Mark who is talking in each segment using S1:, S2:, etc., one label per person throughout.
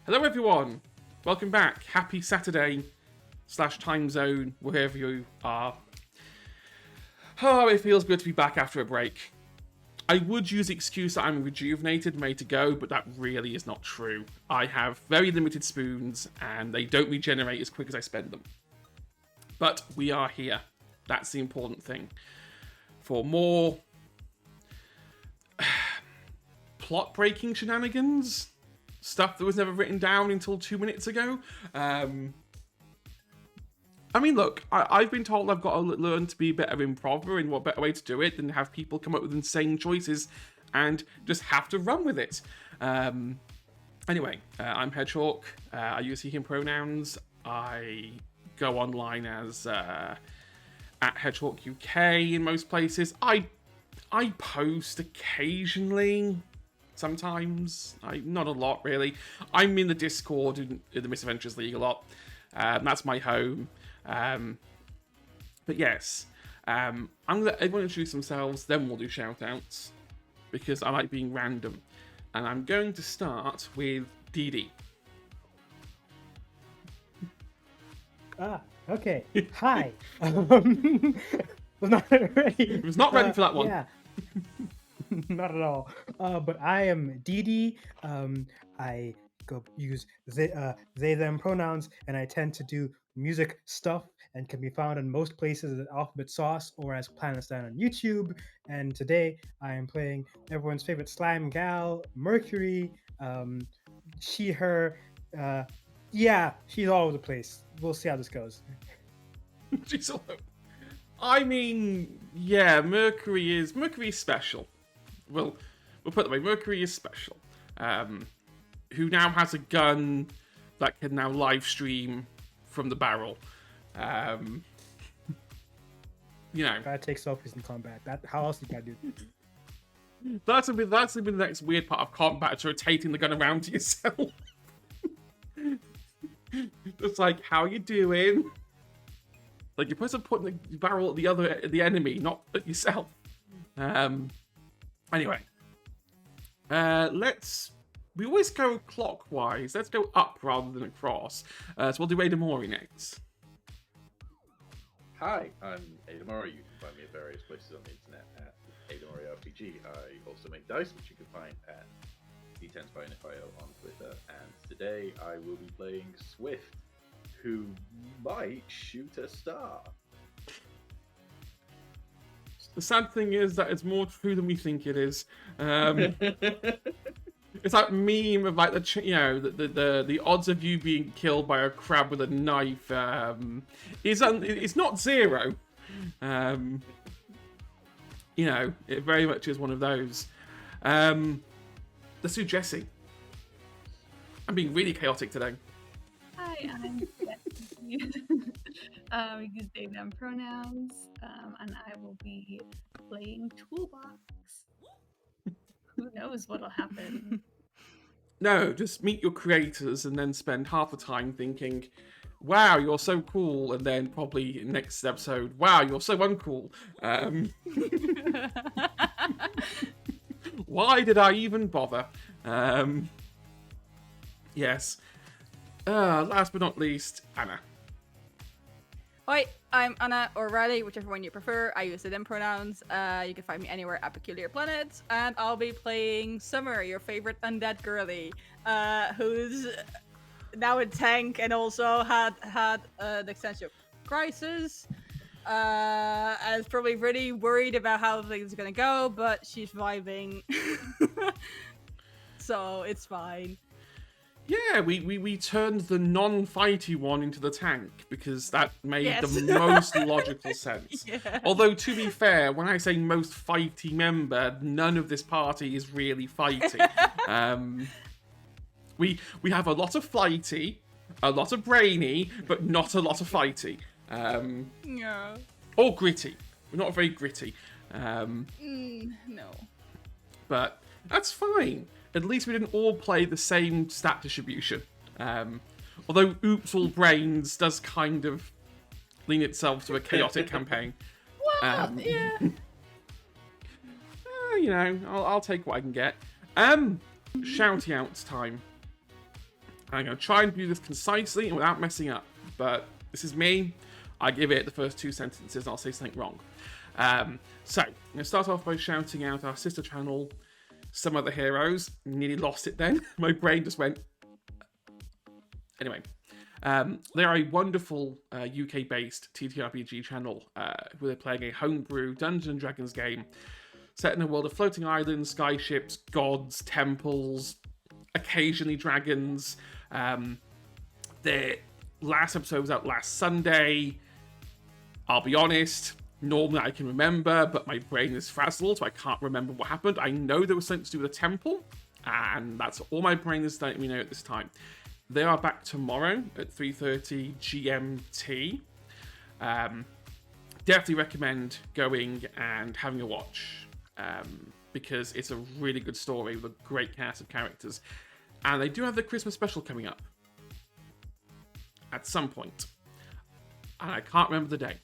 S1: Hello everyone, welcome back. Happy Saturday / time zone, wherever you are. Oh, it feels good to be back after a break. I would use the excuse that I'm rejuvenated, ready to go, but that really is not true. I have very limited spoons, and they don't regenerate as quick as I spend them. But we are here. That's the important thing. For more plot-breaking shenanigans, stuff that was never written down until 2 minutes ago. I mean, look, I've been told I've got to learn to be a better improver, and what better way to do it than have people come up with insane choices and just have to run with it. Anyway, I'm Hedgehawk. I use he, him pronouns. I go online as at Hedgehawk UK in most places. I post occasionally. Sometimes, not a lot really. I'm in the Discord in the Misadventures League a lot. That's my home. But yes, I'm gonna let everyone introduce themselves, then we'll do shout-outs, because I like being random. And I'm going to start with Dee Dee.
S2: Okay. Hi. Was not ready.
S1: I was not ready for that one.
S2: Yeah. Not at all. But I am Dee Dee. I use they, them pronouns, and I tend to do music stuff and can be found in most places at Alphabet Sauce or as Planet Stan on YouTube. And today I am playing everyone's favorite slime gal, Mercury. She, her. Yeah, she's all over the place. We'll see how this goes.
S1: She's all over. I mean, yeah, Mercury is special. We'll put it that way. Mercury is special. Who now has a gun that can now live stream from the barrel. You know.
S2: Gotta take selfies in combat. How else you gotta do?
S1: That's gonna be the next weird part of combat. It's rotating the gun around to yourself. It's like, how you doing? Like, you're supposed to put the barrel at the enemy, not at yourself. Anyway. We always go clockwise. Let's go up rather than across. So we'll do Adamori next.
S3: Hi, I'm Adamori. You can find me at various places on the internet at Adamori RPG. I also make dice, which you can find at D10SpyNFIO on Twitter. And today I will be playing Swift, who might shoot a star.
S1: The sad thing is that it's more true than we think it is. It's that meme of like the odds of you being killed by a crab with a knife it's not zero. It very much is one of those. Let's do Jessie. I'm being really chaotic today.
S4: Hi, I'm Jessie. We use they, them pronouns, and I will be playing Toolbox. Who knows what'll happen?
S1: No, just meet your creators and then spend half the time thinking, wow, you're so cool, and then probably next episode, wow, you're so uncool. Why did I even bother? Yes. Last but not least, Anna.
S5: Hi, I'm Anna or Riley, whichever one you prefer. I use the them pronouns. You can find me anywhere at Peculiar Planets, and I'll be playing Summer, your favorite undead girly, who's now a tank and also had an existential crisis. And is probably really worried about how things are gonna go, but she's vibing, so it's fine.
S1: Yeah, we turned the non-fighty one into the tank because that made
S5: Yes.
S1: the most logical sense.
S5: Yeah.
S1: Although, to be fair, when I say most fighty member, none of this party is really fighty. We have a lot of flighty, a lot of brainy, but not a lot of fighty.
S5: No.
S1: Or gritty. We're not very gritty.
S5: No.
S1: But that's fine. At least we didn't all play the same stat distribution. Although Oops All Brains does kind of lean itself to a chaotic campaign.
S5: Well, yeah.
S1: I'll take what I can get. Shouty outs time. I'm going to try and do this concisely and without messing up, but this is me. I give it the first 2 sentences and I'll say something wrong. So, I'm going to start off by shouting out our sister channel, Some Other Heroes. Nearly lost it then. My brain just went... Anyway. They are a wonderful UK-based TTRPG channel where they're playing a homebrew Dungeons & Dragons game set in a world of floating islands, skyships, gods, temples, occasionally dragons. Their last episode was out last Sunday. I'll be honest, normally I can remember, but my brain is frazzled, so I can't remember what happened. I know there was something to do with a temple, and that's all my brain is letting me know at this time. They are back tomorrow at 3:30 GMT. Definitely recommend going and having a watch, because it's a really good story with a great cast of characters. And they do have the Christmas special coming up at some point. And I can't remember the day.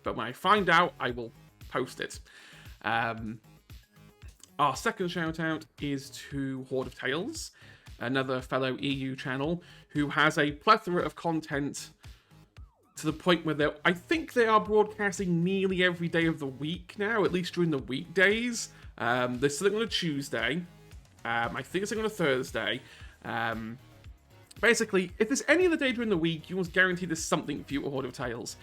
S1: But when I find out, I will post it. Our second shout out is to Horde of Tales, another fellow EU channel who has a plethora of content to the point where I think they are broadcasting nearly every day of the week now, at least during the weekdays. They're still on a Tuesday. I think it's on a Thursday. Basically, if there's any other day during the week, you almost guarantee there's something for you at Horde of Tales.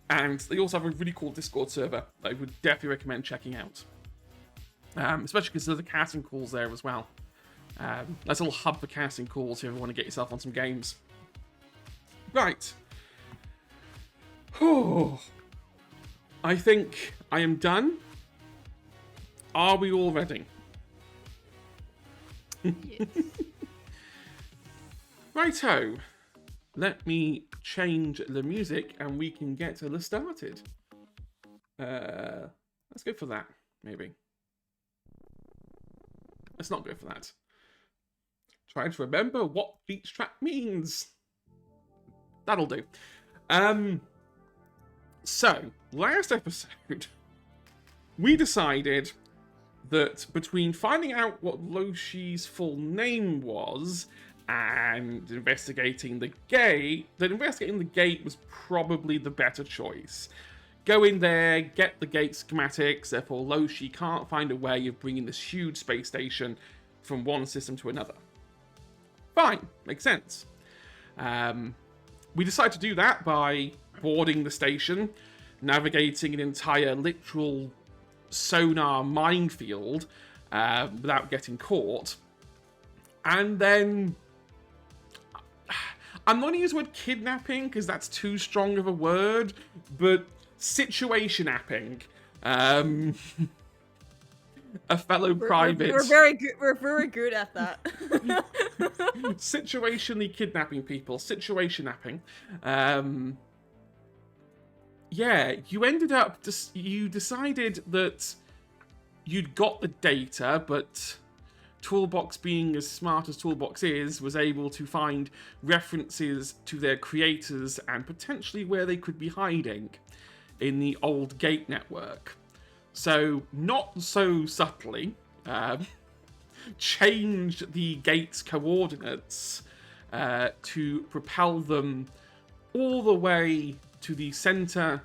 S1: And they also have a really cool Discord server that I would definitely recommend checking out. Especially because there's the casting calls there as well. That's a little hub for casting calls if you ever want to get yourself on some games. Right. Whew. I think I am done. Are we all ready?
S5: Yes.
S1: Righto. Let me change the music and we can get this started. Let's go for that, maybe. Let's not go for that. Trying to remember what beach track means. That'll do. So, last episode, we decided that between finding out what Loshi's full name was and investigating the gate, that investigating the gate was probably the better choice. Go in there, get the gate schematics, therefore Loshi can't find a way of bringing this huge space station from one system to another. Fine, makes sense. We decided to do that by boarding the station, navigating an entire literal sonar minefield without getting caught, and then I'm not going to use the word kidnapping because that's too strong of a word, but situation-apping a fellow private.
S5: We're very good. We're very good at that.
S1: Situationally kidnapping people. Situation-apping. Yeah, you ended up you decided that you'd got the data, but Toolbox, being as smart as Toolbox is, was able to find references to their creators and potentially where they could be hiding in the old gate network. So, not so subtly, changed the gate's coordinates to propel them all the way to the center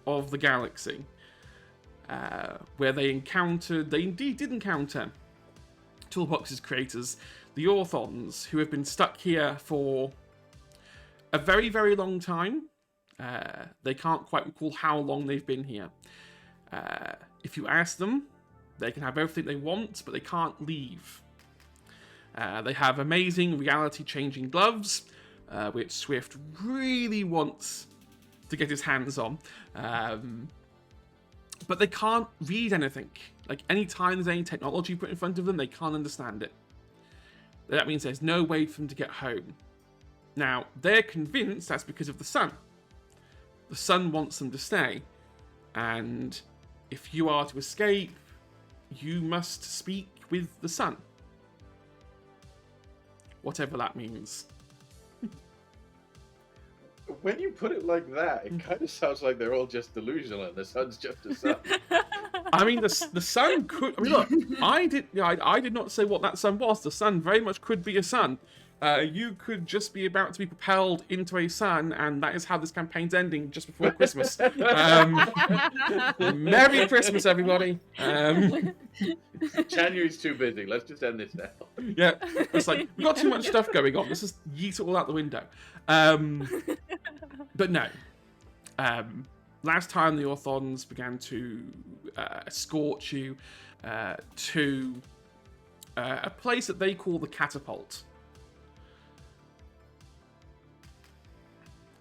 S1: of the galaxy, where they indeed did encounter Toolbox's creators, the Orthons, who have been stuck here for a very, very long time. They can't quite recall how long they've been here. If you ask them, they can have everything they want, but they can't leave. They have amazing reality-changing gloves, which Swift really wants to get his hands on. But they can't read anything. Like, any time there's any technology put in front of them, they can't understand it. That means there's no way for them to get home. Now, they're convinced that's because of the sun. The sun wants them to stay. And if you are to escape, you must speak with the sun. Whatever that means.
S3: When you put it like that, it kind of sounds like they're all just delusional and the sun's just a sun.
S1: I mean, the sun could. I mean, look, I did not say what that sun was. The sun very much could be a sun. You could just be about to be propelled into a sun, and that is how this campaign's ending just before Christmas. Merry Christmas, everybody.
S3: January's too busy. Let's just end this now.
S1: Yeah, it's like we've got too much stuff going on. Let's just yeet it all out the window. But no. Last time the Orthons began to escort you to a place that they call the Catapult.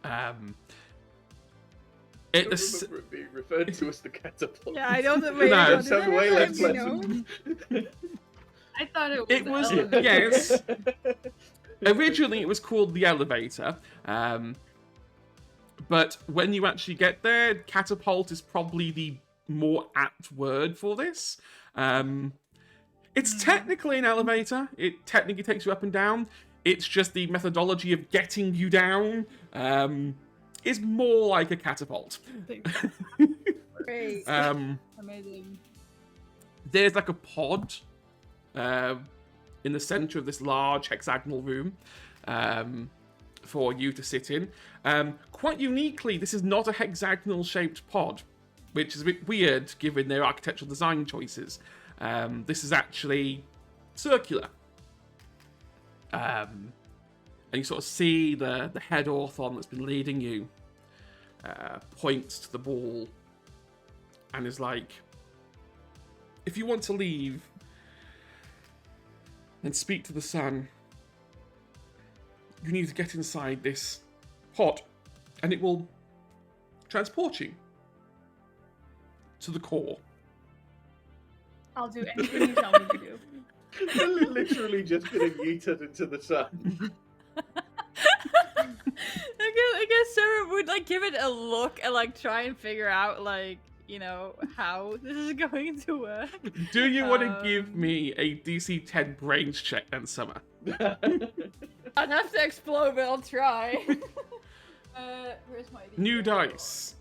S3: I remember it being referred to as the catapult.
S5: Yeah, I don't know.
S1: No.
S3: It sounds way less pleasant.
S4: I thought it
S1: It
S4: was.
S1: was, yes. Originally, it was called the elevator. But when you actually get there, catapult is probably the more apt word for this. It's technically an elevator. It technically takes you up and down. It's just the methodology of getting you down is more like a catapult.
S5: Great. Amazing.
S1: There's like a pod in the center of this large hexagonal room for you to sit in. Quite uniquely, this is not a hexagonal shaped pod, which is a bit weird given their architectural design choices. This is actually circular. And you sort of see the head Orthon that's been leading you points to the ball and is like, if you want to leave, then speak to the sun. You need to get inside this pod, and it will transport you to the core.
S4: I'll do anything you tell me to do.
S3: They're literally just getting yeeted into the sun.
S5: I guess Sarah would like give it a look and like try and figure out like, you know, how this is going to work.
S1: Do you want to give me a DC 10 brains check then, Summer?
S5: I'd have to explode, but I'll try. Where's my D10?
S1: New dice.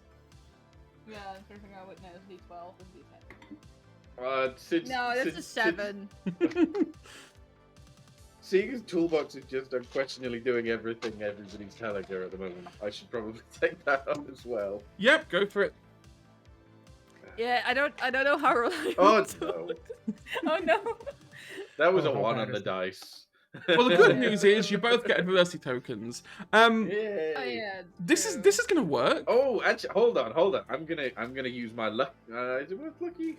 S5: Yeah, I'm trying to figure out what now is D12 and D10.
S3: Since,
S5: No, that's a
S3: since-
S5: 7.
S3: Seeing as Toolbox is just unquestionably doing everything everybody's telling her at the moment, I should probably take that up as well.
S1: Yep, go for it.
S5: Yeah, I don't know how reliable.
S3: Oh
S5: to-
S3: no,
S5: Oh no.
S3: that was
S2: Oh,
S3: a
S2: how
S3: 1
S2: bad
S3: on the
S2: is that?
S3: dice.
S1: Well, the good news is you both get adversity tokens.
S3: Yay.
S5: Oh yeah.
S1: This is gonna work.
S3: Oh, actually, hold on. I'm gonna use my luck. Is it worth lucky?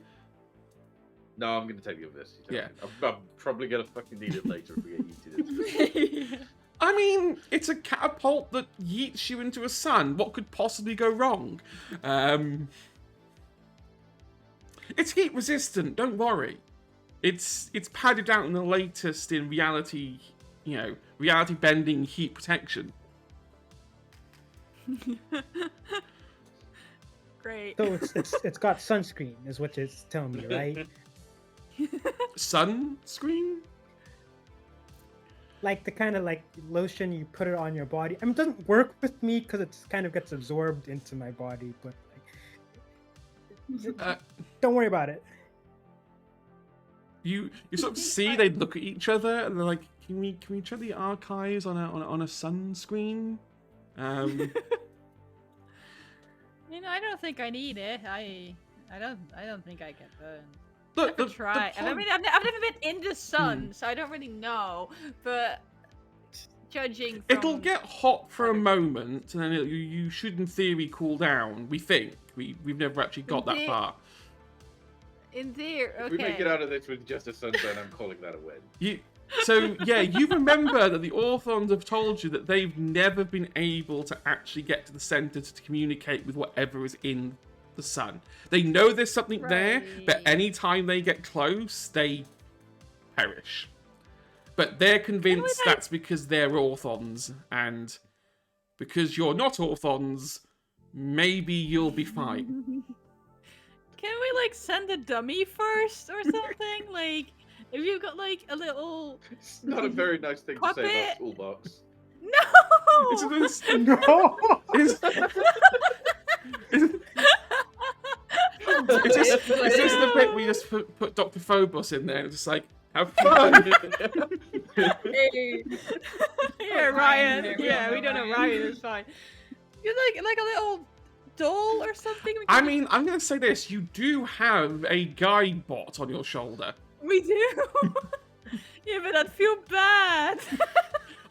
S3: No, I'm gonna take the adversity token.
S1: Yeah.
S3: I'm probably gonna fucking need it later if we get yeeted.
S1: I mean, it's a catapult that yeets you into a sun. What could possibly go wrong? It's heat resistant. Don't worry. It's padded out in the latest in reality, reality bending heat protection.
S5: Great.
S2: So it's got sunscreen, is what it's telling me, right?
S1: Sunscreen?
S2: Like the kind of like lotion you put it on your body. I mean, it doesn't work with me because it kind of gets absorbed into my body, but like, don't worry about it.
S1: You sort of see they look at each other and they're like, can we check the archives on a sunscreen?
S5: I don't think I need it. I don't think I can burn.
S1: Look,
S5: I could try. I've never been in the sun, so I don't really know. But judging from...
S1: It'll get hot for a moment, and then you should, in theory, cool down. We think we've never actually got that far.
S5: In there, okay.
S3: If we make it out of this with just a sunshine, I'm calling that a win.
S1: You remember that the Orthons have told you that they've never been able to actually get to the center to communicate with whatever is in the sun. They know there's something there, but
S5: Right.
S1: anytime they get close, they perish. But they're convinced that's because they're Orthons, and because you're not Orthons, maybe you'll be fine.
S5: Can we like send a dummy first or something? Like, if you've got like a little...
S3: It's not a very nice thing to say
S5: Puppet.
S3: about Toolbox.
S5: No!
S1: It's,
S2: No.
S1: it's, it's just the bit we just put Dr. Phobos in there and just like, have fun.
S4: Hey.
S5: Yeah, Ryan.
S4: There we
S5: Yeah,
S4: go,
S5: we don't know
S4: Ryan.
S5: Ryan. It's fine. You're like a little doll or something. We
S1: I
S5: can-
S1: mean, I'm going to say this. You do have a guide bot on your shoulder.
S5: we do. Yeah, but I'd feel bad.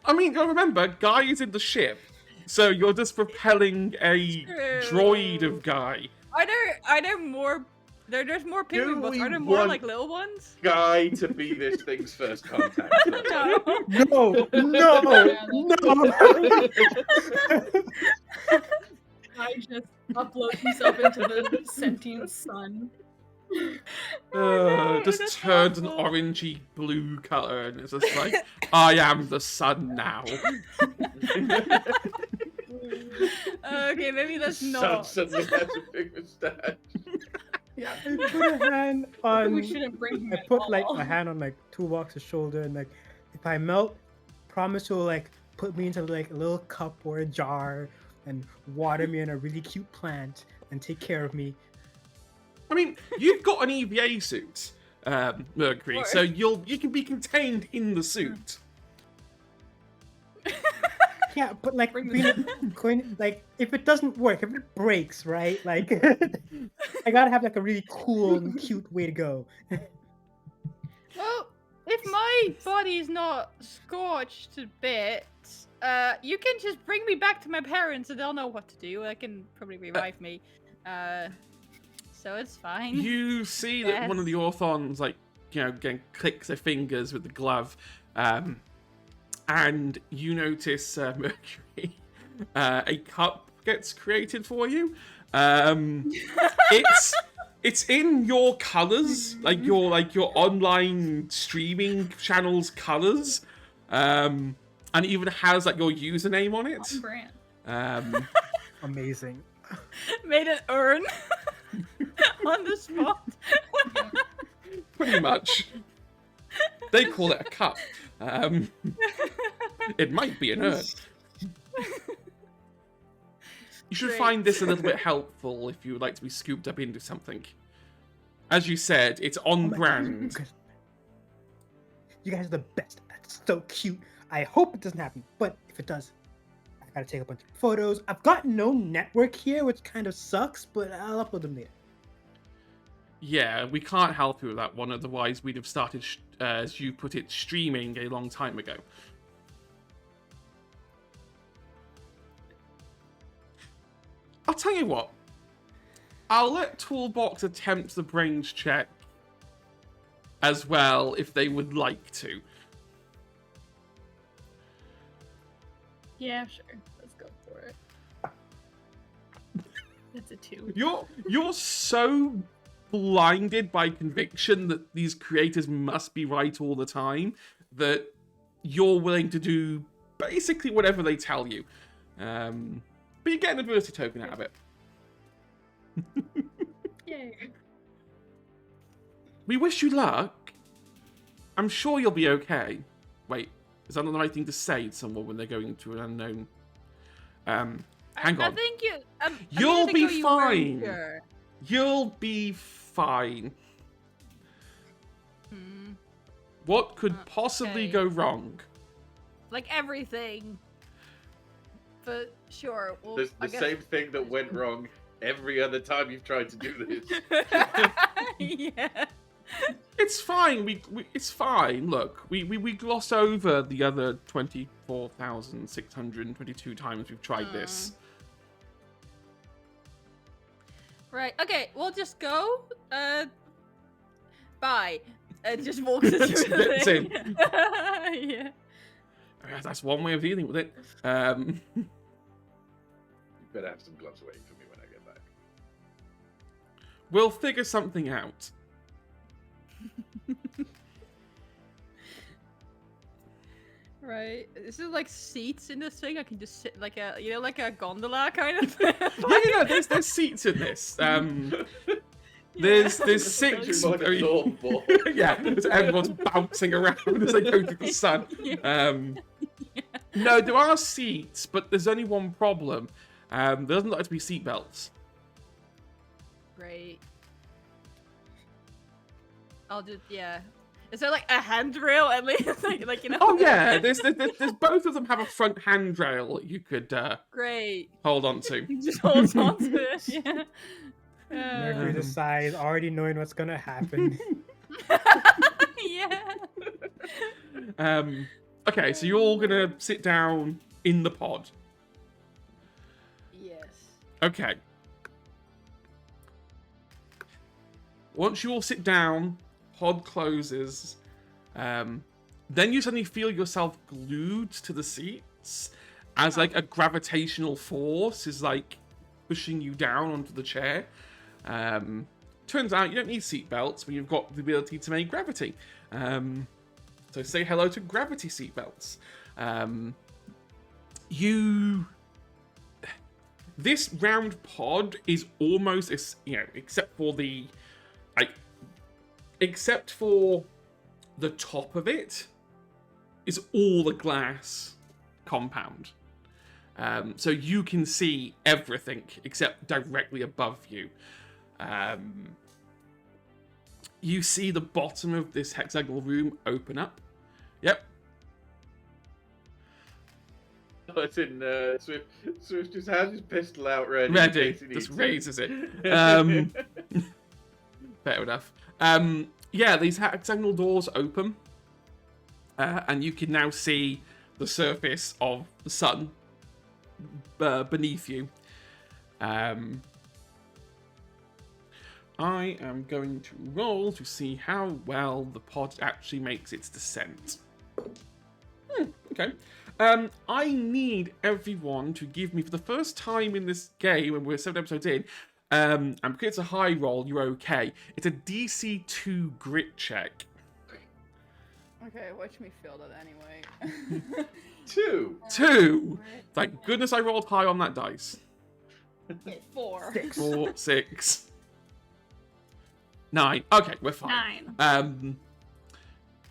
S1: I mean, you remember, Guy is in the ship. So you're just propelling a
S5: True.
S1: droid of Guy.
S5: Are there more? There's more penguin bots.
S3: we
S5: Are there more
S3: want-
S5: like little ones?
S3: Guy to be this thing's first contact.
S5: No.
S2: No. No.
S4: I just upload himself into the sentient sun.
S5: no,
S1: Just
S5: that's
S1: turns an
S5: awful.
S1: orangey blue color and it's just like, I am the sun now.
S5: Okay, maybe that's
S3: Son
S5: not.
S3: suddenly has a big moustache.
S2: I put a hand on.
S4: We shouldn't bring him
S2: I
S4: at
S2: put like
S4: all.
S2: a hand on like Toolbox's shoulder, and like, if I melt, promise you'll like put me into like a little cup or a jar and water me in a really cute plant and take care of me.
S1: I mean, you've got an EVA suit, Mercury,
S5: Or-
S1: so you can be contained in the suit.
S2: Yeah, but like,
S4: Bring
S2: like if it doesn't work, if it breaks, right? Like, I gotta have like a really cool and cute way to go.
S5: Well, if my body is not scorched to bits, you can just bring me back to my parents and they'll know what to do. They can probably revive me. So it's fine.
S1: You see that one of the Orthons, like, again, clicks their fingers with the glove, and you notice, Mercury, a cup gets created for you. It's in your colors, like your online streaming channel's colors, and it even has like your username on it.
S4: On brand.
S2: Amazing.
S5: Made an urn on the spot.
S1: Pretty much. They call it a cup. It might be an urn. You should
S5: Great.
S1: find this a little bit helpful if you would like to be scooped up into something. As you said, it's on
S2: my
S1: brand.
S2: God. You guys are the best. That's so cute. I hope it doesn't happen, but if it does, I gotta take a bunch of photos. I've got no network here, which kind of sucks, but I'll upload them later.
S1: Yeah, we can't help you with that one, otherwise we'd have started, as you put it, streaming a long time ago. I'll tell you what. I'll let Toolbox attempt the brains check as well, if they would like to.
S4: Yeah, sure. Let's go for it. That's a 2.
S1: You're so blinded by conviction that these creators must be right all the time that you're willing to do basically whatever they tell you. But you get an adversity token out of it.
S4: Yay.
S1: We wish you luck. I'm sure you'll be okay. Wait, is that not the right thing to say to someone when they're going to an unknown? Hang
S5: I
S1: on.
S5: think you.
S1: You'll be
S5: you weren't
S1: fine.
S5: sure.
S1: You'll be fine.
S5: Hmm.
S1: What could possibly
S5: Okay.
S1: go wrong?
S5: Like everything. But sure. Well,
S3: There's
S5: I
S3: the
S5: guess-
S3: same thing that went wrong every other time you've tried to do this.
S5: Yeah.
S1: It's fine. It's fine. Look, we gloss over the other 24,622 times we've tried this.
S5: Right. Okay. We'll just go. Bye. Just walks us through the
S1: That's
S5: thing.
S1: it.
S5: Yeah.
S1: That's one way of dealing with it.
S3: You better have some gloves waiting for me when I get back.
S1: We'll figure something out.
S5: Right. Is there like seats in this thing? I can just sit like a, like a gondola kind of thing.
S1: There's seats in this. There's
S3: Picture
S1: six.
S3: more like a
S1: very-
S3: softball.
S1: yeah, there's everyone's bouncing around as they go through the sun.
S5: Yeah.
S1: No, there are seats, but there's only one problem. There doesn't like to be seat belts.
S5: Great. I'll just Is there like a handrail at least? like you know?
S1: Oh yeah, there's both of them have a front handrail you could
S5: Great.
S1: hold on to.
S5: You just hold on to it. Yeah.
S2: Mercury decides, already knowing what's gonna happen.
S5: Yeah.
S1: Okay, so you're all gonna sit down in the pod.
S5: Yes.
S1: Okay. Once you all sit down, pod closes. Then you suddenly feel yourself glued to the seats as like a gravitational force is like pushing you down onto the chair. Turns out you don't need seatbelts when you've got the ability to make gravity. So say hello to gravity seatbelts. This round pod is almost, except for the top of it, is all a glass compound. So you can see everything except directly above you. You see the bottom of this hexagonal room open up. Yep.
S3: It's in Swift just has his pistol out ready.
S1: Ready. Just raises it. Fair enough. Yeah, these hexagonal doors open. And you can now see the surface of the sun beneath you. I am going to roll to see how well the pod actually makes its descent. Okay. I need everyone to give me, for the first time in this game, and we're 7 episodes in, and because it's a high roll, you're okay. It's a DC 2 grit check.
S5: Okay, watch me fail that anyway.
S3: 2.
S1: 2! Thank goodness I rolled high on that dice.
S5: Okay, 4.
S1: 4, 6. 9. Okay, we're fine.
S4: 9.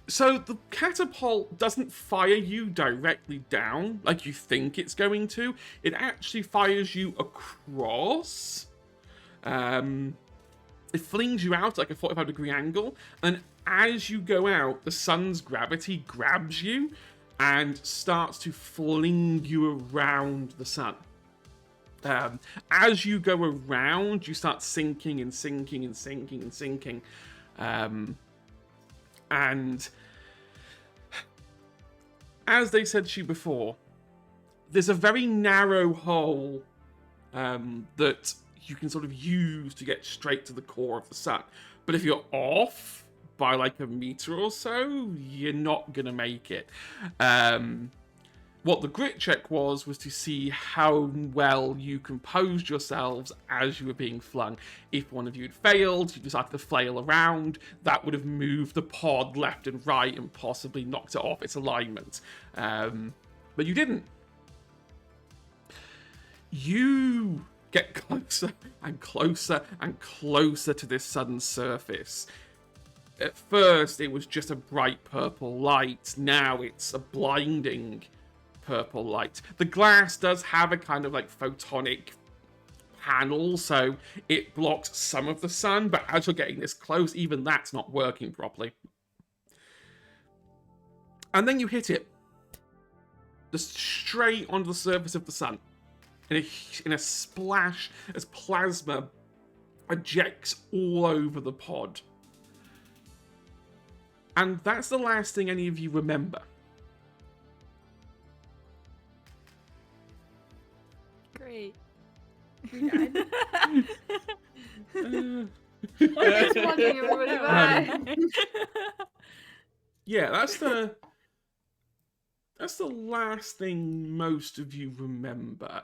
S1: So the catapult doesn't fire you directly down like you think it's going to. It actually fires you across. It flings you out like a 45-degree angle, and as you go out, the sun's gravity grabs you and starts to fling you around the sun. As you go around, you start sinking and sinking and sinking and sinking. And as they said to you before, there's a very narrow hole that you can sort of use to get straight to the core of the sun. But if you're off by like a meter or so, you're not going to make it. What the grit check was to see how well you composed yourselves as you were being flung. If one of you had failed, you decided to flail around, that would have moved the pod left and right and possibly knocked it off its alignment. But you didn't. You get closer and closer and closer to this sun's surface. At first, it was just a bright purple light. Now it's a blinding purple light. The glass does have a kind of like photonic panel, so it blocks some of the sun, but as you're getting this close, even that's not working properly. And then you hit it. Just straight onto the surface of the sun. In a splash as plasma ejects all over the pod. And that's the last thing any of you remember.
S5: Great.
S4: Thanks for watching, everybody. Bye.
S1: Yeah, that's the last thing most of you remember.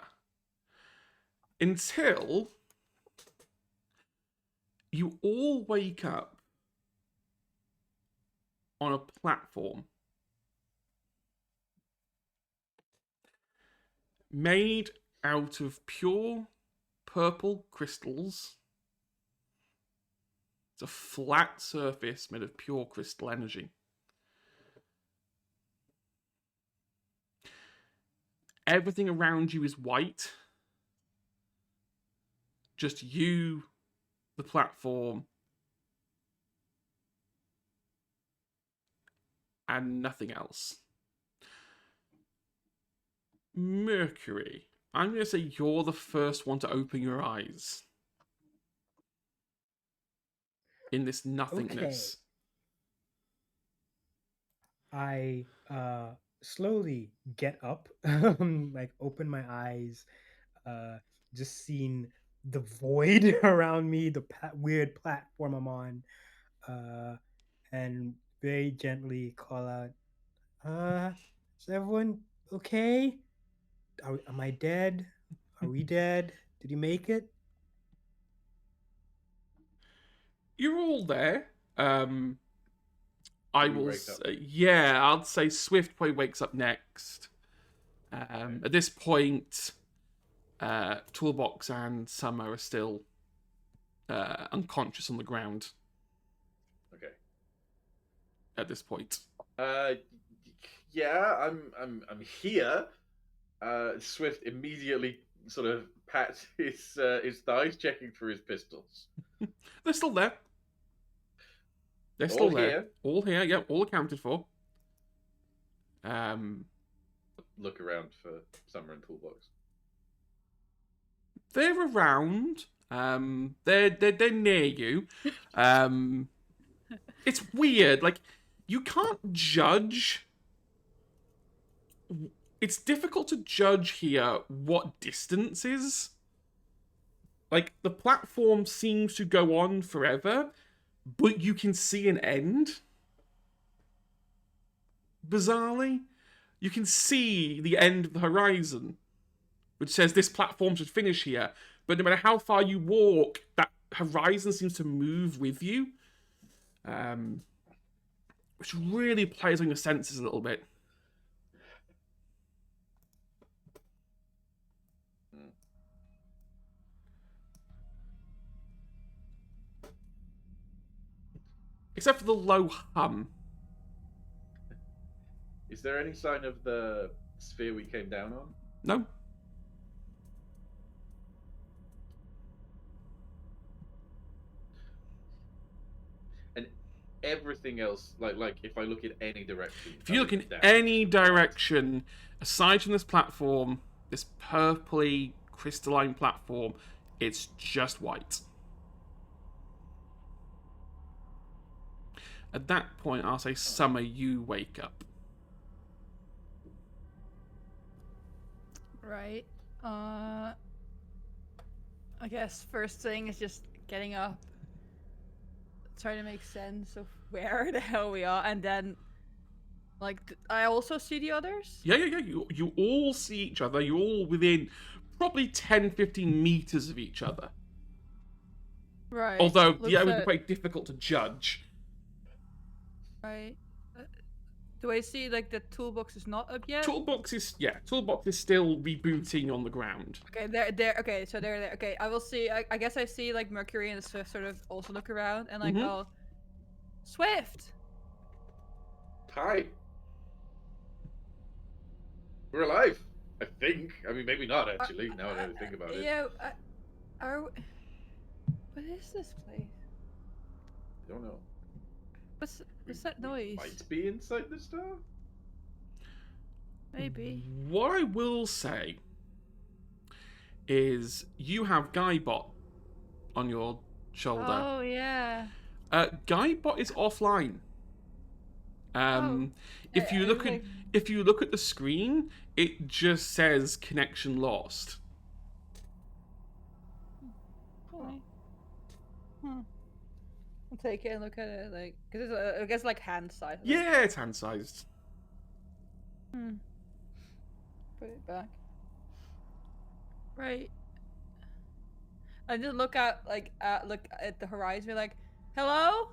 S1: Until you all wake up on a platform made out of pure purple crystals. It's a flat surface made of pure crystal energy. everything around you is white. Just you, the platform, and nothing else. Mercury, I'm going to say you're the first one to open your eyes in this nothingness.
S2: I slowly get up, like open my eyes, just seeing the void around me, the weird platform I'm on, and very gently call out, is everyone okay? Am I dead? Are we dead? Did you make it?
S1: You're all there. I
S3: Do we
S1: will
S3: wake up?
S1: say, yeah, I'd say Swift probably wakes up next. At this point, Toolbox and Summer are still unconscious on the ground
S3: Okay.
S1: at this point.
S3: Yeah, I'm here. Swift immediately sort of pats his thighs, checking for his pistols.
S1: They're still there. They're
S3: All
S1: still there.
S3: here?
S1: All here, yep, all accounted for.
S3: Look around for Summer and Toolbox.
S1: They're around. They're near you. It's weird. Like, you can't judge. It's difficult to judge here what distance is. Like, the platform seems to go on forever, but you can see an end. Bizarrely, you can see the end of the horizon, which says this platform should finish here. But no matter how far you walk, that horizon seems to move with you, which really plays on your senses a little bit. Except for the low hum.
S3: Is there any sign of the sphere we came down on?
S1: No?
S3: And everything else, like if I look in any direction.
S1: If you look in
S3: down,
S1: any direction, aside from this platform, this purpley crystalline platform, it's just white. At that point, I'll say, Summer, you wake up.
S5: Right. I guess first thing is just getting up, trying to make sense of where the hell we are, and then, like, I also see the others.
S1: Yeah. You all see each other. You're all within probably 10, 15 meters of each other.
S5: Right.
S1: Although,
S5: Looks
S1: yeah, it would be
S5: like-
S1: quite difficult to judge.
S5: Right. Do I see, like, the toolbox is not up yet?
S1: Toolbox is still rebooting on the ground.
S5: Okay, okay, so they're there. Okay, I will see. I guess I see, like, Mercury and Swift sort of also look around, and, like,
S1: Mhm.
S5: I'll... Swift!
S3: Hi. We're alive. I think. I mean, maybe not actually. Now that I think about it.
S5: Yeah, what is this place?
S3: I don't know.
S5: What's that noise?
S3: Might be inside the star.
S5: Maybe.
S1: What I will say is you have Guybot on your shoulder.
S5: Oh, yeah.
S1: Guybot is offline. If you look
S5: like-
S1: if you look at the screen, it just says connection lost.
S5: Okay. I'll take it and look at it, like, because it's, I guess, like, hand size. Like,
S1: Yeah, it's hand sized.
S5: Put it back. Right. I just look out, like, look at the horizon, be like, hello?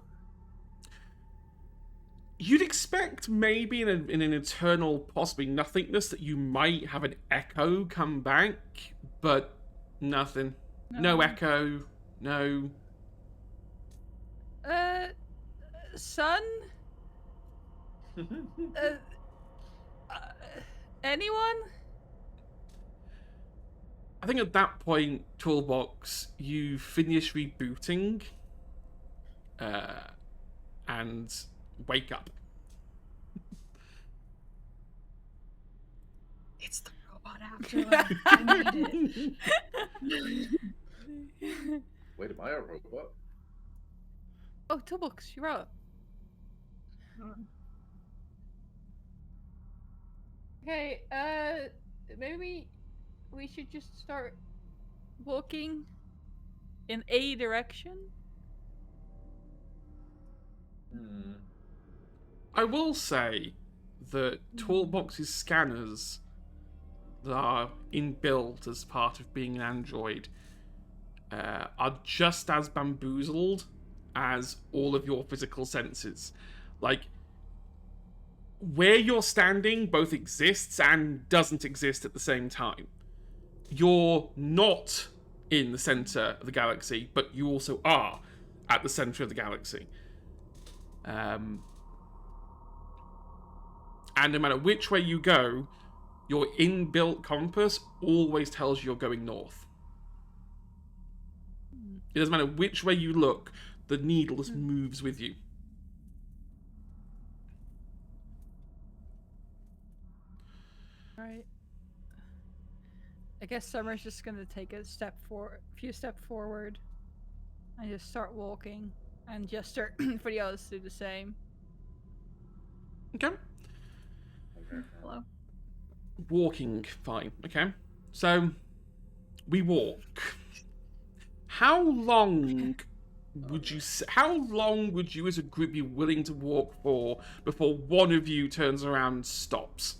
S1: You'd expect maybe in an eternal, possibly nothingness, that you might have an echo come back, but nothing. No echo. No.
S5: Son? Anyone?
S1: I think at that point, Toolbox, you finish rebooting and wake up.
S4: It's the robot afterlife. I need it.
S3: Wait, am I a robot?
S5: Oh, Toolbox, you're up. Okay, maybe we should just start walking in a direction.
S3: Hmm.
S1: I will say that Toolbox's scanners that are inbuilt as part of being an android are just as bamboozled as all of your physical senses. Like, where you're standing both exists and doesn't exist at the same time. You're not in the center of the galaxy, but you also are at the center of the galaxy. And no matter which way you go, your inbuilt compass always tells you you're going north. It doesn't matter which way you look, the needle just moves with you.
S5: Right. I guess Summer's just gonna take a few steps forward, and just start walking, and gesture for the others to do the same.
S1: Okay.
S4: Hello.
S1: Walking, fine. Okay. So, we walk. How long would you as a group be willing to walk for before one of you turns around and stops?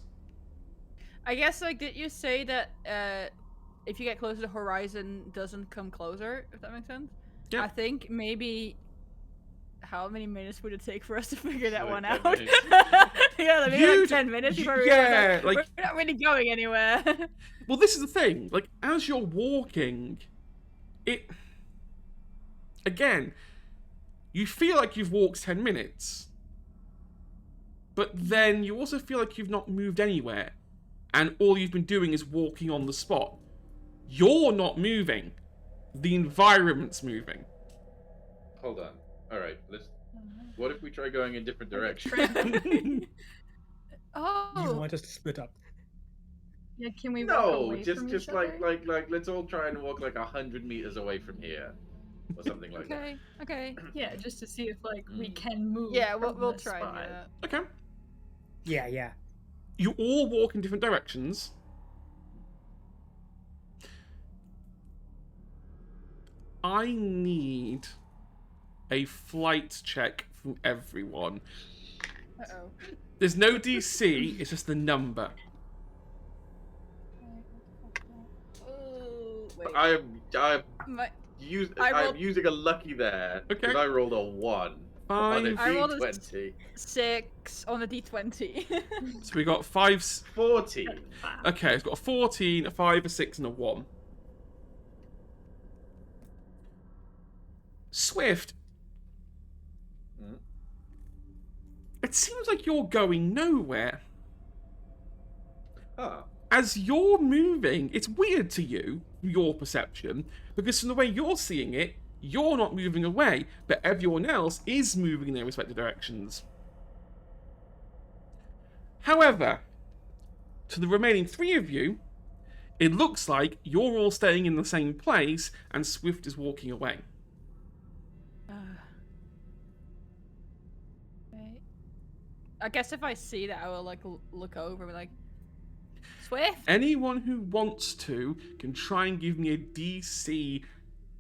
S5: I guess, like, did you say that if you get closer, the horizon doesn't come closer, if that makes sense?
S1: Yeah.
S5: I think maybe... How many minutes would it take for us to figure that
S3: Like
S5: one
S3: 10
S5: out?
S3: minutes.
S5: Yeah, maybe like 10 minutes before we realize
S1: like-
S5: we're not really going anywhere.
S1: Well, this is the thing. Like, as you're walking, again, you feel like you've walked 10 minutes. But then you also feel like you've not moved anywhere. And all you've been doing is walking on the spot. You're not moving. The environment's moving.
S3: Hold on. All right, what if we try going in different directions?
S2: You
S5: Oh,
S2: want us to split up?
S4: Yeah, can we walk
S3: No,
S4: away
S3: just
S4: from
S3: just
S4: each
S3: like
S4: other?
S3: let's all try and walk like 100 meters away from here, or something like that.
S5: okay, okay.
S4: Yeah, just to see if like we can move.
S5: Yeah,
S4: from
S5: we'll
S4: this
S5: try
S4: spot.
S5: that.
S1: Okay.
S2: Yeah.
S1: You all walk in different directions. I need a flight check from everyone.
S5: Uh-oh.
S1: There's no DC, it's just the number.
S5: Oh, wait.
S3: I'm
S5: My-
S3: I'm
S5: rolled-
S3: using a lucky there because
S1: Okay.
S3: I rolled a 1 on a
S1: Five.
S5: I rolled a
S3: D20.
S5: 6 on a d20.
S1: So we got 5.
S3: 14.
S1: Okay, it's got a 14, a 5, a 6, and a 1. Swift.
S3: Hmm?
S1: It seems like you're going nowhere.
S3: Ah,
S1: As you're moving, it's weird to you, your perception, because from the way you're seeing it, you're not moving away, but everyone else is moving in their respective directions. However, to the remaining 3 of you, it looks like you're all staying in the same place and Swift is walking away.
S5: Right. I guess if I see that, I will like look over and be like, Swift.
S1: Anyone who wants to can try and give me a DC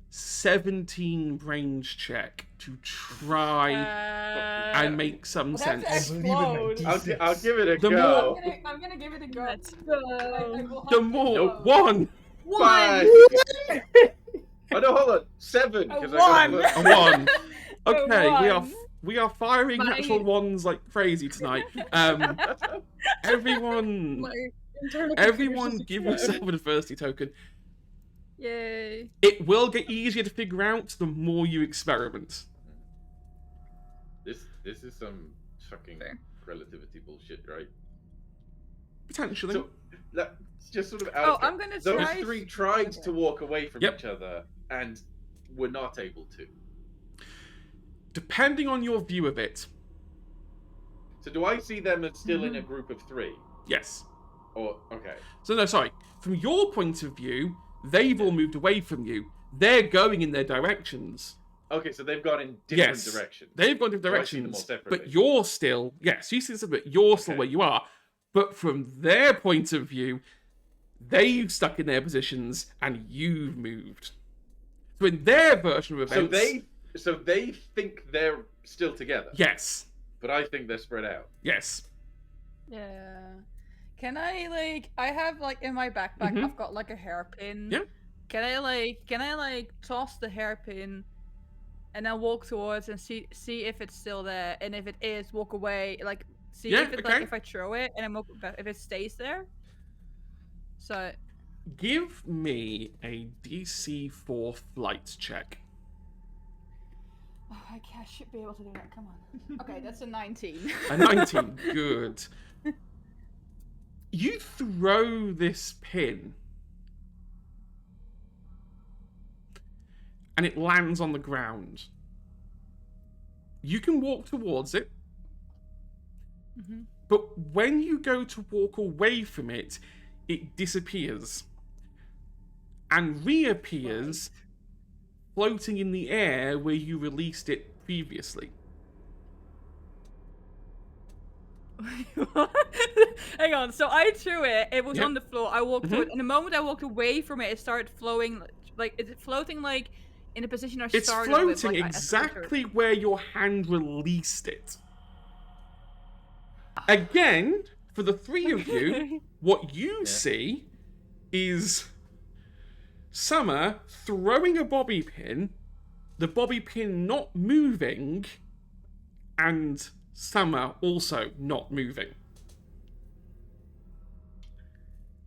S1: 17 range check to try and make some
S5: we'll have
S1: sense.
S5: to
S2: I believe in my
S5: explode.
S3: I'll give it a
S1: The
S3: go.
S5: I'm gonna give it a go.
S4: Let's go.
S1: The more
S3: Nope.
S1: 1,
S3: 5. Oh no, hold on. 7.
S5: A
S3: 'cause I got
S5: one.
S1: a 1. Okay,
S5: one.
S1: we are firing
S4: My-
S1: natural 1s like crazy tonight. Everyone
S4: My internal computers just
S1: give
S4: explode.
S1: yourself an adversity token.
S5: Yay.
S1: It will get easier to figure out the more you experiment.
S3: This is some fucking
S4: Fair.
S3: relativity bullshit, right?
S1: Potentially.
S3: So, just sort of out.
S5: Oh,
S3: of
S5: I'm gonna
S3: Those
S5: try.
S3: three tried
S5: Okay.
S3: to walk away from
S1: Yep.
S3: each other and were not able to.
S1: Depending on your view of it,
S3: So do I see them as still in a group of three?
S1: yes.
S3: Or okay.
S1: So no, sorry. From your point of view, they've all moved away from you. They're going in their directions.
S3: Okay, so they've gone in different
S1: Yes.
S3: directions.
S1: They've gone different
S3: So I see them all
S1: directions,
S3: separately.
S1: but you're still, yes, you see this, but you're still
S3: Okay.
S1: where you are. But from their point of view, they've stuck in their positions and you've moved. So in their version of events,
S3: So they think they're still together.
S1: yes,
S3: But I think they're spread out.
S1: yes,
S5: Yeah. Can I I have in my backpack
S1: Mhm.
S5: I've got a hairpin.
S1: Yeah.
S5: Can I toss the hairpin and then walk towards and see if it's still there, and if it is, walk away, see
S1: Yeah,
S5: if it
S1: okay.
S5: if I throw it and then walk back, if it stays there. So
S1: give me a DC4 flight check.
S5: I should be able to do that. Come on. Okay, that's a 19.
S1: A 19, good. You throw this pin, and it lands on the ground. You can walk towards it,
S5: Mhm.
S1: but when you go to walk away from it, it disappears and reappears floating in the air where you released it previously.
S5: Hang on. So I threw it. It was
S1: Yep.
S5: on the floor. I walked to it, and the moment I walked away from it, it started flowing. Is it floating in a position I
S1: It's
S5: started
S1: floating
S5: with?
S1: exactly where your hand released it. Again, for the three of you, what you see is Summer throwing a bobby pin, the bobby pin not moving, and Summer also not moving.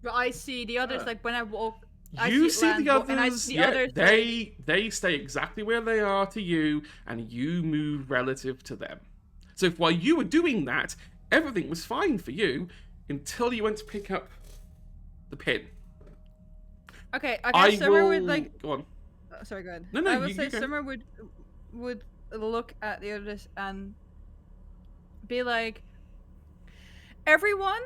S5: But I see the others. When I walk, I
S1: You
S5: see
S1: see
S5: land
S1: the
S5: walk,
S1: others,
S5: and I see the
S1: yeah,
S5: others.
S1: they stay exactly where they are to you, and you move relative to them. So while you were doing that, everything was fine for you until you went to pick up the pin.
S5: Okay, I guess Summer would
S1: Go on.
S5: sorry, go ahead.
S1: No,
S5: I would
S1: you
S5: say
S1: go.
S5: Summer would look at the others and be like, everyone,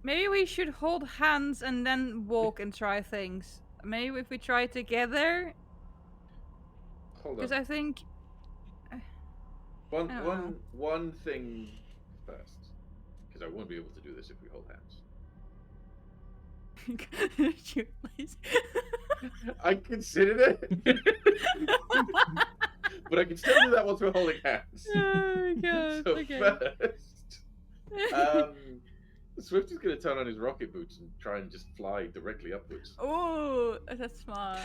S5: maybe we should hold hands and then walk and try things. Maybe if we try together,
S3: Hold
S5: because
S3: on.
S5: I think I don't know.
S3: One thing first, because I won't be able to do this if we hold hands.
S5: Shoot, please.
S3: I considered it, but I can still do that once we're holding hands.
S5: Oh my god.
S3: So
S5: Okay.
S3: first, Swift is going to turn on his rocket boots and try and just fly directly upwards.
S5: Oh, that's smart.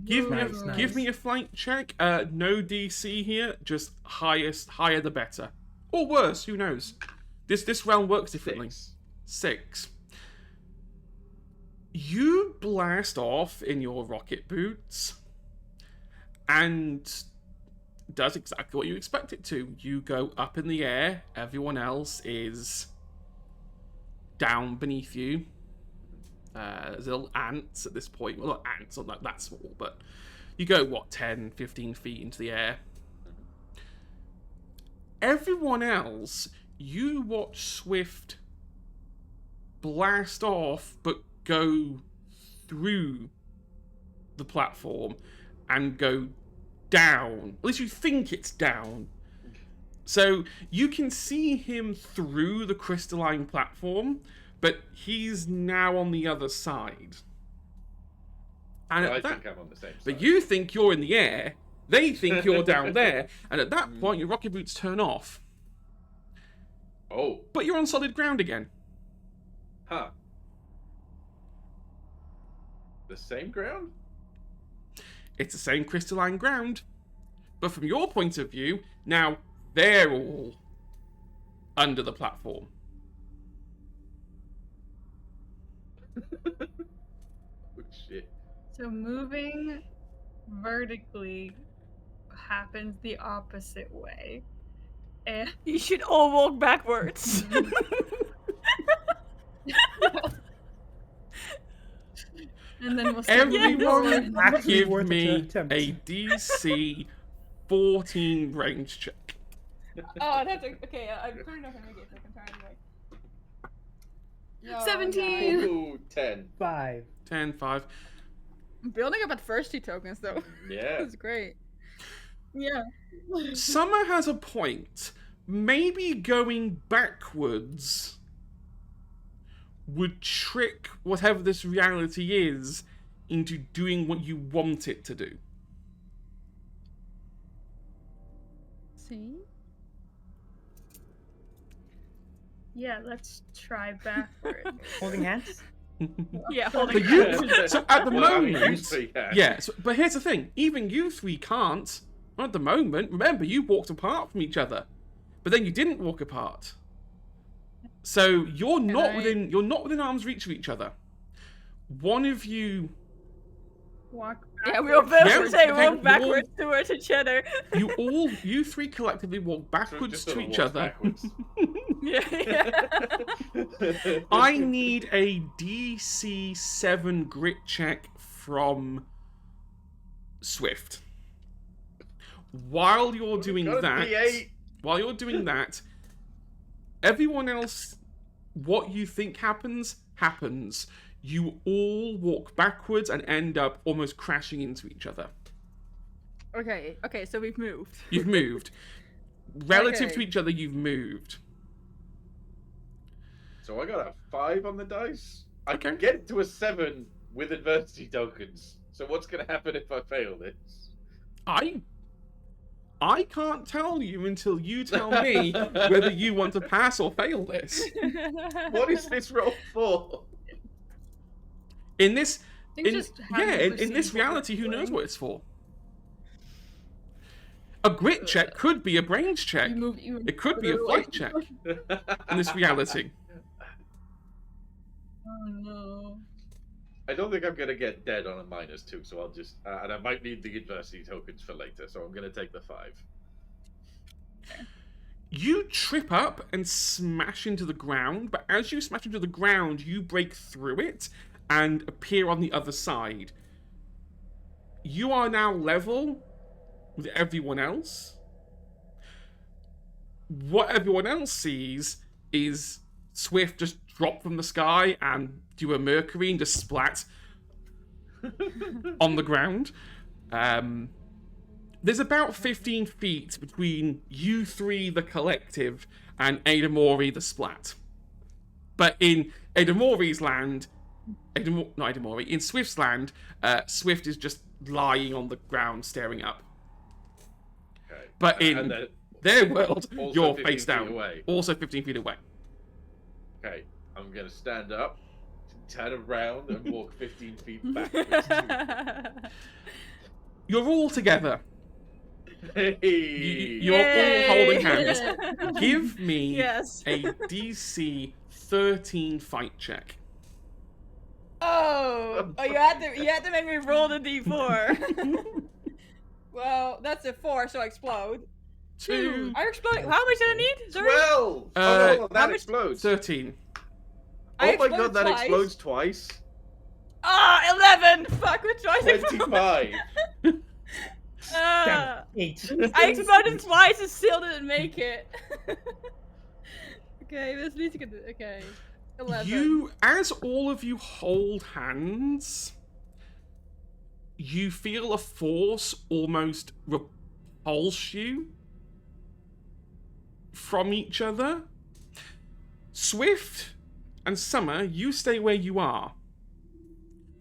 S1: Give
S2: Nice.
S1: me a flight check. No DC here, just higher the better, or worse. Who knows? This round works differently. 6. You blast off in your rocket boots, and does exactly what you expect it to. You go up in the air. Everyone else is down beneath you. There's little ants at this point. Well, not ants, not that small, but you go, 10, 15 feet into the air. Everyone else, you watch Swift blast off, but go through the platform and go down. At least you think it's down. So you can see him through the crystalline platform, but he's now on the other side. And
S3: Well, I
S1: at that,
S3: think I'm on the same side.
S1: but you think you're in the air. They think you're down there. And at that point, your rocket boots turn off.
S3: Oh,
S1: But you're on solid ground again.
S3: huh. The same ground?
S1: It's the same crystalline ground. But from your point of view, now they're all under the platform.
S3: Oh, shit.
S4: So moving vertically happens the opposite way. And
S5: You should all walk backwards.
S4: And then we'll see.
S1: Everyone
S2: Actually
S1: give
S2: worth it to
S1: me
S2: attempt.
S1: a DC 14 range check.
S5: Oh, that's okay. I'm turning off my gate. I can try anyway. No,
S4: 17.
S3: Ooh, 10.
S2: 5.
S1: 10, 5.
S5: I'm building up adversity tokens though.
S3: Yeah.
S5: That's great.
S4: Yeah.
S1: Summer has a point. Maybe going backwards would trick whatever this reality is into doing what you want it to do.
S5: See?
S4: Yeah, let's try backwards.
S2: Holding hands?
S5: Yeah,
S1: But
S5: holding
S1: you, so at the
S3: Well, I mean,
S1: moment,
S3: you three can.
S1: yeah. But here's the thing: even you three can't. Not at the moment. Remember, you walked apart from each other, but then you didn't walk apart. So you're not within arm's reach of each other. One of you,
S4: Walk
S5: Yeah, we all
S1: Yeah,
S5: say
S1: okay,
S5: walk
S1: you
S5: backwards towards each other.
S1: you three collectively walk
S3: So
S1: backwards
S3: just
S1: to
S3: sort of
S1: each
S3: walks
S1: other.
S3: backwards.
S5: Yeah.
S1: I need a DC 7 grit check from Swift. While you're doing
S3: Got a
S1: that,
S3: D8.
S1: everyone else, what you think happens. You all walk backwards and end up almost crashing into each other.
S5: Okay, so we've moved.
S1: You've moved. Relative to
S5: Okay.
S1: each other, you've moved.
S3: So I got a 5 on the dice. I
S1: Okay.
S3: can get to a 7 with adversity tokens. So what's going to happen if I fail this?
S1: I can't tell you until you tell me whether you want to pass or fail this.
S3: What is this roll for?
S1: In this,
S4: I think
S1: in
S4: just having
S1: this
S4: perceived what
S1: reality,
S4: we're
S1: who knows
S4: doing.
S1: what it's for? A grit check could be a brains check. It could be a flight check in this reality.
S4: Oh no.
S3: I don't think I'm going to get dead on a -2, so I'll just... and I might need the adversity tokens for later, so I'm going to take the 5.
S1: You trip up and smash into the ground, but as you smash into the ground, you break through it and appear on the other side. You are now level with everyone else. What everyone else sees is Swift just drop from the sky and do a Mercury and just splat on the ground. There's about 15 feet between you three, the collective, and Adamori, the splat. But in Adamori's land, not Adamori, in Swift's land, Swift is just lying on the ground staring up.
S3: Okay.
S1: But in
S3: and then
S1: their world,
S3: also
S1: you're
S3: 15
S1: face
S3: feet
S1: down.
S3: away.
S1: Also 15 feet away.
S3: Okay, I'm going to stand up, turn around, and walk 15 feet backwards.
S1: You're all together.
S3: Hey!
S1: You're all holding hands. Give me
S5: Yes.
S1: a DC 13 fight check.
S5: Oh, you had to make me roll the d4. Well, that's a 4, so I explode.
S1: 2,
S5: I explode. How much did I need? Sorry.
S3: 12!
S1: Uh,
S3: oh, no,
S5: how
S3: that
S5: much-
S3: explodes.
S1: 13.
S5: I
S3: Oh my
S5: explode
S3: god, that
S5: twice.
S3: explodes twice.
S5: Ah, 11! Fuck, which twice I exploded.
S3: 25.
S2: Damn, 8.
S5: I exploded twice and still didn't make it. Okay, this needs to get. Okay. 11.
S1: You, as all of you hold hands, you feel a force almost repulse you from each other. Swift and Summer, you stay where you are.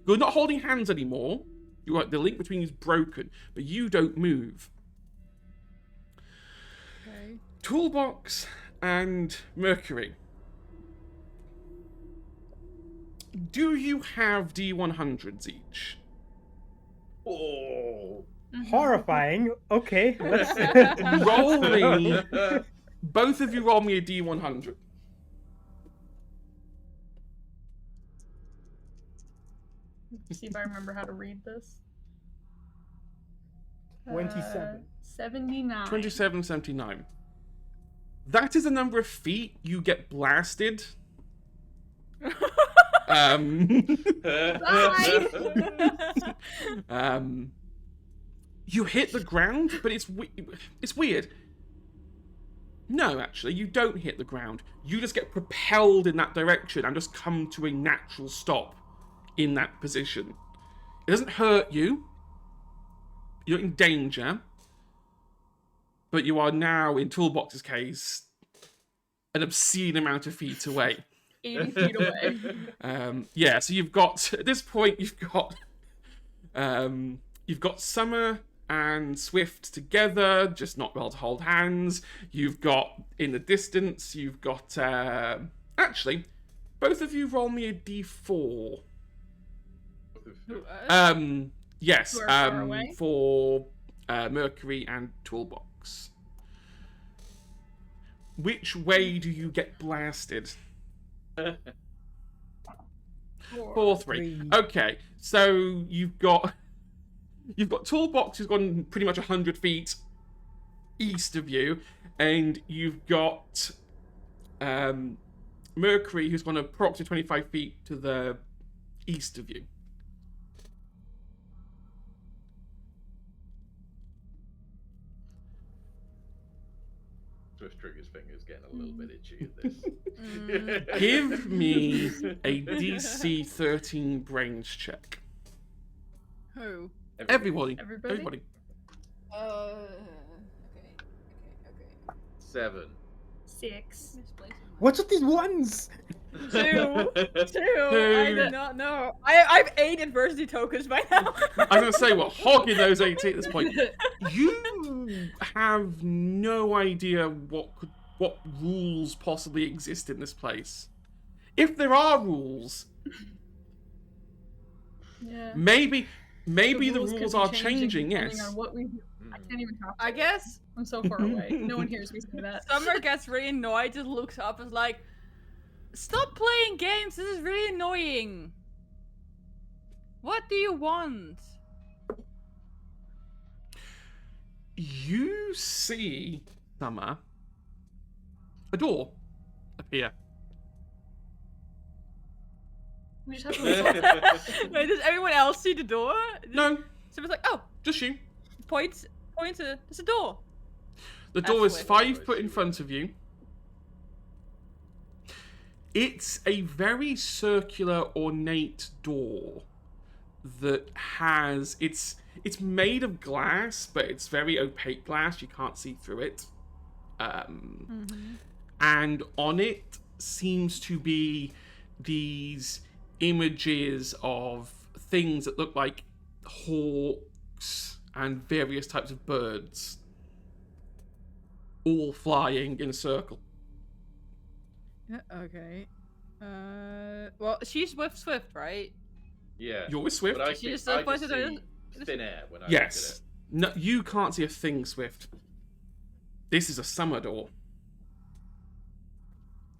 S1: You're not holding hands anymore. The link between you is broken, but you don't move.
S5: Okay.
S1: Toolbox and Mercury. Do you have D100s each?
S3: Oh.
S2: Horrifying. Okay, let's.
S1: Roll me. Both of you roll me a D100.
S4: See if I remember how to read this.
S2: 27.
S4: 79.
S1: 27, 79. That is the number of feet you get blasted You hit the ground, but it's weird. No, actually, you don't hit the ground. You just get propelled in that direction and just come to a natural stop in that position. It doesn't hurt you. You're not in danger. But you are now, in Toolbox's case, an obscene amount of feet away.
S4: 80 feet away.
S1: Yeah, so you've got, at this point, you've got Summer and Swift together, just not well to hold hands. You've got, in the distance, you've got, actually, both of you roll me a d4. Yes,
S4: Who are far away?
S1: for Mercury and Toolbox. Which way do you get blasted? 4-3.
S2: Three.
S1: Okay, so you've got Toolbox who's gone pretty much 100 feet east of you, and you've got Mercury who's gone approximately 25 feet to the east of you.
S3: Swift Trigger's finger's getting a little bit itchy at this.
S1: Give me a DC 13 brains check.
S5: Who?
S1: Everybody.
S4: Everybody?
S5: Okay.
S3: 7.
S4: 6.
S2: What's with these ones?
S5: Two. I do not know. I've 8 adversity tokens by now.
S1: I was gonna say, what, hogging those 80 at this point. You have no idea what rules possibly exist in this place. If there are rules,
S4: Yeah.
S1: maybe the
S4: could
S1: rules
S4: be
S1: are changing,
S4: depending
S1: yes.
S4: on what we do. I can't even talk.
S5: I guess
S4: I'm so far away. No one hears me say that.
S5: Summer gets really annoyed, just looks up and is like, stop playing games, this is really annoying. What do you want?
S1: You see, Summer, a door appear.
S4: We just have to
S5: Wait, does everyone else see the door?
S1: No,
S5: Summer's like, oh,
S1: just you.
S5: point to, there's a door.
S1: The door is
S5: That's
S1: 5 foot in front of you. It's a very circular, ornate door that has it's made of glass, but it's very opaque glass. You can't see through it. And on it seems to be these images of things that look like hawks and various types of birds, all flying in a circle.
S5: Yeah, okay. Well, she's with Swift, right?
S3: Yeah.
S1: You're with Swift?
S3: But I
S5: She
S3: think
S5: just
S3: I
S5: pointed
S3: just
S5: at
S3: see thin air when I
S1: Yes. No, you can't see a thing, Swift. This is a summer door.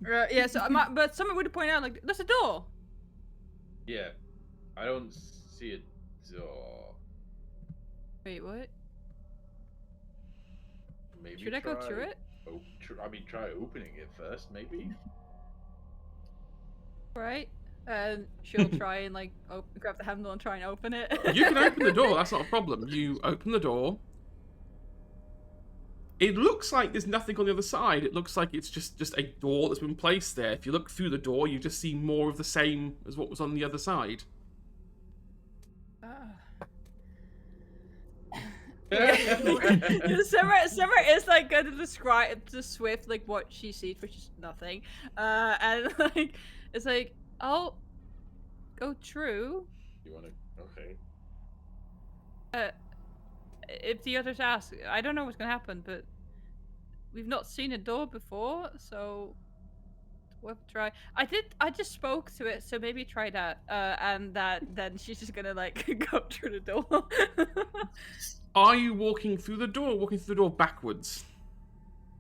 S5: Yeah, so but someone would point out, like, there's a door.
S3: look at it. Yeah. I don't see a door.
S5: Wait, what?
S3: Maybe
S5: Should I go through it?
S3: Try opening it first, maybe.
S5: Right? And she'll try and, like, grab the handle and try and open it.
S1: You can open the door, that's not a problem. You open the door. It looks like there's nothing on the other side. It looks like it's just a door that's been placed there. If you look through the door, you just see more of the same as what was on the other side.
S5: Summer is like going to describe to Swift like what she sees, which is nothing. And like it's like, I'll go through.
S3: You wanna? Okay.
S5: If the others ask, I don't know what's gonna happen, but we've not seen a door before, so we'll try. I just spoke to it, so maybe try that. And then she's just gonna like go through the door.
S1: Are you walking through the door or walking through the door backwards?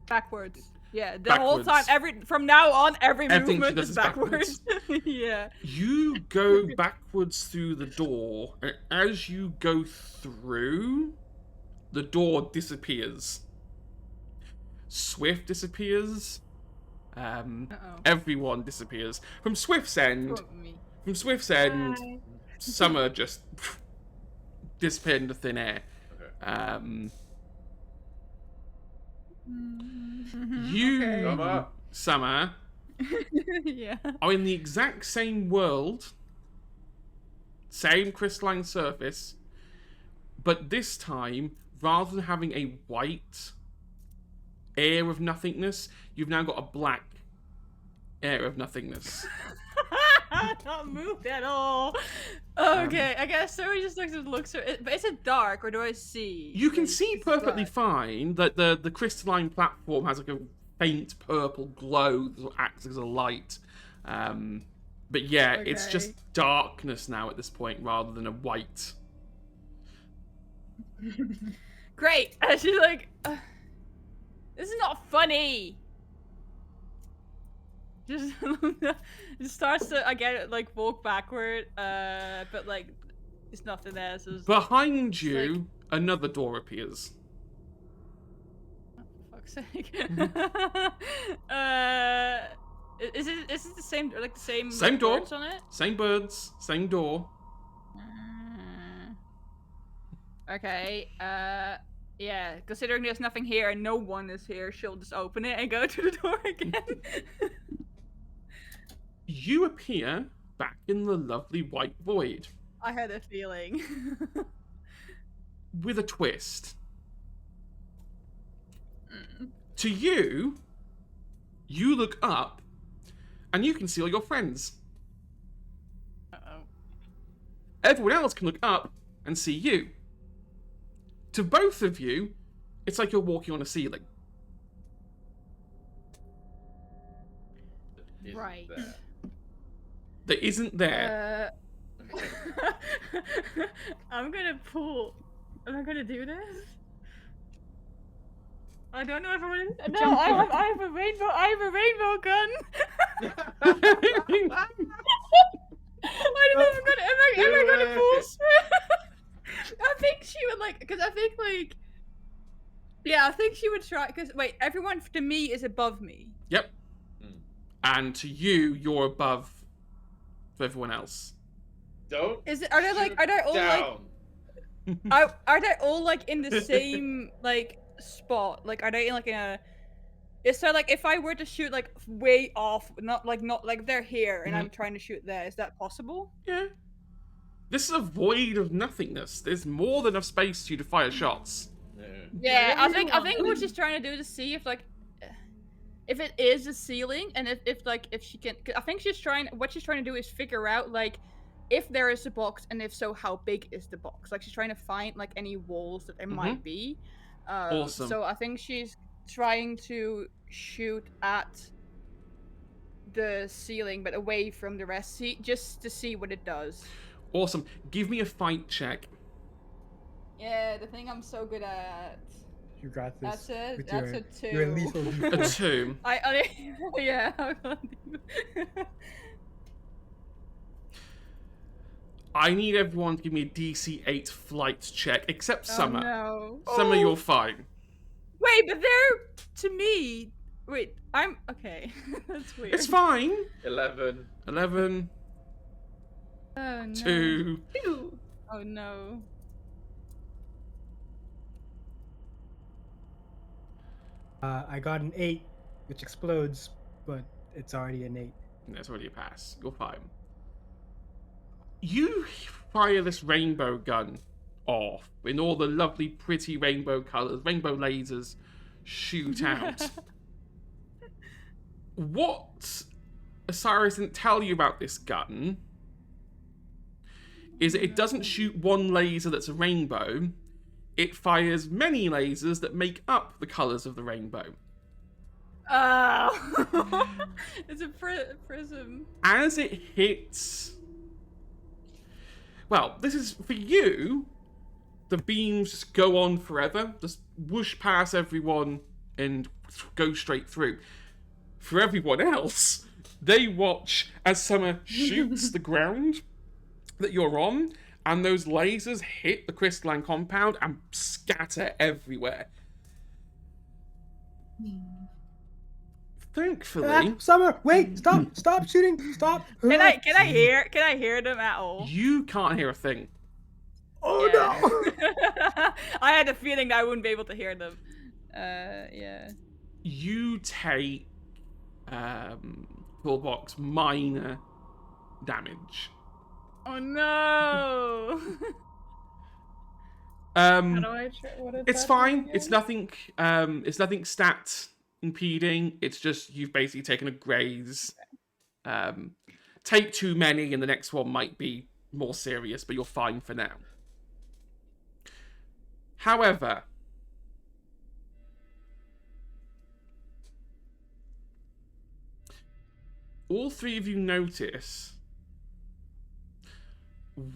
S5: Backwards. Yeah, the whole time,
S1: Backwards.
S5: from now on, every
S1: Everything she
S5: movement
S1: does
S5: is
S1: is
S5: backwards. Yeah.
S1: You go backwards through the door, and as you go through, the door disappears. Swift disappears.
S5: Uh-oh.
S1: Everyone disappears. From Swift's end,
S5: Poor me.
S1: From Swift's end,
S4: Bye.
S1: Summer just disappeared into thin air.
S3: Okay.
S1: You,
S5: Okay.
S3: Summer.
S1: Summer,
S5: Yeah.
S1: are in the exact same world, same crystalline surface, but this time, rather than having a white air of nothingness, you've now got a black air of nothingness.
S5: Not moved at all. Okay, I guess so. He just looks. But is it dark or do I see?
S1: You can
S5: Like,
S1: see
S5: it's
S1: perfectly
S5: dark.
S1: fine that the crystalline platform has like a faint purple glow that acts as a light. But yeah, it's
S5: Okay.
S1: just darkness now at this point rather than a white.
S5: Great. And she's like, this is not funny. Just starts to again like walk backward, but like it's nothing there. So it's,
S1: Behind you, another door appears.
S5: for fuck's sake. Is it the same like the same
S1: Same
S5: like,
S1: door.
S5: words on it?
S1: Same birds, same door.
S5: Okay. Yeah. Considering there's nothing here and no one is here, she'll just open it and go to the door again.
S1: You appear back in the lovely white void
S5: I had a feeling.
S1: with a twist. To you, you look up and you can see all your friends.
S5: Uh-oh.
S1: Everyone else can look up and see you. To both of you, it's like you're walking on a ceiling.
S3: Isn't
S5: Right.
S3: there?
S1: That isn't there.
S3: Okay.
S5: I'm gonna pull. Am I gonna do this? I don't know if I'm gonna. No, I have a rainbow. I have a rainbow gun. I don't know if I'm gonna. Am I gonna pull? I think she would like, because I think like. Yeah, I think she would try. Because wait, everyone to me is above me.
S1: Yep. And to you, you're above everyone else.
S3: Don't.
S5: Is it? Are they like?
S3: shoot
S5: Are they all like?
S3: down.
S5: Are they all like in the same like spot? Like are they in like in a? Is so like if I were to shoot like way off, not like they're here and I'm trying to shoot there, is that possible?
S1: Yeah. This is a void of nothingness. There's more than enough space for you to fire shots.
S5: Yeah, I think
S4: everyone-
S5: what she's trying to do is to see if it is a ceiling and if she can. 'Cause I think she's trying. What she's trying to do is figure out like if there is a box and if so, how big is the box? Like she's trying to find like any walls that there might be.
S1: Awesome.
S5: So I think she's trying to shoot at the ceiling, but away from the rest, just to see what it does.
S1: Awesome. Give me a fight check.
S5: Yeah, the thing I'm so good at.
S2: You got this.
S5: That's it.
S2: with
S5: That's
S2: your,
S5: a 2.
S2: Your lethal
S1: A
S2: defense.
S1: 2.
S5: Yeah.
S1: I need everyone to give me a DC 8 flight check, except Summer.
S5: Oh, no.
S1: Summer,
S5: Oh.
S1: you're fine.
S5: Wait, but they're to me. Wait, I'm okay. That's weird.
S1: It's fine.
S3: 11.
S1: 11,
S5: Oh no.
S1: 2.
S5: Oh no.
S2: I got an 8, which explodes, but it's already an 8.
S1: That's already a pass. You're fine. You fire this rainbow gun off in all the lovely, pretty rainbow colours. Rainbow lasers shoot out. What Osiris didn't tell you about this gun is that it doesn't shoot one laser that's a rainbow. It fires many lasers that make up the colours of the rainbow.
S5: Oh. It's a prism.
S1: As it hits... Well, this is for you. The beams just go on forever, just whoosh past everyone and go straight through. For everyone else, they watch as Summer shoots the ground that you're on, and those lasers hit the crystalline compound and scatter everywhere. Thankfully,
S2: Summer, wait, stop shooting, stop.
S5: Can I hear them at all?
S1: you can't hear a thing.
S2: Oh
S5: Yeah. I had a feeling that I wouldn't be able to hear them. Yeah.
S1: You take toolbox minor damage.
S5: Oh no.
S4: How do I try? What is
S1: It's
S4: that
S1: fine.
S4: again?
S1: It's nothing. It's nothing stat impeding. It's just you've basically taken a graze. Take too many, and the next one might be more serious, but you're fine for now. However, all three of you notice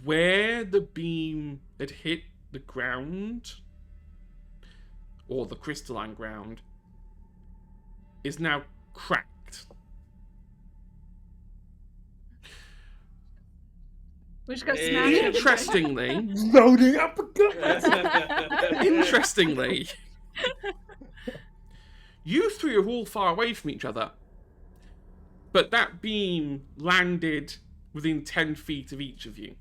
S1: where the beam had hit the ground, or the crystalline ground, is now cracked.
S4: We just got smashed.
S1: Interestingly,
S2: Loading up.
S1: interestingly, you three are all far away from each other, but that beam landed within 10 feet of each of you.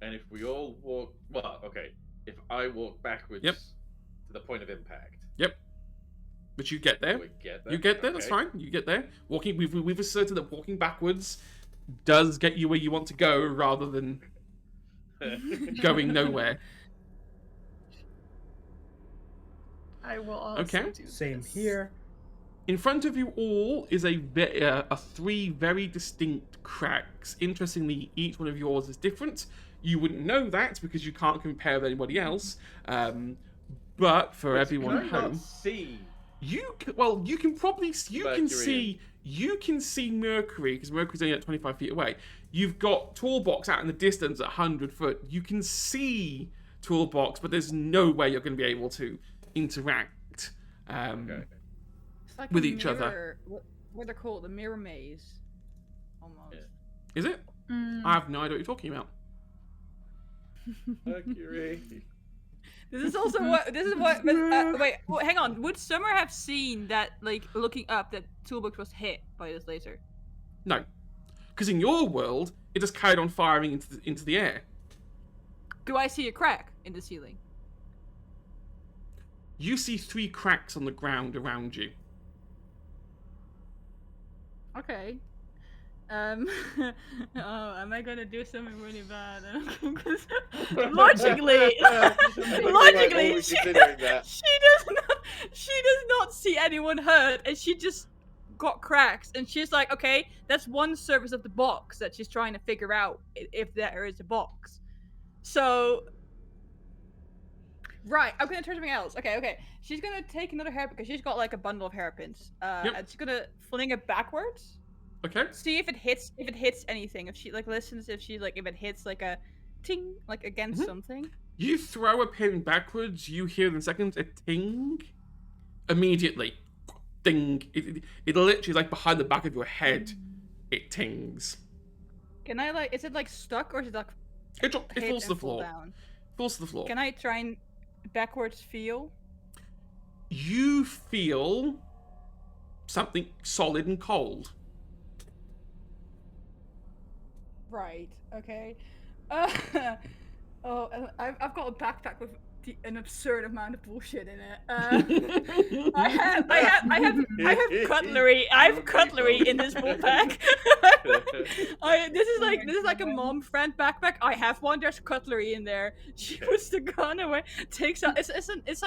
S3: And if we all walk, well, okay, if I walk backwards
S1: Yep.
S3: to the point of impact,
S1: Yep. But you get there.
S3: we get there.
S1: You get there, that's
S3: Okay.
S1: fine. You get there. Walking, we've asserted that walking backwards does get you where you want to go, rather than going nowhere.
S4: I will also
S1: Okay.
S4: do
S2: Same
S4: this.
S2: here.
S1: In front of you all is a three very distinct cracks. Interestingly, each one of yours is different. You wouldn't know that because you can't compare with anybody else. But for everyone
S3: Can
S1: at
S3: I not
S1: home,
S3: see?
S1: you can probably you can see Mercury, because Mercury's only at 25 feet away. You've got Toolbox out in the distance at 100 foot. You can see Toolbox, but there's no way you're going to be able to interact
S3: Okay.
S5: It's like
S1: with
S5: a
S1: each other.
S5: mirror- What they're called? The mirror maze. Almost.
S3: Yeah.
S1: Is it? I have no idea what you're talking about.
S3: Mercury.
S5: This is also what. This is what. But, wait, hang on. Would Summer have seen that, like, looking up, that Toolbox was hit by this laser?
S1: No, because in your world, it just carried on firing into the air.
S5: Do I see a crack in the ceiling?
S1: You see 3 cracks on the ground around you.
S5: Okay. Oh, am I gonna do something really bad? Logically, logically, she does not see anyone hurt, and she just got cracks, and she's like, okay, that's one surface of the box that she's trying to figure out if there is a box. So, right, I'm gonna try something else. Okay. She's gonna take another hair because she's got like a bundle of hairpins,
S1: Yep.
S5: and she's gonna fling it backwards.
S1: Okay.
S5: See if it hits anything. If she like listens, if it hits like a ting, like against something.
S1: You throw a pin backwards, you hear in seconds a ting. Immediately. Ding. It literally, like behind the back of your head, it tings.
S5: Can I like? Is it like stuck or is it like?
S1: It
S5: hit
S1: falls to the
S5: and fall
S1: floor.
S5: down?
S1: Falls to the floor.
S5: Can I try and backwards feel?
S1: You feel something solid and cold.
S5: Right. Okay. I've got a backpack with an absurd amount of bullshit in it. I have cutlery. I have cutlery in this bullpack. This is like a mom friend backpack. I have one. There's cutlery in there. She puts the gun away. Takes out. It's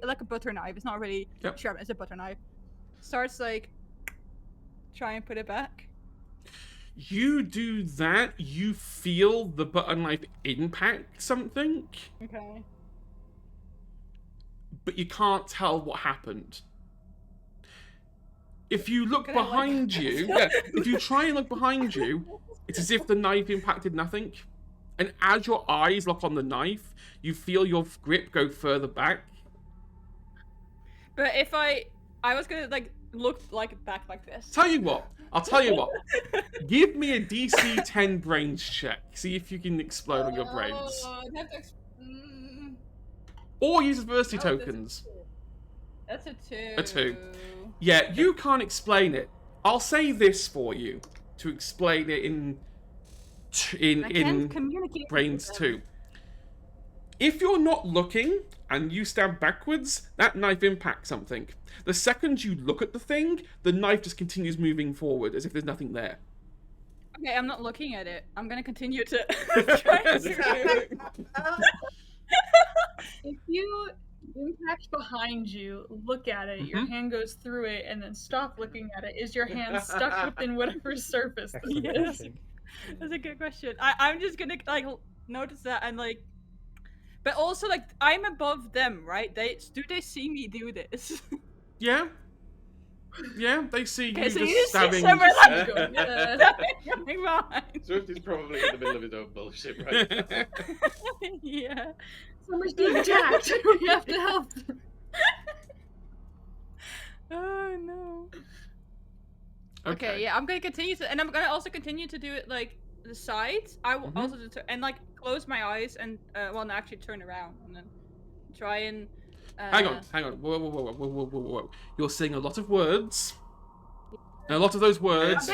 S5: like a butter knife. It's not really sharp. It's a butter knife. Starts like try and put it back.
S1: You do that, you feel the butter knife impact something,
S5: Okay.
S1: but you can't tell what happened. If you look
S5: Can I,
S1: behind you, if you try and look behind you, it's as if the knife impacted nothing. And as your eyes lock on the knife, you feel your grip go further back.
S5: But if I was gonna like look like back like this.
S1: I'll tell you what. Give me a DC 10 brains check. See if you can explode on your brains.
S5: Oh,
S1: Or use adversity
S5: Oh, this is
S1: tokens.
S5: cool. That's a 2.
S1: A 2. Yeah, you can't explain it. I'll say this for you to explain it
S5: I can't communicate
S1: Brains
S5: with them.
S1: 2. If you're not looking and you stab backwards, that knife impacts something. The second you look at the thing, the knife just continues moving forward as if there's nothing there.
S5: Okay, I'm not looking at it. I'm gonna continue to try and figure it out.
S4: If you impact behind you, look at it, your hand goes through it, and then stop looking at it, is your hand stuck within whatever surface this
S2: Excellent
S5: Yes.
S2: question.
S5: That's a good question. I'm just gonna like notice that and like, but also like I'm above them, right? Do they see me do this?
S1: Yeah? Yeah, they see
S5: Okay,
S1: you
S5: so
S1: just
S5: you just see
S1: stabbing.
S5: someone like
S3: Yeah.
S5: going behind.
S3: Swift is probably in the middle of his own bullshit right now.
S5: Yeah.
S4: Summer's being attacked. We have to help.
S5: Oh no.
S1: Okay.
S5: Okay, yeah, I'm gonna continue to, and I'm gonna also continue to do it like the sides. I will also do and like close my eyes and well, no, actually turn around and then try and.
S1: Hang on. Whoa. You're saying a lot of words. And a lot of those words.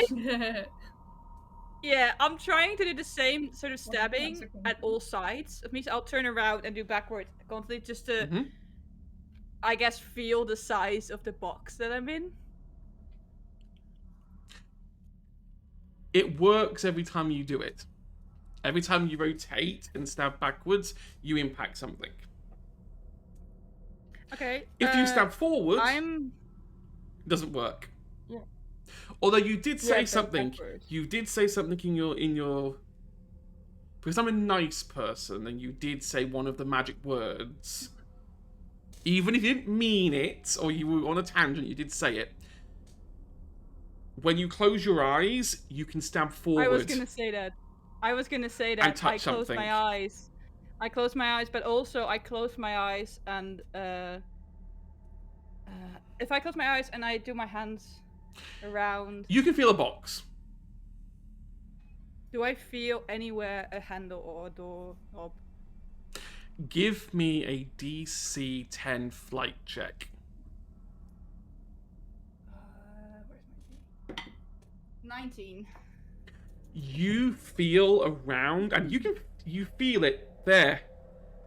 S5: Yeah, I'm trying to do the same sort of
S4: Well, that's
S5: stabbing
S4: okay.
S5: at all sides. It means I'll turn around and do backward constantly just to,
S1: Mhm.
S5: I guess, feel the size of the box that I'm in.
S1: It works every time you do it. Every time you rotate and stab backwards, you impact something.
S5: Okay.
S1: If you stab forward,
S5: I'm.
S1: it doesn't work.
S5: Yeah.
S1: Although you did say
S5: Yeah, so
S1: something.
S5: backwards.
S1: You did say something in your. Because I'm a nice person, and you did say one of the magic words. Even if you didn't mean it, or you were on a tangent, you did say it. When you close your eyes, you can stab forward.
S5: I was gonna say that.
S1: And touch
S5: I close
S1: something.
S5: my eyes. I close my eyes, but also I close my eyes and if I close my eyes and I do my hands around,
S1: You can feel a box.
S5: do I feel anywhere a handle or a door knob?
S1: Give me a DC 10 flight check.
S5: Where's my 19.
S1: You feel around, and you feel it there.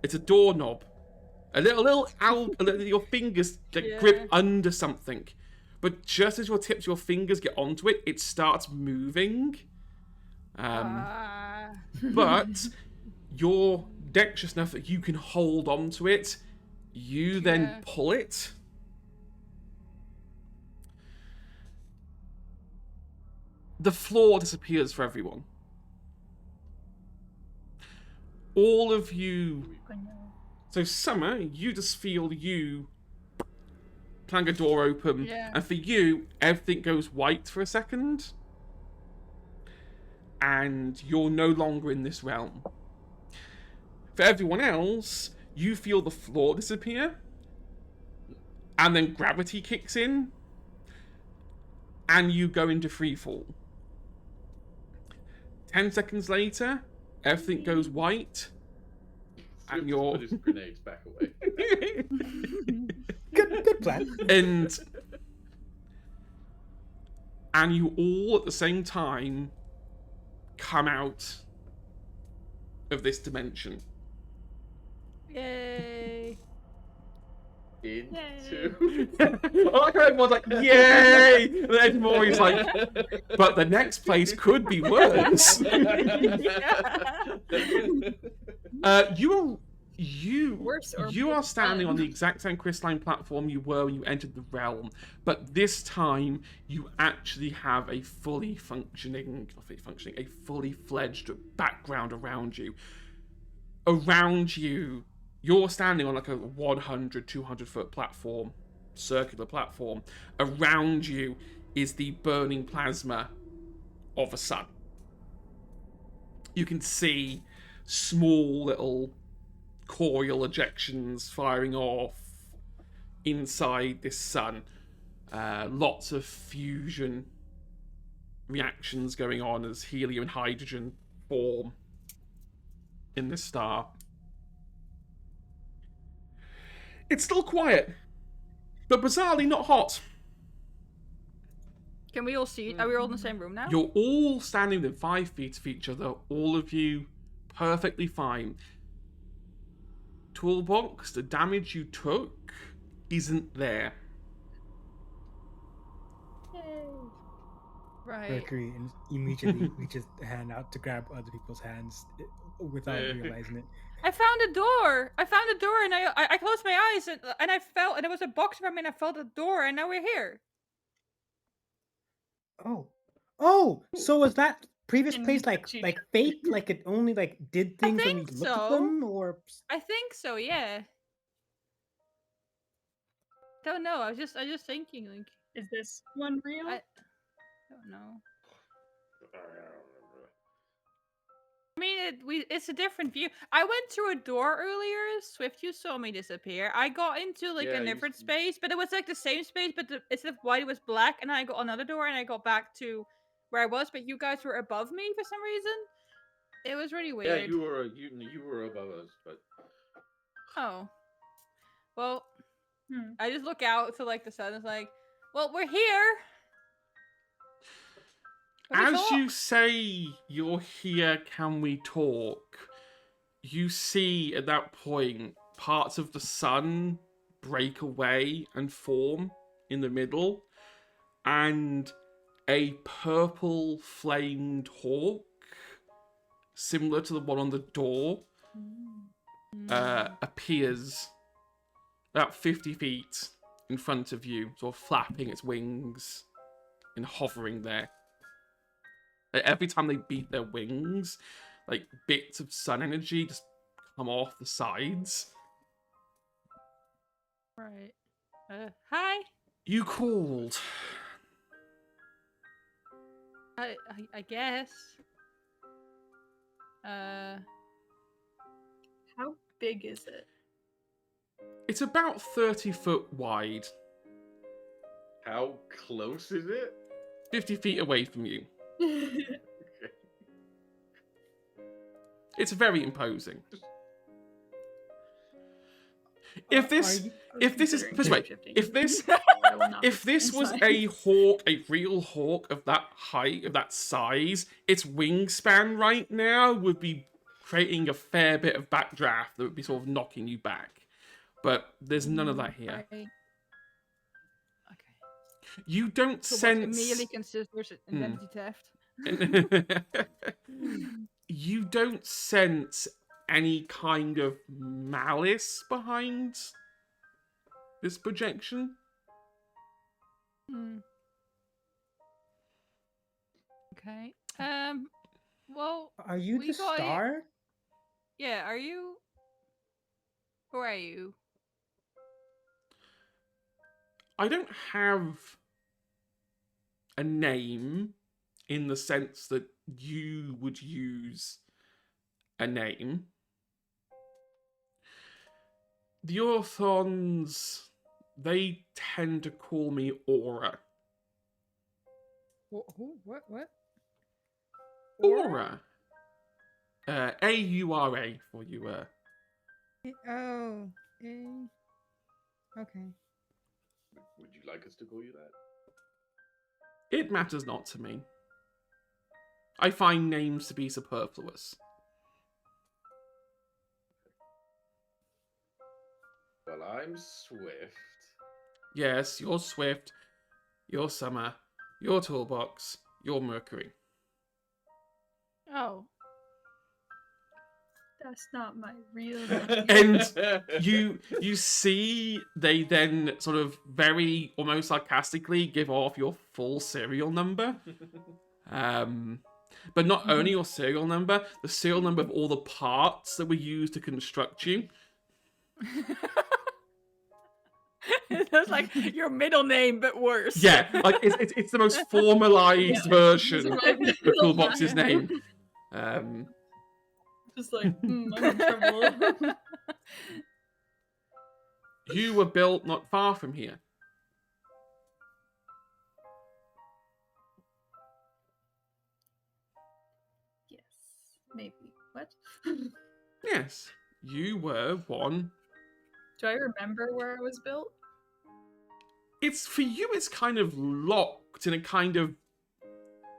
S1: It's a doorknob. Your fingers grip under something, but just as your tips of your fingers get onto it, it starts moving. But you're dexterous enough that you can hold onto it. You then pull it. The floor disappears for everyone. All of you. So Summer, you just feel you clang a door open,
S5: Yeah.
S1: and for you, everything goes white for a second, and you're no longer in this realm. For everyone else, you feel the floor disappear, and then gravity kicks in, and you go into freefall. 10 seconds later, everything goes white, and you're...
S3: Put his grenades back away.
S2: Good plan.
S1: And you all at the same time come out of this dimension.
S5: Yay!
S3: Into.
S1: I like how everyone's like, yay! And then everybody's like, but the next place could be worse.
S4: Worse or
S1: You
S4: more
S1: are standing
S4: fun.
S1: on the exact same crystalline platform you were when you entered the realm, but this time you actually have a fully fledged background around you. Around you, you're standing on like a 100, 200 foot platform, circular platform. Around you is the burning plasma of a sun. You can see small little coil ejections firing off inside this sun. Lots of fusion reactions going on as helium and hydrogen form in this star. It's still quiet. but bizarrely not hot.
S5: Can we all see? Are we all in the same room now?
S1: You're all standing within 5 feet of each other, all of you perfectly fine. Toolbox, the damage you took isn't there.
S5: Right.
S2: Mercury and immediately reaches the hand out to grab other people's hands without realizing it.
S5: I found a door. And I closed my eyes and I felt, and there was a box around me and I felt a door and now we're here.
S2: Oh, so was that previous
S4: And
S2: place
S4: you
S2: like
S4: touch each
S2: like
S4: other.
S2: fake? Like it only like did things when we
S5: think
S2: looked at
S5: so.
S2: them, or
S5: I think so, yeah. Don't know. I was just thinking, like,
S4: Is this one real?
S5: I don't know. I mean, it's a different view. I went through a door earlier. Swift, you saw me disappear. I got into like
S3: Yeah,
S5: a
S3: you
S5: different
S3: s-
S5: space, but it was like the same space, but instead of white, it was black. And I got another door, and I got back to where I was, but you guys were above me for some reason. It was really
S3: Yeah,
S5: weird.
S3: you were above us, but
S5: Oh, well,
S4: Hmm.
S5: I just look out to like the sun. It's like, well, we're here. Can we
S1: As
S5: talk?
S1: you say you're here, can we talk? You see at that point parts of the sun break away and form in the middle, and a purple flamed hawk, similar to the one on the door, appears about 50 feet in front of you, sort of flapping its wings and hovering there. Every time they beat their wings, like bits of sun energy just come off the sides.
S5: Right. Hi.
S1: You called.
S5: I guess.
S4: How big is it?
S1: It's about 30 foot wide,
S3: how close is it?
S1: 50 feet away from you.
S3: Okay.
S1: It's very imposing. If this is
S4: Considering
S1: this way,
S4: shapeshifting.
S1: if this
S4: I will not
S1: if this was
S4: inside.
S1: a hawk, a real hawk of that height, of that size, its wingspan right now would be creating a fair bit of backdraft that would be sort of knocking you back. But there's none of that here.
S5: Right. Okay.
S1: You don't
S5: So
S1: sense.
S5: immediately considers identity theft.
S1: You don't sense any kind of malice behind this projection.
S5: Okay. Well,
S2: are you
S5: we
S2: the
S5: got it.
S2: star?
S5: Yeah. Are you? Who are you?
S1: I don't have a name in the sense that you would use a name. The Orthons, they tend to call me Aura.
S5: What?
S1: Aura. A-U-R-A for you.
S5: Oh. Okay.
S3: Would you like us to call you that?
S1: It matters not to me. I find names to be superfluous.
S3: Well, I'm Swift.
S1: Yes, you're Swift, you're Summer, you're Toolbox, you're Mercury.
S5: Oh.
S4: That's not my real name.
S1: And you see they then sort of very almost sarcastically give off your full serial number. But not only your serial number, the serial number of all the parts that were used to construct you.
S5: That's like your middle name, but worse.
S1: Yeah, like it's the most formalized version
S4: This
S1: of
S4: is my real
S1: Toolbox's name.
S4: Just like, I'm in trouble.
S1: You were built not far from here.
S4: Yes, maybe. What?
S1: Yes, you were one.
S4: Do I remember where I was built?
S1: It's for you, it's kind of locked in a kind of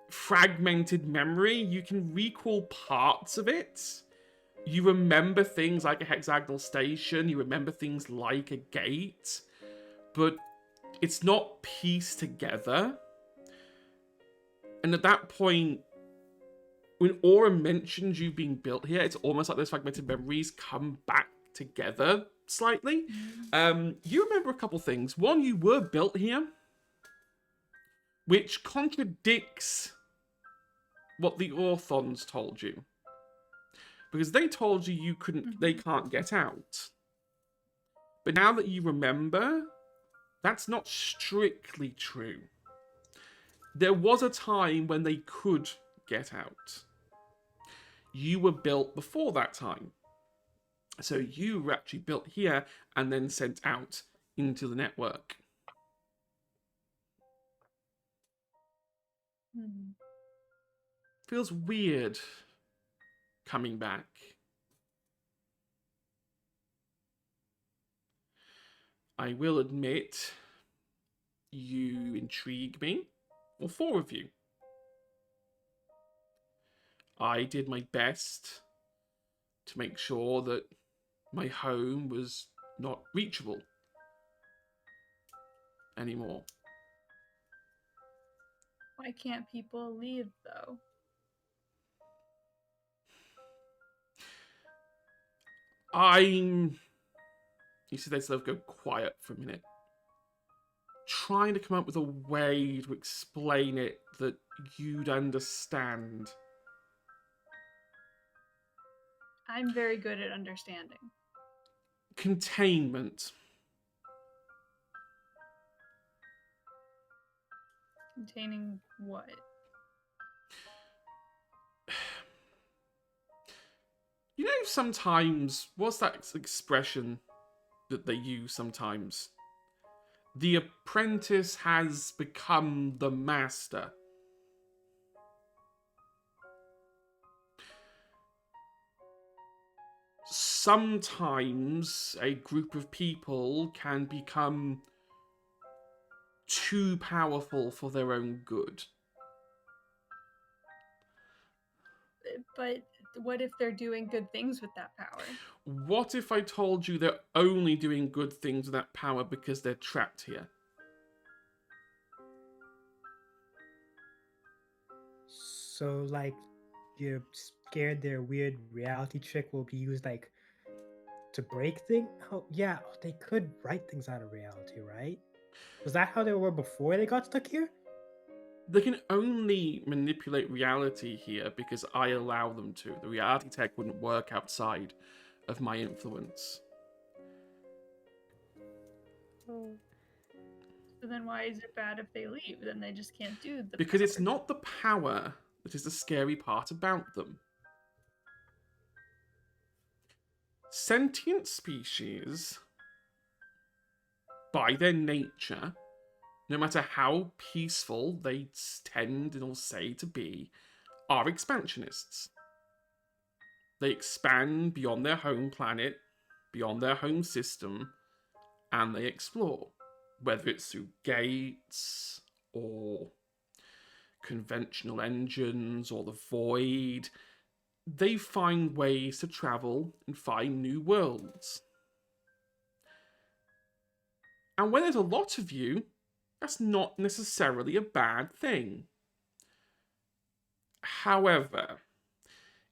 S1: fragmented memory. You can recall parts of it. You remember things like a hexagonal station, you remember things like a gate, but it's not pieced together. And at that point, when Aura mentions you being built here, it's almost like those fragmented memories come back together slightly. You remember a couple things. One, you were built here, which contradicts what the Orthons told you. Because they told you they can't get out. But now that you remember, that's not strictly true. There was a time when they could get out. You were built before that time. So you were actually built here and then sent out into the network. Feels weird coming back. I will admit, you intrigue me. All four of you. I did my best to make sure that my home was not reachable anymore.
S4: Why can't people leave, though?
S1: You see, they sort of go quiet for a minute. Trying to come up with a way to explain it that you'd understand.
S4: I'm very good at understanding.
S1: Containment.
S4: Containing what?
S1: You know, sometimes, what's that expression that they use sometimes? The apprentice has become the master. Sometimes a group of people can become too powerful for their own good.
S4: But what if they're doing good things with that power?
S1: What if I told you they're only doing good things with that power because they're trapped here?
S2: So, like, you're scared their weird reality trick will be used, like, to break things? Oh, yeah, they could write things out of reality, right? Was that how they were before they got stuck here?
S1: They can only manipulate reality here because I allow them to. The reality tech wouldn't work outside of my influence.
S4: So then why is it bad if they leave? Then they just can't do the
S1: Because it's
S4: power.
S1: not the power that is the scary part about them. Sentient species, by their nature, no matter how peaceful they tend or say to be, are expansionists. They expand beyond their home planet, beyond their home system, and they explore. Whether it's through gates, or conventional engines, or the void, they find ways to travel and find new worlds. And when there's a lot of you, that's not necessarily a bad thing. However,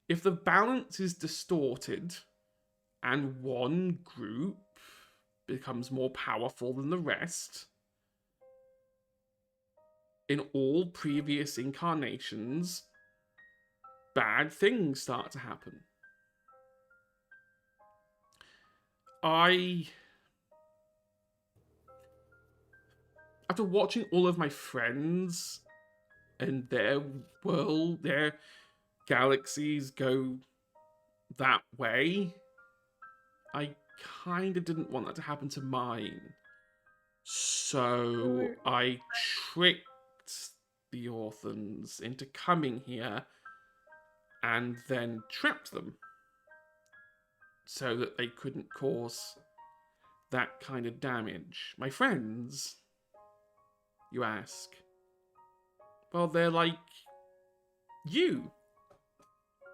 S1: if the balance is distorted and one group becomes more powerful than the rest, in all previous incarnations, bad things start to happen. After watching all of my friends and their world, their galaxies go that way, I kind of didn't want that to happen to mine. So I tricked the Orthons into coming here and then trapped them so that they couldn't cause that kind of damage. My friends, you ask. Well, they're like you,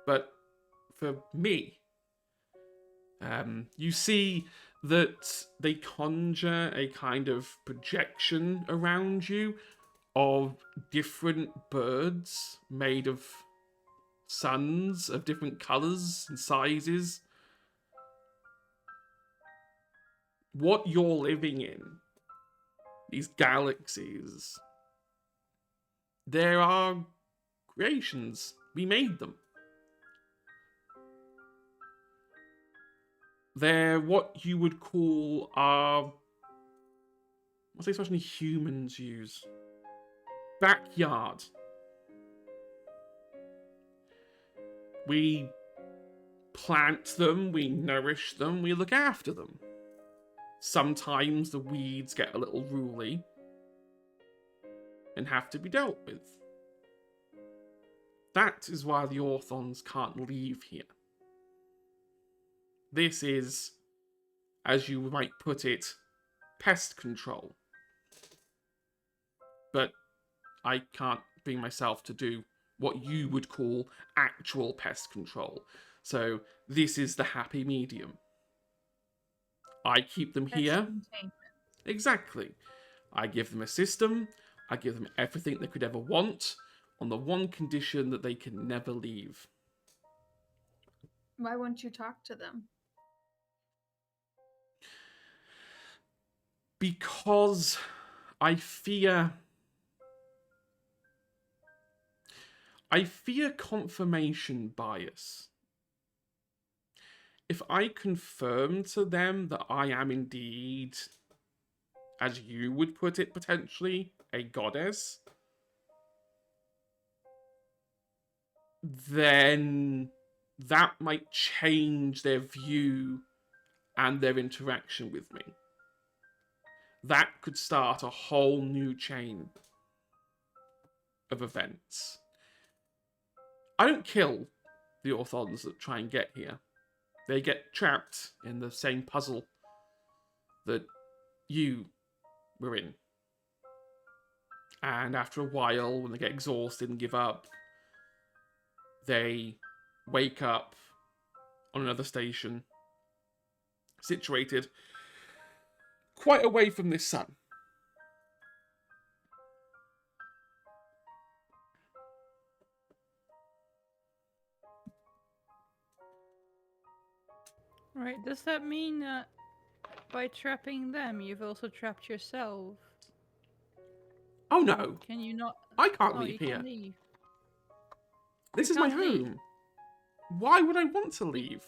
S1: but for me. You see that they conjure a kind of projection around you of different birds made of suns of different colours and sizes. What you're living in, these galaxies, there are creations. We made them. They're what you would call what's the expression humans use? Backyard. We plant them, we nourish them, we look after them. Sometimes the weeds get a little ruly and have to be dealt with. That is why the Orthons can't leave here. This is, as you might put it, pest control. But I can't bring myself to do what you would call actual pest control. So this is the happy medium. I keep them here. Exactly. I give them a system. I give them everything they could ever want, on the one condition that they can never leave.
S4: Why won't you talk to them?
S1: Because I fear confirmation bias. If I confirm to them that I am indeed, as you would put it potentially, a goddess, then that might change their view and their interaction with me. That could start a whole new chain of events. I don't kill the Orthons that try and get here. They get trapped in the same puzzle that you were in. And after a while, when they get exhausted and give up, they wake up on another station, situated quite away from this sun.
S5: Right, does that mean that by trapping them, you've also trapped yourself?
S1: Oh no,
S5: Can you not?
S1: I can't
S5: Oh,
S1: leave
S5: you
S1: here.
S5: can leave.
S1: This
S5: You
S1: is my
S5: can't leave.
S1: home. Why would I want to leave?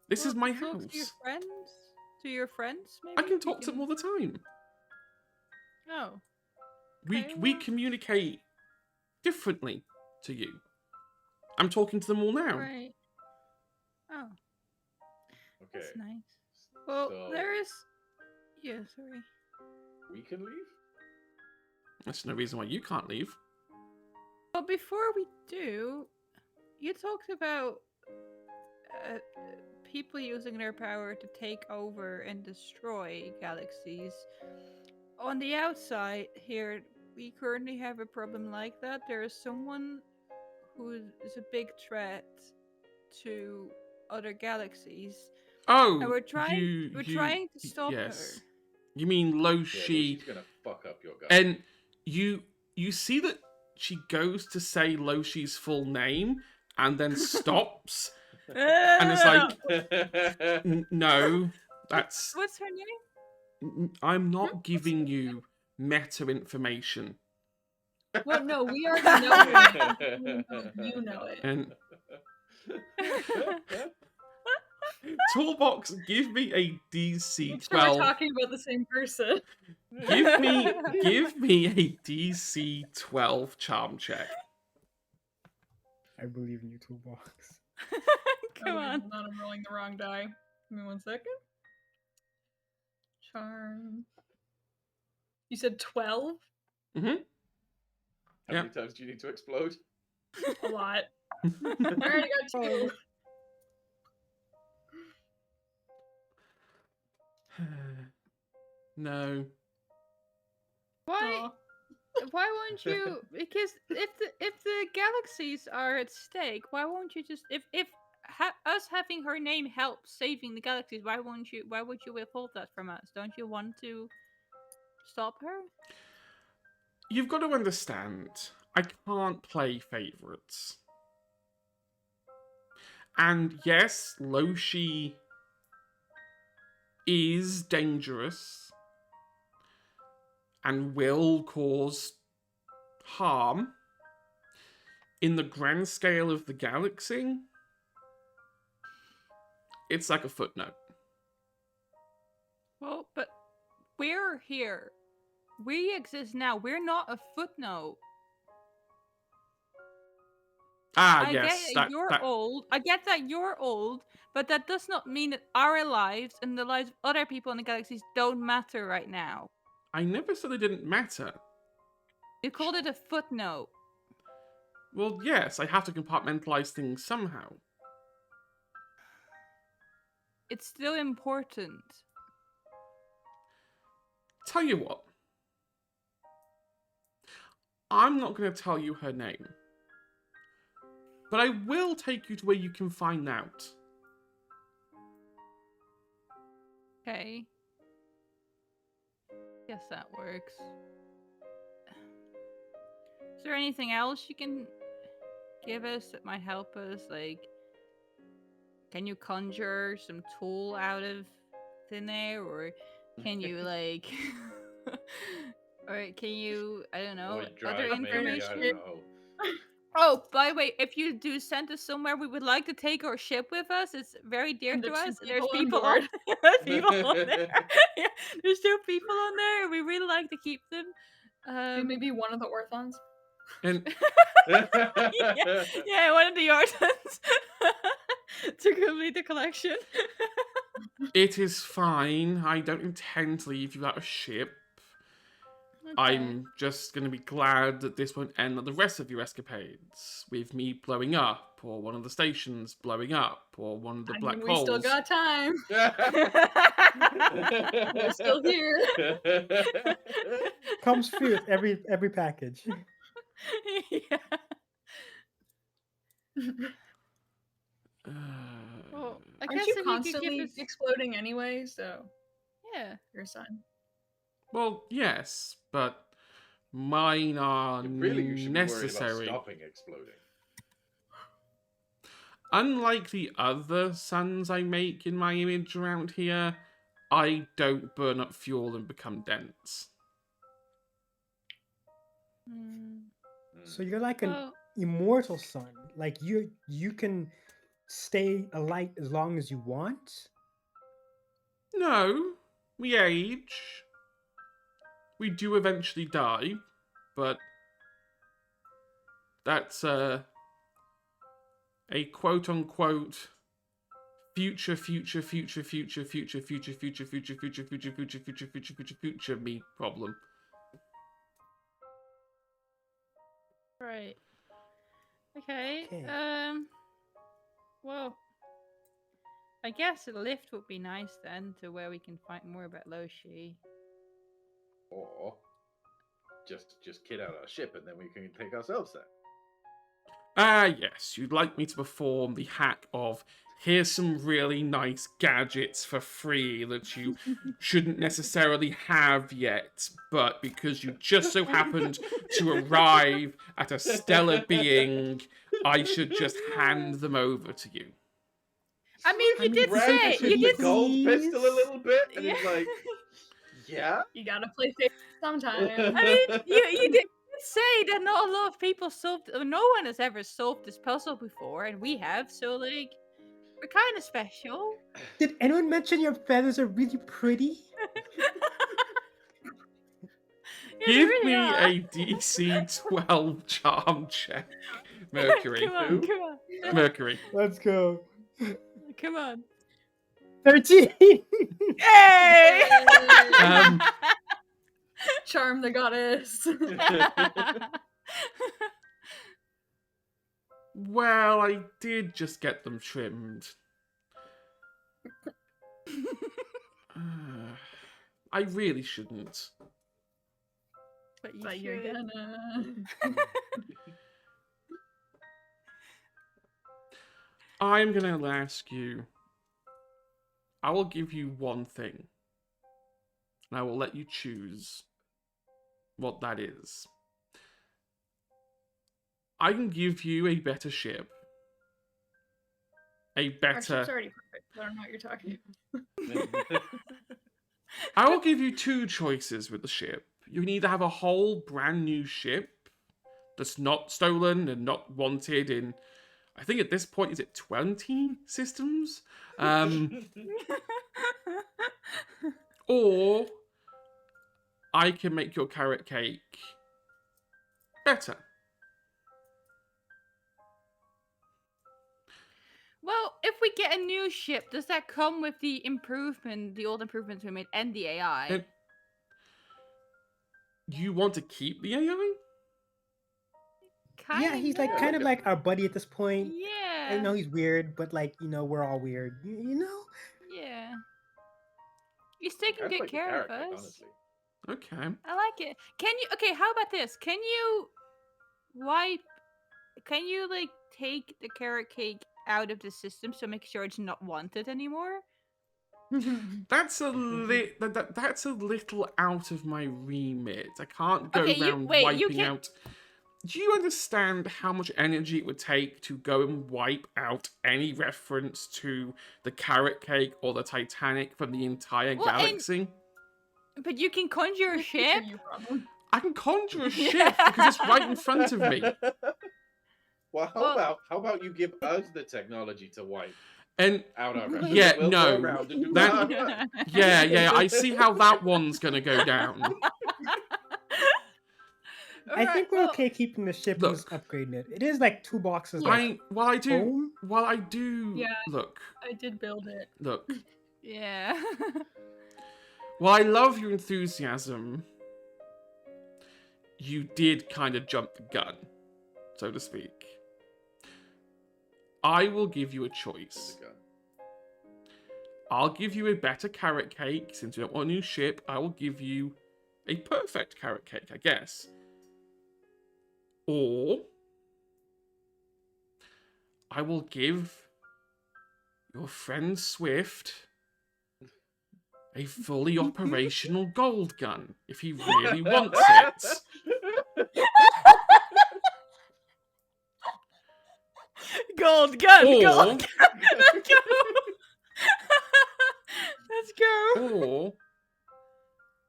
S1: This is my
S5: Talk
S1: house.
S5: to your friends? To your friends, maybe?
S1: I can talk to them all the time.
S5: Oh.
S1: We
S5: Okay,
S1: we
S5: well.
S1: communicate differently to you. I'm talking to them all now.
S5: Right. Oh,
S3: Okay.
S5: that's nice. Well,
S3: So-
S5: there is... Yeah, sorry.
S3: We can leave?
S1: That's no reason why you can't leave.
S5: But before we do, you talked about people using their power to take over and destroy galaxies. On the outside here, we currently have a problem like that. There is someone who is a big threat to other galaxies.
S1: Oh,
S5: And we're trying to stop
S1: yes.
S5: her.
S1: You mean
S3: Yeah,
S1: Loshi?
S3: she's gonna fuck up your guy.
S1: And you see that she goes to say Loshi's full name and then stops and it's like, no, that's...
S5: What's her name?
S1: I'm not giving you meta information.
S4: Well, no, we already know it. You know it.
S1: And Toolbox, give me a DC
S4: Make sure we're
S1: 12.
S4: talking about the same person.
S1: Give me a DC 12 charm check.
S2: I believe in you, Toolbox.
S5: Come on.
S4: Hold on, I'm rolling the wrong die. Give me 1 second. Charm. You said 12?
S1: Mm-hmm.
S3: How many times do you need to explode?
S4: A lot. I already got 2.
S1: No.
S5: Why?
S4: Aw.
S5: why won't you? Because if the galaxies are at stake, why won't you just if us having her name helps saving the galaxies? Why won't you? Why would you withhold that from us? Don't you want to stop her?
S1: You've got to understand, I can't play favourites. And yes, Loshi is dangerous and will cause harm in the grand scale of the galaxy. It's like a footnote.
S5: Well, but we're here. We exist now. We're not a footnote.
S1: Ah,
S5: I
S1: yes.
S5: get that you're old. I get that you're old, but that does not mean that our lives and the lives of other people in the galaxies don't matter right now.
S1: I never said it didn't matter.
S5: You called it a footnote.
S1: Well, yes, I have to compartmentalize things somehow.
S5: It's still important.
S1: Tell you what. I'm not going to tell you her name. But I will take you to where you can find out.
S5: Okay. Guess that works. Is there anything else you can give us that might help us? Like, can you conjure some tool out of thin air? Or can you, like... or can you, I don't know,
S3: Or drive,
S5: other
S3: maybe, I
S5: information?
S3: don't know.
S5: Oh, by the way, if you do send us somewhere we would like to take our ship with us, it's very dear
S4: And
S5: to
S4: the two
S5: us. There's
S4: people
S5: people
S4: on
S5: on, there's people on there. Yeah, there's 2 people on there. We really like to keep them.
S4: Maybe one of the orphans.
S1: And
S5: yeah, one of the orphans to complete the collection.
S1: it is fine. I don't intend to leave you out of ship. I'm just going to be glad that this won't end like the rest of your escapades, with me blowing up, or one of the stations blowing up, or one of the black
S4: we
S1: holes.
S4: still got time. We're still here.
S2: Comes free with every package.
S5: Yeah. Well, I guess
S4: Aren't you
S5: if
S4: constantly
S5: you could give us...
S4: exploding anyway? So
S5: Yeah.
S4: your son.
S1: Well, yes, but mine are
S3: Really, you should be worried about
S1: necessary.
S3: stopping exploding.
S1: Unlike the other suns I make in my image around here, I don't burn up fuel and become dense.
S2: So you're like an
S5: Well,
S2: immortal sun. Like you can stay alight as long as you want.
S1: No, we age. We do eventually die, but that's a quote-unquote future me problem.
S5: right. Okay.
S2: Okay.
S5: Well, I guess a lift would be nice then to where we can find more about Loshi.
S3: Or just kid out our ship and then we can take ourselves there.
S1: Yes, you'd like me to perform the hack of here's some really nice gadgets for free that you shouldn't necessarily have yet, but because you just so happened to arrive at a stellar being, I should just hand them over to you.
S5: I mean, you did say you did.
S3: The gold pistol a little bit, and
S5: Yeah.
S3: it's like, yeah.
S4: You gotta play safe sometime.
S5: I mean, you did say that not a lot of people solved. No one has ever solved this puzzle before, and we have. So, like, we're kind of special.
S2: Did anyone mention your feathers are really pretty?
S5: Yeah, they
S1: Give
S5: really
S1: me
S5: are.
S1: a DC 12 charm check. Mercury.
S5: Come on, come on,
S1: Mercury.
S2: Let's go.
S5: come on.
S2: 13.
S5: Hey!
S4: Charm the goddess.
S1: Well, I did just get them trimmed. I really shouldn't.
S5: But
S4: But you're
S5: should.
S4: gonna.
S1: I'm going to ask you. I will give you one thing. And I will let you choose what that is. I can give you a better ship. A
S4: Our
S1: better.
S4: ship's already perfect. I don't know what you're talking about.
S1: I will give you two choices with the ship. You can either have a whole brand new ship that's not stolen and not wanted in, I think at this point, is it 20 systems? Or I can make your carrot cake better.
S5: Well, if we get a new ship, does that come with the old improvements we made, and the AI?
S1: And you want to keep the AI?
S2: Yeah, he's like kind of like our buddy at this point. I
S5: Yeah.
S2: know he's weird, but like, we're all weird.
S5: Yeah. He's taking
S3: That's
S5: good
S3: like the
S5: care of
S3: carrot cake,
S5: us.
S3: honestly.
S1: Okay.
S5: I like it. Okay, how about this? Can you like take the carrot cake out of the system so make sure it's not wanted anymore?
S1: That's that's a little out of my remit. I can't go
S5: Okay,
S1: around
S5: you
S1: wiping
S5: can-
S1: out. Do you understand how much energy it would take to go and wipe out any reference to the carrot cake or the Titanic from the entire
S5: Well, and-
S1: galaxy?
S5: But you can conjure a ship.
S1: I can conjure a ship because it's right in front of me.
S3: Well,
S5: Well-
S3: how about you give us the technology to wipe
S1: And
S3: out our records?
S1: Yeah,
S3: We'll
S1: no,
S3: go around and do
S1: that-
S3: that.
S1: yeah, I see how that one's gonna go down.
S2: I think we're
S5: Alright,
S2: okay keeping the ship
S1: look.
S2: and just upgrading it. It is like 2 boxes.
S1: I
S2: home.
S1: while I do
S4: Yeah.
S1: look,
S4: I did build it.
S1: look.
S5: Yeah.
S1: While I love your enthusiasm, you did kind of jump the gun, so to speak. I will give you a choice. I'll give you a better carrot cake. Since you don't want a new ship, I will give you a perfect carrot cake, I guess. Or I will give your friend Swift a fully operational gold gun if he really wants it.
S5: Gold gun.
S1: Or,
S5: Gold gun. Let's go. Let's go.
S1: or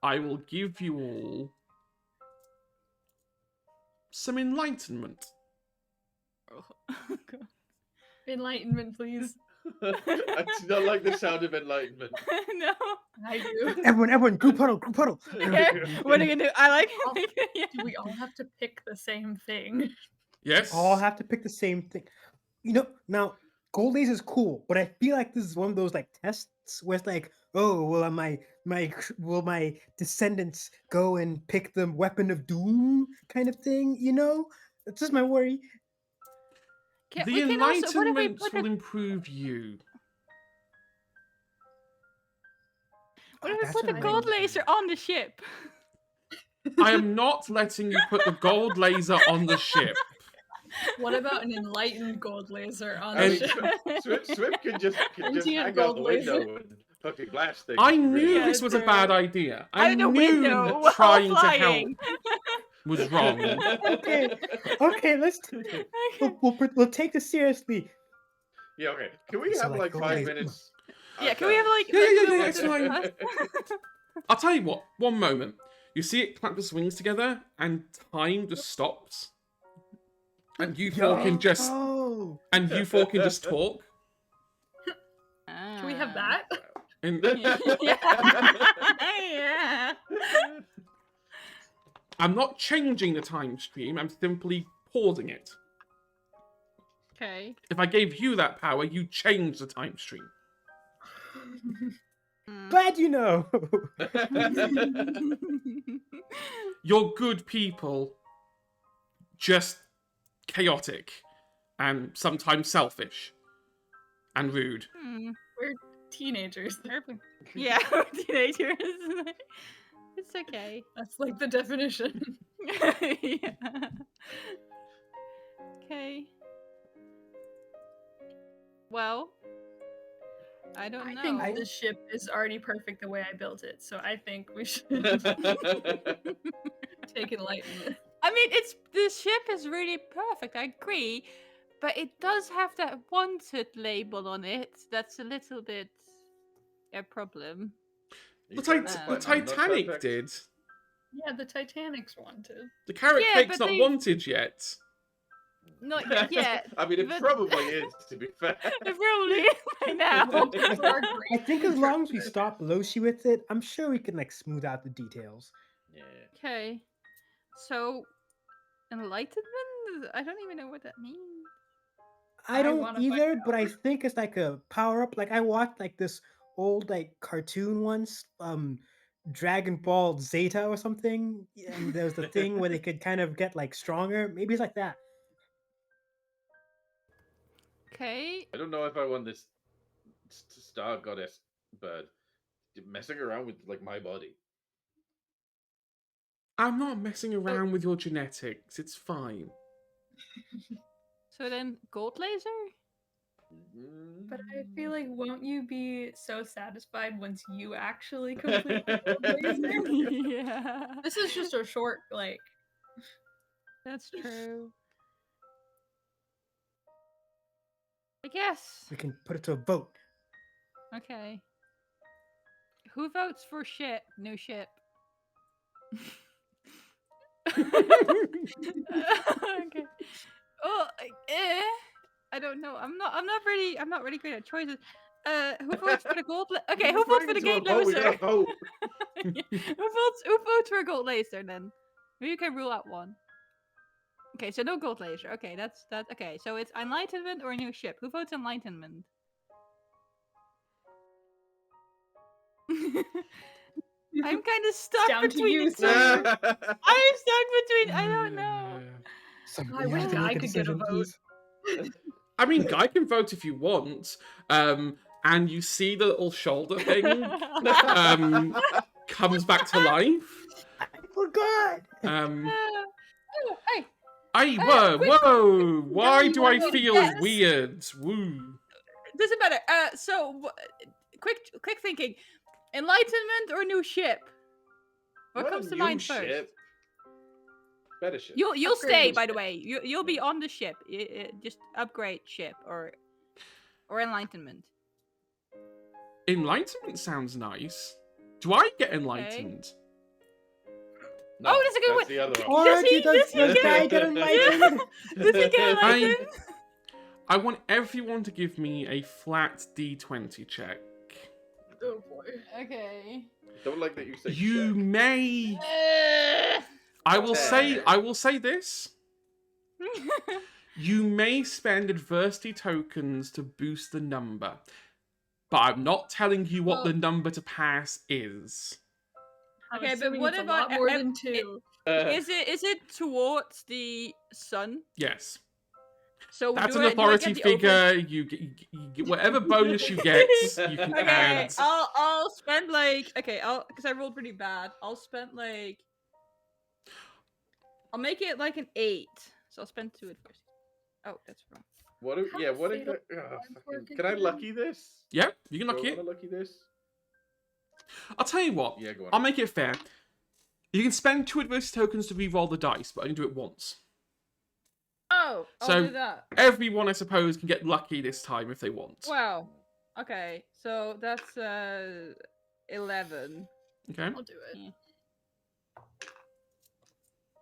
S1: I will give you all some enlightenment.
S4: Enlightenment, please.
S3: I do not like the sound of enlightenment.
S5: No.
S4: I do.
S2: Everyone, group huddle.
S5: Okay. What are you gonna do? I like it.
S4: Do we all have to pick the same thing?
S1: Yes.
S2: All have to pick the same thing. Now gold laser is cool, but I feel like this is one of those like tests where it's like, oh, will my descendants go and pick the weapon of doom kind of thing? It's just my worry.
S1: The enlightenment will improve you.
S5: What if we
S2: That's
S5: put the
S2: what I
S5: gold
S2: mean.
S5: laser on the ship?
S1: I am not letting you put the gold laser on the ship.
S4: What about an enlightened gold laser on
S3: I
S4: the
S3: mean,
S4: ship?
S3: Swim can just
S4: Sentient
S3: hang out
S4: gold
S3: the
S4: laser.
S3: window and fucking blast things.
S1: I
S3: if you
S1: knew
S3: really
S5: Yeah,
S1: this was a
S5: true.
S1: bad idea. I
S5: Out the
S1: knew
S5: window while
S1: trying to help
S5: flying.
S1: was wrong.
S2: Okay, we'll take this seriously.
S3: Yeah, okay. Can we
S2: So,
S3: have
S2: like,
S3: like
S2: gold
S3: 5
S2: laser-
S3: minutes?
S5: Yeah, can we have like
S1: Yeah,
S5: like,
S1: it's fine. I'll tell you what, one moment. You see it clap the swings together, and time just stops. And you four can just
S2: Oh,
S1: talk.
S4: Can we have that?
S1: And
S5: Yeah.
S1: I'm not changing the time stream, I'm simply pausing it.
S5: Okay.
S1: If I gave you that power, you'd change the time stream.
S2: glad you know.
S1: You're good people, just chaotic, and sometimes selfish, and rude.
S4: Teenagers.
S5: Yeah, we're teenagers. It's okay.
S4: That's like the definition.
S5: Yeah. Okay. Well, I don't
S4: I
S5: know.
S4: think the ship is already perfect the way I built it, so I think we should take enlightenment.
S5: I mean, the ship is really perfect. I agree, but it does have that wanted label on it. That's a little bit a problem.
S3: You
S1: The,
S3: guys
S5: the
S3: are fine. I'm not
S1: Titanic
S3: perfect.
S1: did.
S4: Yeah, the Titanic's wanted.
S1: The carrot
S5: Yeah,
S1: cake's
S5: but
S1: not
S5: they-
S1: wanted yet.
S5: Not yet.
S3: I mean, it
S5: but-
S3: probably is, to be fair.
S5: It probably by now.
S4: For our
S2: I
S4: great
S2: think as
S4: future.
S2: long as we stop Loshi with it, I'm sure we can like smooth out the details.
S3: Yeah.
S5: Okay. So, enlightenment? I don't even know what that means.
S2: I
S4: I
S2: don't
S4: wanna find
S2: either, but I think it's like a power up. Like I watched like this old like cartoon once, Dragon Ball Zeta or something, and there was the thing where they could kind of get like stronger. Maybe it's like that.
S5: Okay.
S3: I don't know if I want this star goddess bird messing around with like my body.
S1: I'm not messing around with your genetics. It's fine.
S5: So then, gold laser?
S4: But I feel like won't you be so satisfied once you actually complete the laser?
S5: Yeah.
S4: This is just a short like
S5: That's true. I guess.
S2: We can put it to a vote.
S5: Okay. Who votes for ship? New ship. Okay. Oh, I don't know. I'm not really good at choices. Who votes for the gold? Okay, who votes for the gate
S3: We
S5: laser?
S3: gotta vote.
S5: Yeah. Who votes for a gold laser then? Maybe you can rule out one. Okay, so no gold laser. Okay, that's okay. So it's enlightenment or a new ship. Who votes enlightenment? I'm kind of stuck
S4: down to
S5: between
S4: you,
S5: the two.
S4: sir.
S5: I'm stuck between. I don't know.
S2: Somebody
S4: I wish
S2: has to
S4: I
S2: make a
S4: could get a
S2: decision,
S4: vote.
S2: please.
S1: I mean, Guy can vote if you want. And you see the little shoulder thing comes back to life.
S2: I forgot.
S5: Oh, hey,
S1: Whoa,
S5: quick-
S1: whoa! Why do I
S4: Guys,
S1: feel
S5: yes.
S1: weird? Woo.
S5: doesn't matter. Quick thinking. Enlightenment or new ship? What
S3: Not a
S5: comes to
S3: new
S5: mind first?
S3: ship. Better ship.
S5: You'll
S4: Upgrade
S5: stay,
S4: the
S5: by the
S4: ship.
S5: way. You'll be on the ship. Just upgrade ship or enlightenment.
S1: Enlightenment sounds nice. Do I get enlightened?
S3: No,
S5: Oh, that's a good one.
S3: the other
S2: Or
S5: Does he-
S2: does
S5: does he
S2: the
S5: get-
S2: guy get enlightened?
S5: Does he get enlightened?
S1: I want everyone to give me a flat D20 check.
S4: Oh boy.
S5: Okay.
S3: Don't like that you say
S1: You
S3: check.
S1: may.
S5: Uh,
S1: I will say.
S3: Ten.
S1: I will say this. You may spend adversity tokens to boost the number, but I'm not telling you what
S5: Well-
S1: the number to pass is.
S4: I'm
S5: Okay, but
S4: assuming
S5: what
S4: it's a
S5: about
S4: lot more
S5: ev-
S4: than two?
S5: is it towards the sun?
S1: Yes,
S5: So
S1: that's
S5: do
S1: an
S5: I get
S1: authority
S5: the over-
S1: figure. You get whatever bonus you get. You can
S5: Okay,
S1: add.
S5: I'll spend like because I rolled pretty bad. I'll spend like I'll make it like an 8. So I'll spend 2 at first. Oh, that's wrong.
S3: What?
S4: How
S3: Yeah. What?
S4: fatal work
S3: Can I
S4: again?
S3: lucky this?
S1: Yeah, you can
S3: Do I
S1: lucky it.
S3: wanna lucky this?
S1: I'll tell you what.
S3: Yeah, go on.
S1: I'll make it fair. You can spend 2 adversity tokens to re-roll the dice, but only do it once.
S5: Oh, I'll
S1: So-
S5: do that.
S1: Everyone, I suppose, can get lucky this time if they want.
S5: Wow. Okay, so that's 11.
S1: Okay.
S4: I'll do it.
S5: Yeah.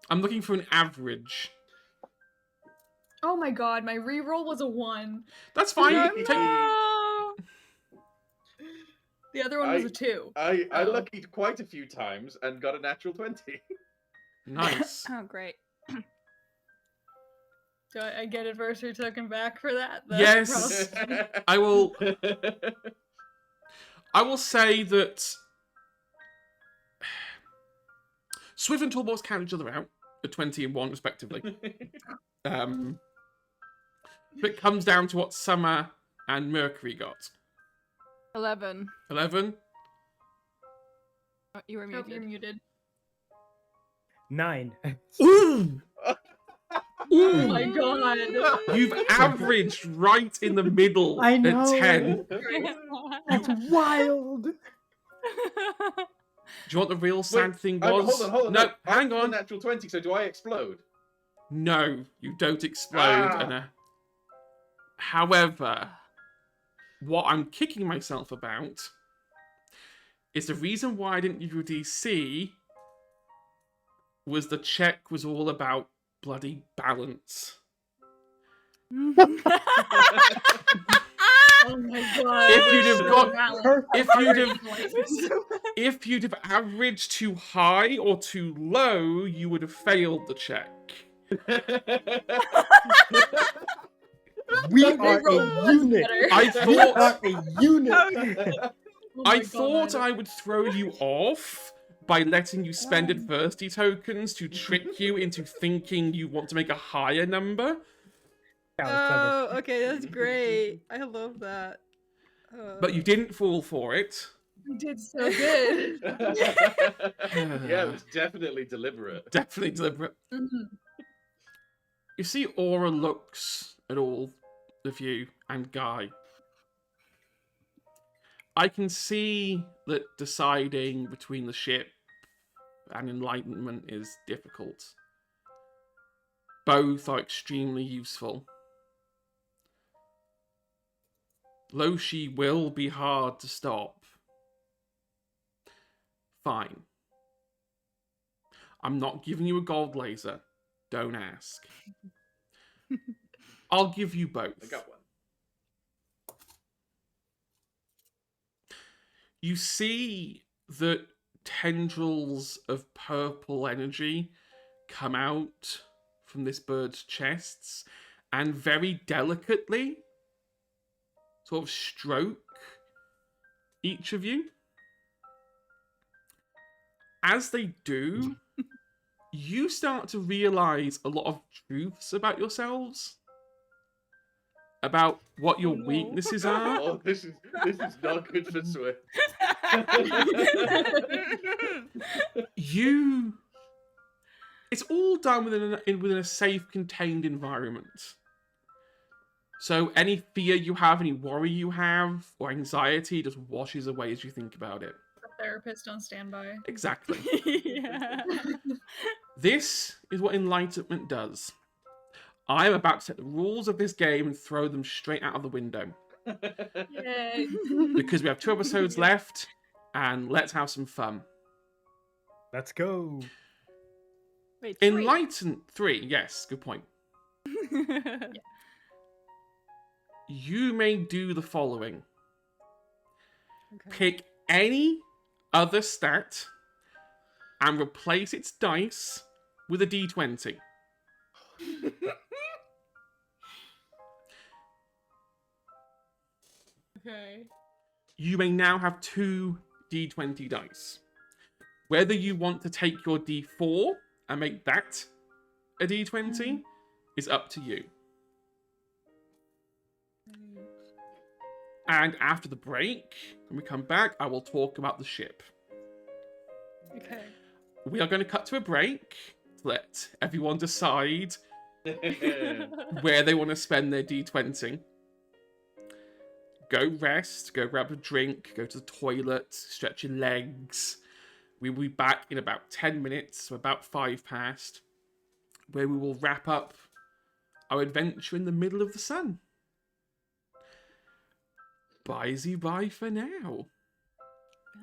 S1: I'm looking for an average.
S4: Oh my god, my reroll was a 1.
S1: That's fine.
S3: No,
S1: Take-
S5: No!
S4: The other one was
S3: I-
S4: a 2.
S3: I
S4: Oh.
S3: luckied quite a few times and got a natural 20.
S1: Nice.
S5: Oh, great.
S4: Do I get adversary token back for that? though?
S1: Yes.
S4: Probably.
S1: I will say that Swift and Toolbox count each other out at 20 and 1 respectively. But it comes down to what Summer and Mercury got.
S5: 11.
S1: 11.
S5: Oh, you were
S4: Nope,
S5: muted.
S4: you're muted.
S2: 9.
S1: Ooh!
S4: Oh
S1: Ooh!
S4: my god.
S1: You've averaged right in the middle
S2: I
S1: at
S2: know.
S1: 10.
S2: That's wild.
S1: Do you want the real sad thing
S3: Hold
S1: was?
S3: on.
S1: No, hang
S3: I've got a
S1: on.
S3: natural 20, so do I explode?
S1: No, you don't explode,
S3: Ah.
S1: Anna. However, what I'm kicking myself about is the reason why I didn't give you a DC was the check was all about bloody balance.
S4: Oh my god.
S1: If you'd have got-
S4: Balance.
S1: if you'd have averaged too high or too low, you would have failed the check.
S2: We
S4: Don't
S2: are
S4: roll
S2: a
S4: much
S2: unit.
S4: better.
S1: I
S2: We
S1: thought
S2: are a unit.
S4: Oh my
S1: I thought
S4: God.
S1: I would throw you off by letting you spend adversity tokens to trick you into thinking you want to make a higher number.
S2: That was clever.
S5: Oh, okay, that's great. I love that.
S1: But you didn't fall for it.
S4: You did so good.
S3: Yeah, it was definitely deliberate.
S1: Definitely deliberate.
S4: Mhm.
S1: You see Aura looks at all of you and Guy. I can see that deciding between the ship and enlightenment is difficult. Both are extremely useful. Loshi will be hard to stop. Fine. I'm not giving you a gold laser. Don't ask. I'll give you both.
S3: I got one.
S1: You see that tendrils of purple energy come out from this bird's chests and very delicately sort of stroke each of you. As they do, you start to realize a lot of truths about yourselves, about what your
S5: no.
S1: weaknesses are.
S3: Oh, this is not good for Swift.
S1: It's all done within a safe, contained environment. So any fear you have, any worry you have, or anxiety just washes away as you think about it.
S4: A therapist on standby.
S1: Exactly.
S5: Yeah.
S1: This is what enlightenment does. I'm about to set the rules of this game and throw them straight out of the window.
S4: Yay.
S1: Because we have 2 episodes left, and let's have some fun.
S2: Let's go.
S5: Wait, 3.
S1: Enlighten 3, yes, good point. You may do the following.
S5: Okay.
S1: Pick any other stat and replace its dice with a d20.
S5: Okay.
S1: You may now have 2 d20 dice. Whether you want to take your d4 and make that a d20 is up to you. And after the break, when we come back, I will talk about the ship.
S5: Okay.
S1: We are going to cut to a break to let everyone decide where they want to spend their d20. Go rest, go grab a drink, go to the toilet, stretch your legs. We will be back in about 10 minutes, so about 5 past, where we will wrap up our adventure in the middle of the sun. Bye for now.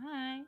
S5: Bye.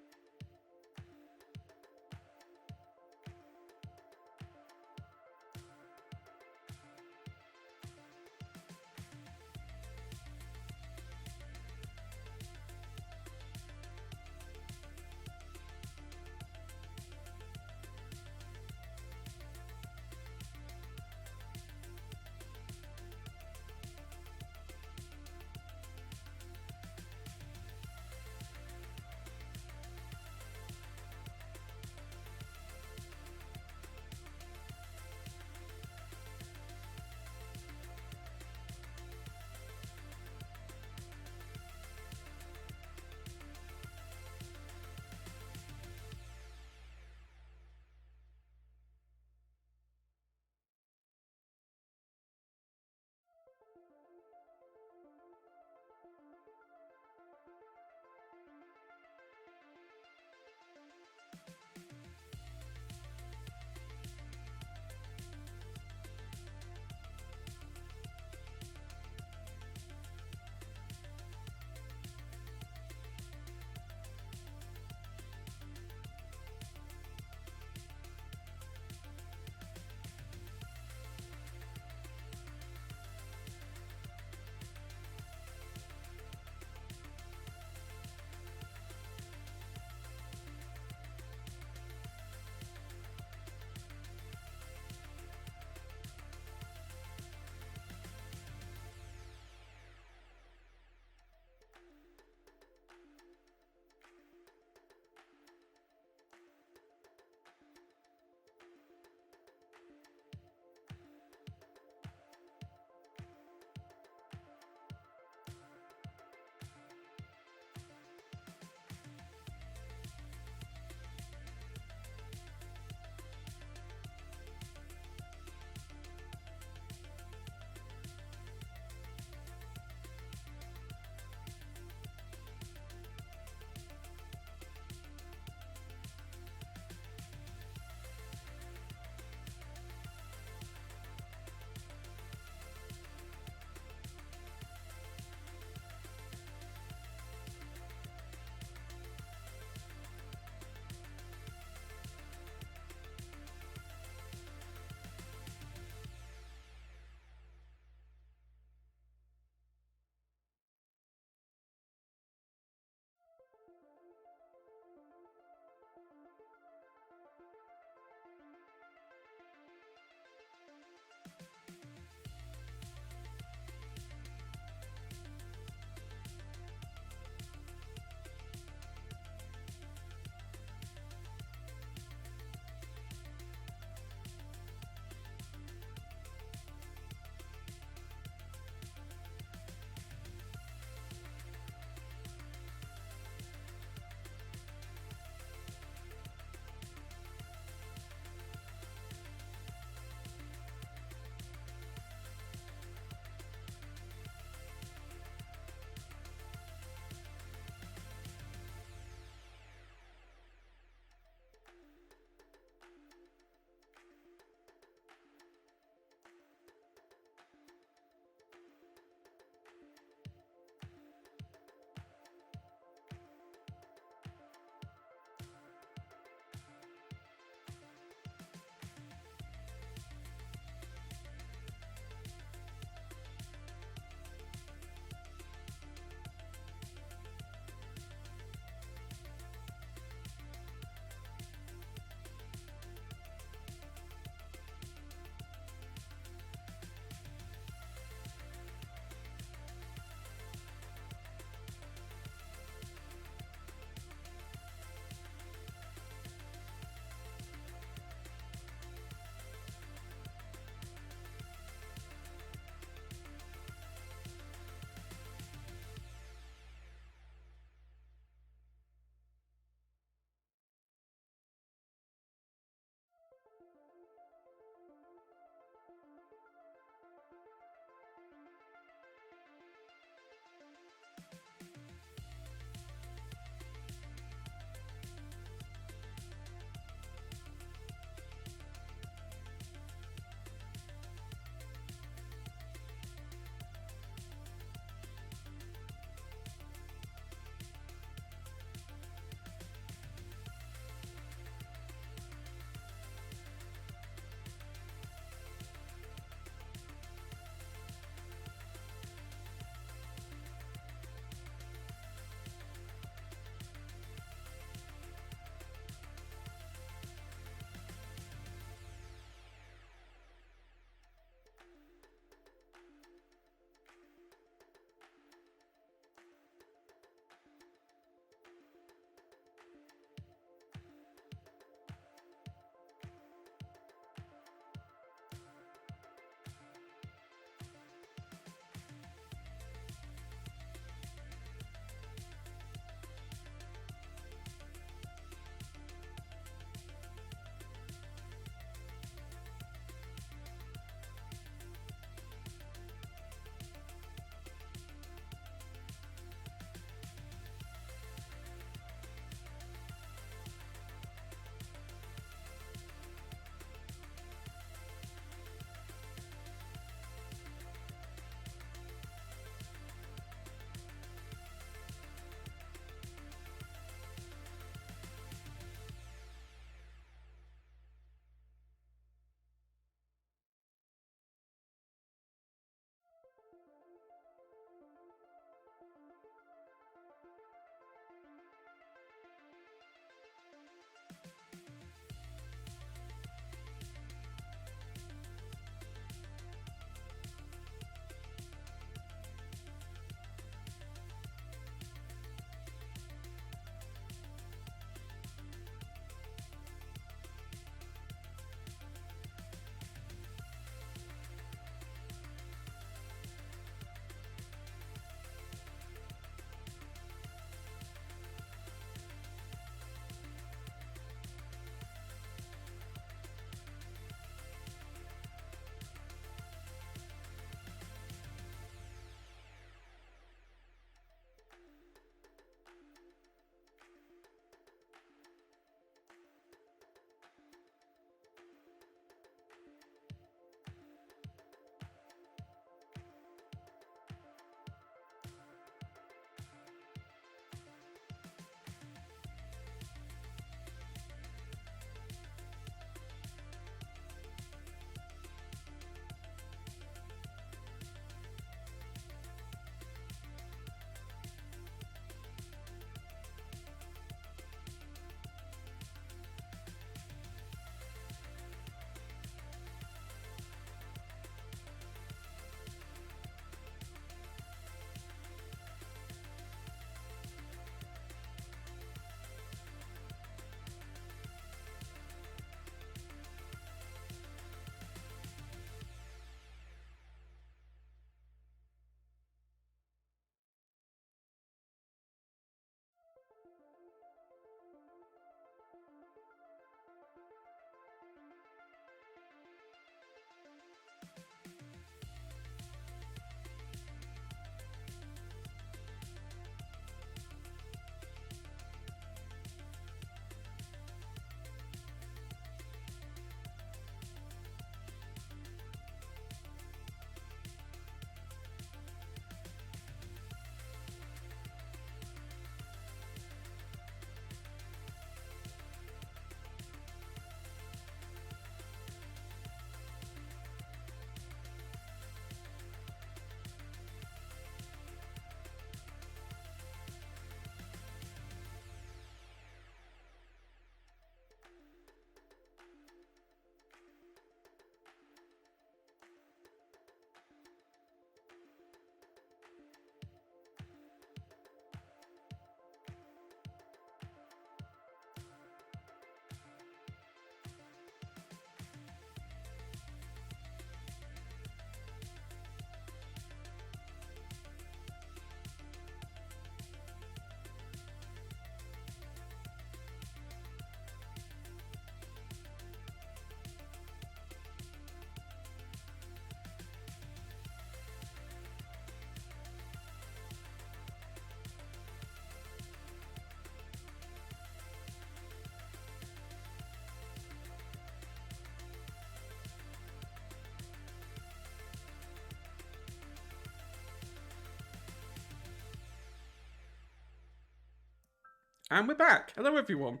S1: And we're back. Hello, everyone.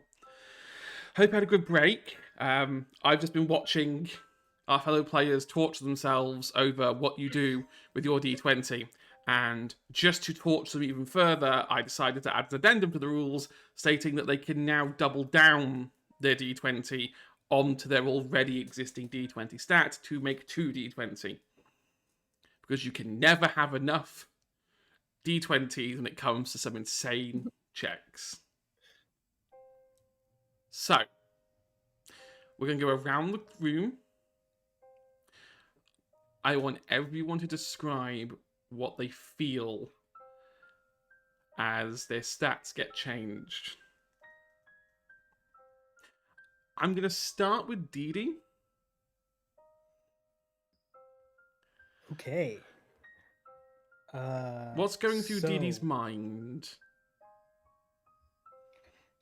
S1: Hope you had a good break. I've just been watching our fellow players torture themselves over what you do with your D20. And just to torture them even further, I decided to add an addendum to the rules stating that they can now double down their D20 onto their already existing D20 stat to make 2 D20. Because you can never have enough D20s when it comes to some insane checks. So, we're going to go around the room. I want everyone to describe what they feel as their stats get changed. I'm going to start with Dee Dee.
S2: Okay.
S1: What's going through Dee Dee's
S2: so-
S1: mind?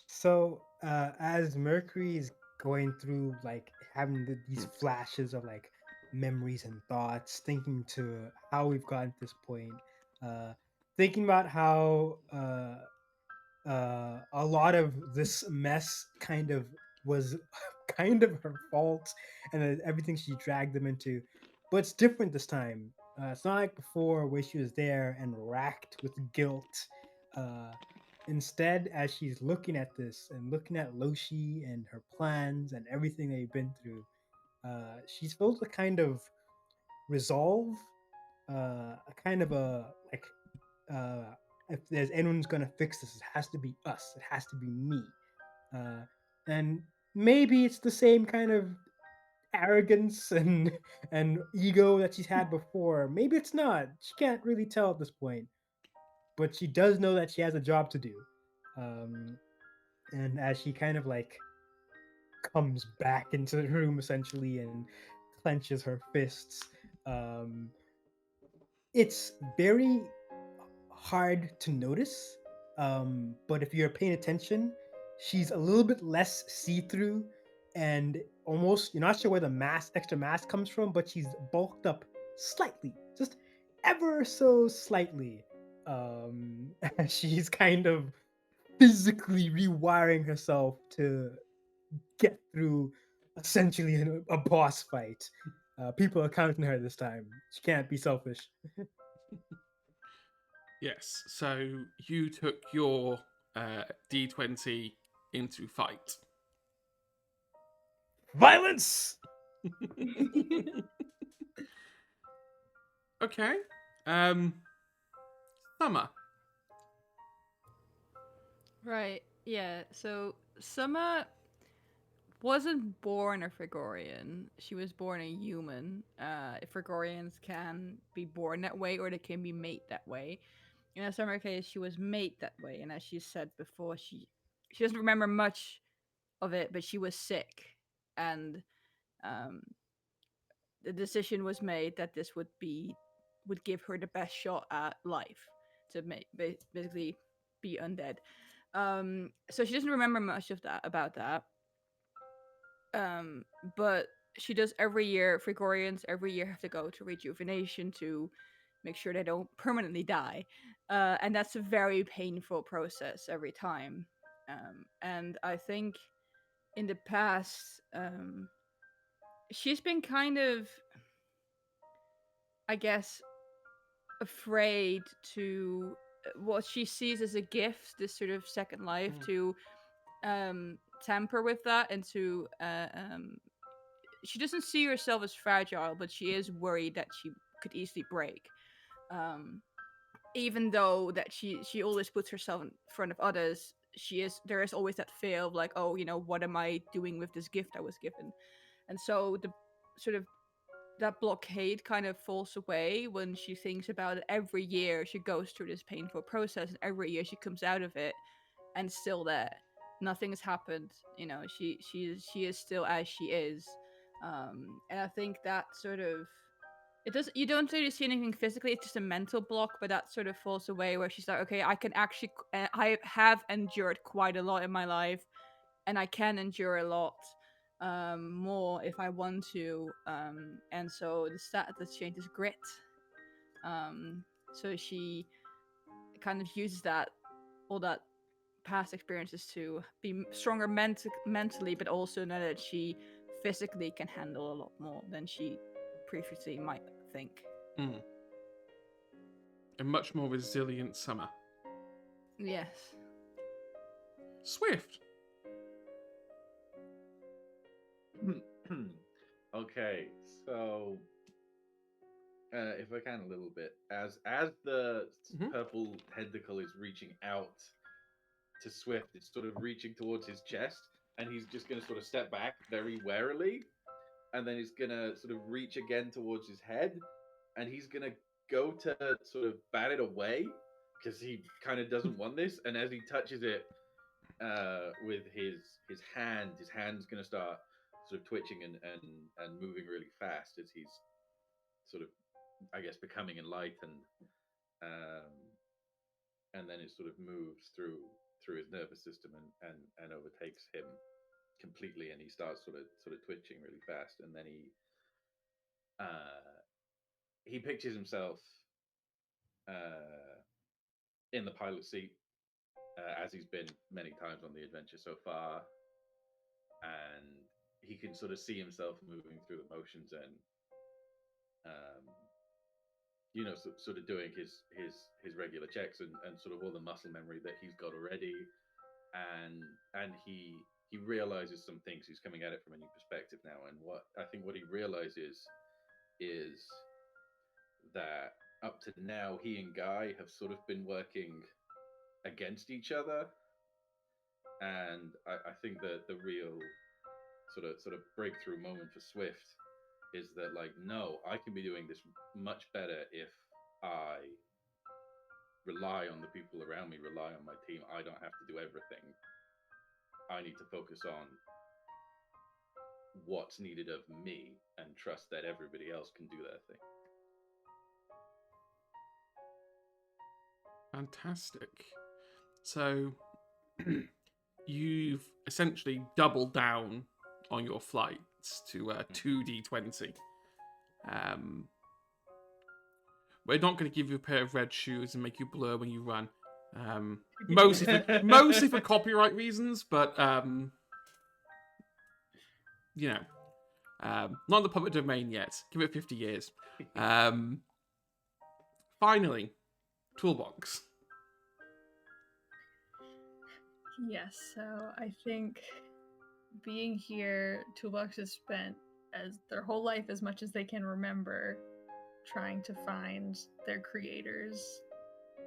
S2: So, as Mercury is going through, like, having these flashes of, like, memories and thoughts, thinking to how we've gotten to this point, thinking about how a lot of this mess kind of was kind of her fault, and everything she dragged them into. But it's different this time. It's not like before where she was there and racked with guilt. Uh, Instead, as she's looking at this and looking at Loshi and her plans and everything they've been through, she's filled with a kind of resolve, a kind of a like, if there's anyone's gonna fix this, it has to be us. It has to be me. Uh, and maybe it's the same kind of arrogance and ego that she's had before. Maybe it's not. She can't really tell at this point, but she does know that she has a job to do. Um, and as she kind of like comes back into the room essentially and clenches her fists, um, it's very hard to notice. But if you're paying attention, she's a little bit less see-through and almost you're not sure where the extra mask comes from, but she's bulked up slightly, just ever so slightly. She's kind of physically rewiring herself to get through essentially a boss fight. People are counting her this time. She can't be selfish.
S1: Yes, so you took your D20 into fight.
S2: Violence!
S1: Okay. Summer.
S5: Right. Yeah. So Summer wasn't born a Frigorian. She was born a human. Frigorians can be born that way or they can be made that way. In a Summer case, she was made that way, and as she said before, she doesn't remember much of it, but she was sick, and um, the decision was made that this would give her the best shot at life to make basically be undead. So she doesn't remember much of that about that. But she does every year. Frigorians every year have to go to rejuvenation to make sure they don't permanently die, and that's a very painful process every time. And I think in the past, she's been kind of, I guess, afraid to what she sees as a gift, this sort of second life, to tamper with that and to she doesn't see herself as fragile, but she is worried that she could easily break. Um, Even though that she always puts herself in front of others, there is always that fear of like, oh, what am I doing with this gift I was given? And so the sort of that blockade kind of falls away when she thinks about it. Every year she goes through this painful process, and every year she comes out of it and still there. Nothing has happened. She is still as she is. And I think that sort of it does. You don't really see anything physically. It's just a mental block, but that sort of falls away where she's like, okay, I can actually. I have endured quite a lot in my life, and I can endure a lot more if I want to. And so the stat that change is grit. So she kind of uses all that past experiences to be stronger mentally, but also know that she physically can handle a lot more than she previously might think.
S1: A much more resilient Summer.
S5: Yes.
S1: Swift.
S3: Okay, so if I can a little bit, as the purple tentacle is reaching out to Swift, it's sort of reaching towards his chest, and he's just going to sort of step back very warily, and then he's going to sort of reach again towards his head, and he's going to go to sort of bat it away because he kind of doesn't want this, and as he touches it with his hand's going to start sort of twitching and moving really fast as he's sort of, I guess, becoming enlightened, and then it sort of moves through his nervous system and overtakes him completely, and he starts sort of twitching really fast, and then he pictures himself in the pilot seat, as he's been many times on the adventure so far, and he can sort of see himself moving through the motions and sort of doing his regular checks and sort of all the muscle memory that he's got already, and he realizes some things. He's coming at it from a new perspective now, and what he realizes is that up to now he and Guy have sort of been working against each other, and I think that the real sort of breakthrough moment for Swift is that, like, no, I can be doing this much better if I rely on the people around me, rely on my team. I don't have to do everything. I need to focus on what's needed of me and trust that everybody else can do their thing.
S1: Fantastic. So you've essentially doubled down on your flights to 2d20. We're not going to give you a pair of red shoes and make you blur when you run. Mostly for copyright reasons, but not in the public domain yet. Give it 50 years. Finally, Toolbox.
S4: Yes, so I think being here, Toolbox has spent as their whole life, as much as they can remember, trying to find their creators,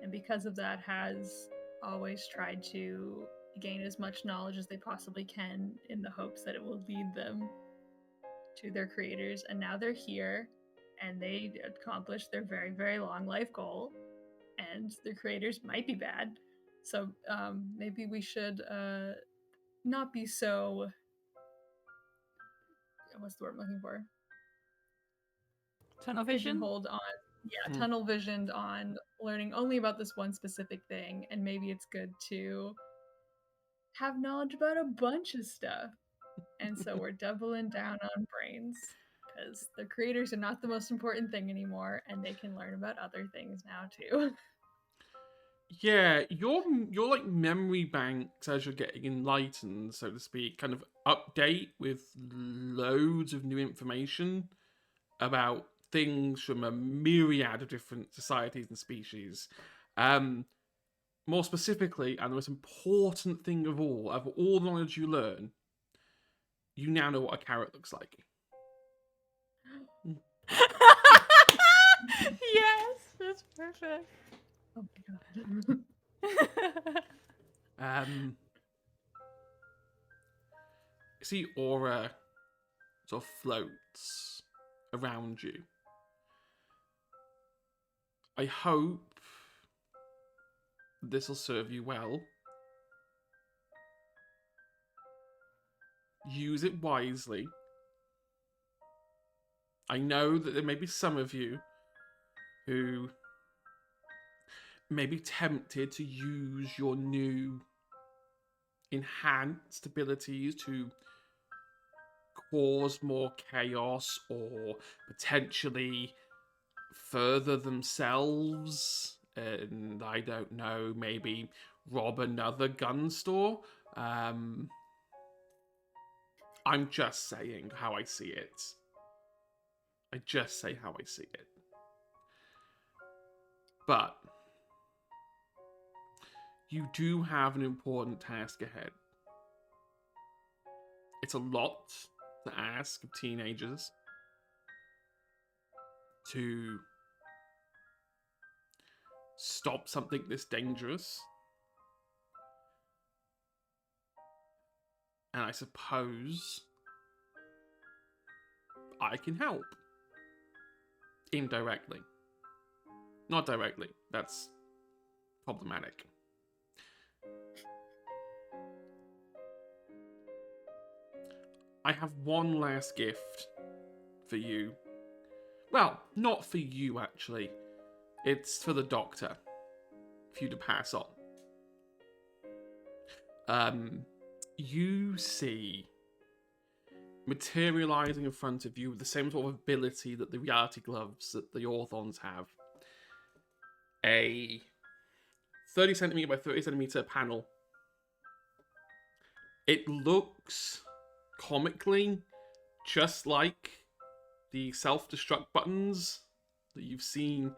S4: and because of that has always tried to gain as much knowledge as they possibly can in the hopes that it will lead them to their creators. And now they're here and they accomplished their very, very long life goal, and their creators might be bad. So maybe we should not be so, what's the word I'm looking for?
S5: Tunnel vision?
S4: Hold on. Yeah, tunnel visioned on learning only about this one specific thing, and maybe it's good to have knowledge about a bunch of stuff. And so we're doubling down on brains, because the creators are not the most important thing anymore, and they can learn about other things now too.
S1: Yeah, your like memory banks, as you're getting enlightened, so to speak, kind of update with loads of new information about things from a myriad of different societies and species. More specifically, and the most important thing of all the knowledge you learn, you now know what a carrot looks like.
S5: Yes, that's perfect.
S4: Oh my god.
S1: See aura sort of floats around you. I hope this will serve you well. Use it wisely. I know that there may be some of you who may be tempted to use your new enhanced abilities to cause more chaos or potentially further themselves, and I don't know, maybe rob another gun store. I'm just saying how I see it. I just say how I see it. But you do have an important task ahead. It's a lot to ask of teenagers to stop something this dangerous. And I suppose I can help. Indirectly. Not directly. That's problematic. I have one last gift for you. Well, not for you, actually. It's for the doctor. For you to pass on. You see, materializing in front of you with the same sort of ability that the reality gloves that the Orthons have, a 30 centimeter by 30 centimeter panel. It looks comically just like the self-destruct buttons that you've seen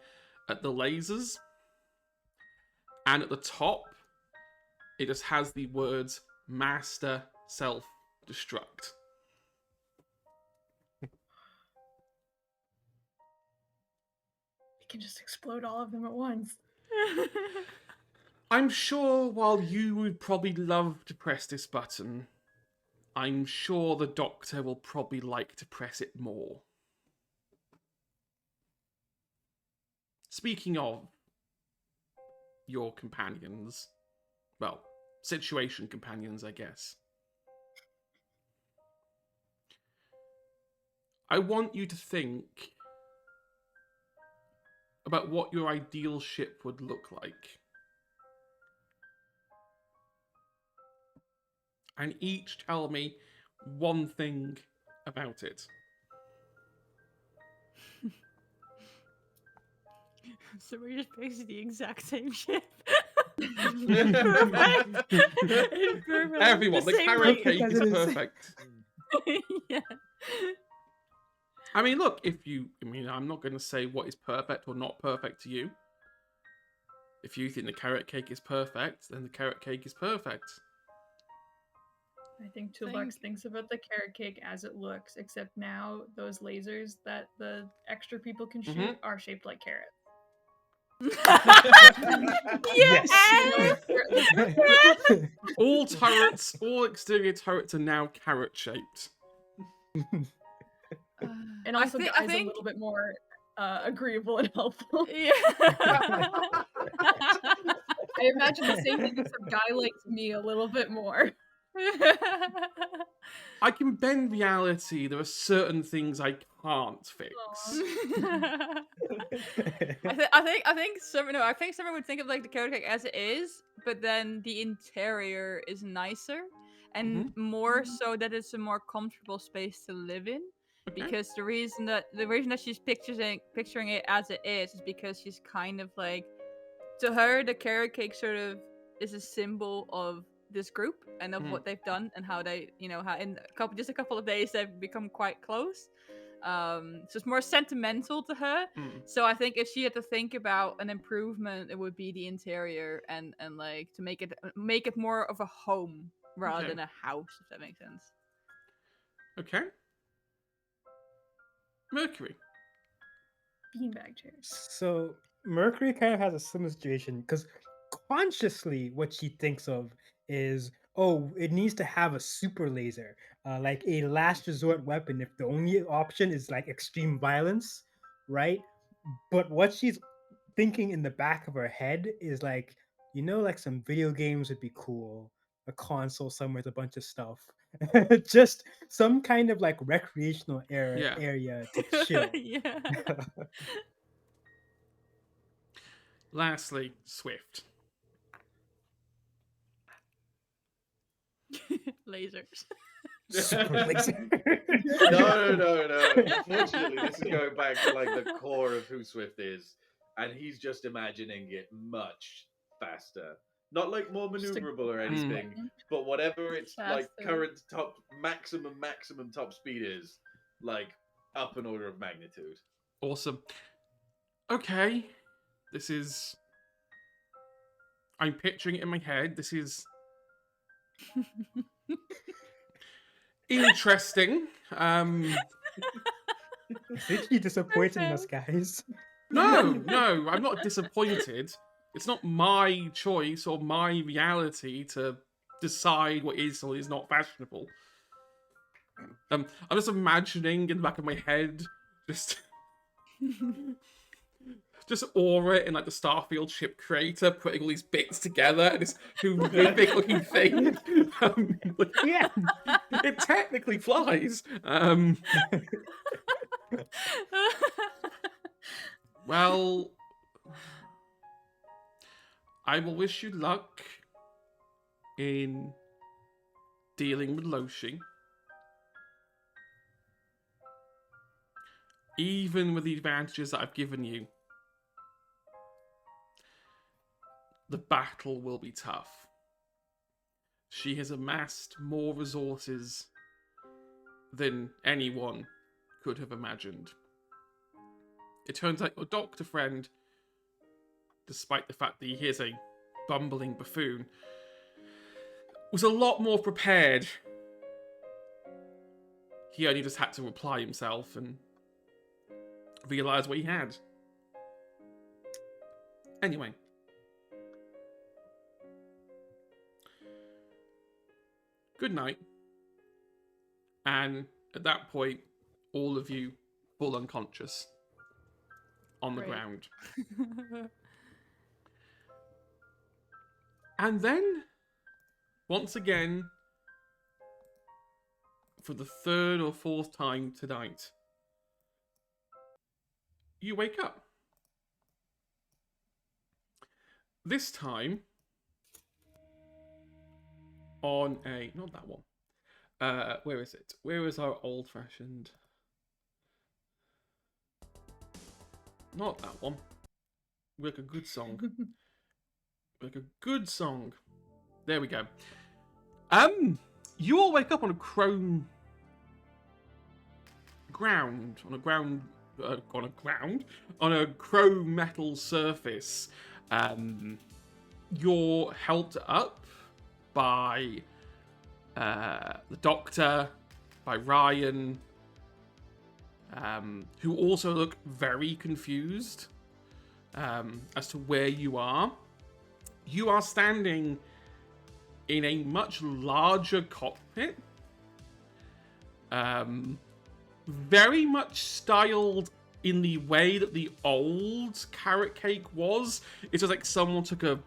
S1: at the lasers. And at the top, it just has the words Master Self-Destruct.
S4: We can just explode all of them at once.
S1: I'm sure while you would probably love to press this button, I'm sure the doctor will probably like to press it more. Speaking of your companions, well, situation companions, I guess. I want you to think about what your ideal ship would look like. And each tell me one thing about it.
S5: So we're just basically the exact same ship.
S1: Perfect. Everyone, the carrot cake is perfect.
S5: Yeah.
S1: I mean, look, I'm not going to say what is perfect or not perfect to you. If you think the carrot cake is perfect, then the carrot cake is perfect.
S4: I think Toolbox thinks about the carrot cake as it looks, except now those lasers that the extra people can shoot are shaped like carrots.
S5: Yes.
S1: All exterior turrets are now carrot shaped.
S4: And also,
S5: I
S4: guys
S5: think...
S4: a little bit more agreeable and helpful.
S5: Yeah.
S4: I imagine the same thing, except Guy likes me a little bit more.
S1: I can bend reality. There are certain things I can't fix.
S5: I think someone would think of like the carrot cake as it is, but then the interior is nicer and more so that it's a more comfortable space to live in.
S1: Okay.
S5: Because the reason that she's picturing it as it is because she's kind of like, to her the carrot cake sort of is a symbol of this group and of what they've done and how they, how in just a couple of days they've become quite close. So it's more sentimental to her. So I think if she had to think about an improvement, it would be the interior and like to make it more of a home rather than a house, if that makes sense.
S1: Okay. Mercury.
S4: Beanbag chairs.
S2: So Mercury kind of has a similar situation because consciously what she thinks of is, oh, it needs to have a super laser, like a last resort weapon if the only option is like extreme violence, right? But what she's thinking in the back of her head is like, like some video games would be cool, a console somewhere with a bunch of stuff, just some kind of like recreational area to chill.
S5: Yeah.
S1: Lastly, Swift.
S5: Lasers.
S2: Super laser.
S3: No. Unfortunately, this is going back to like the core of who Swift is, and he's just imagining it much faster Not like more
S2: Just a-
S3: maneuverable or anything, but whatever its like
S4: Faster.
S3: current top maximum top speed is, like up an order of magnitude.
S1: Awesome. Okay. This is... I'm picturing it in my head. This is... interesting.
S2: Vicky disappointing us, guys.
S1: No, I'm not disappointed. It's not my choice or my reality to decide what is or is not fashionable. I'm just imagining in the back of my head, just Aura in like the Starfield ship creator putting all these bits together and this horrific looking thing. Like,
S2: Yeah.
S1: it technically flies. Well, I will wish you luck in dealing with Loshi. Even with the advantages that I've given you, the battle will be tough. She has amassed more resources than anyone could have imagined. It turns out your doctor friend, despite the fact that he is a bumbling buffoon, was a lot more prepared. He only just had to apply himself and realise what he had. Anyway. Good night. And at that point, all of you fall unconscious on the
S5: Great.
S1: ground. And then, once again, for the third or fourth time tonight, you wake up. This time, on a... not that one. Where is it? Where is our old-fashioned... not that one. Like a good song. Like a good song. There we go. You all wake up on a chrome ground. On a chrome metal surface. You're helped up by the doctor, by Ryan, who also look very confused as to where you are. You are standing in a much larger cockpit, very much styled in the way that the old carrot cake was. It's just like someone someone's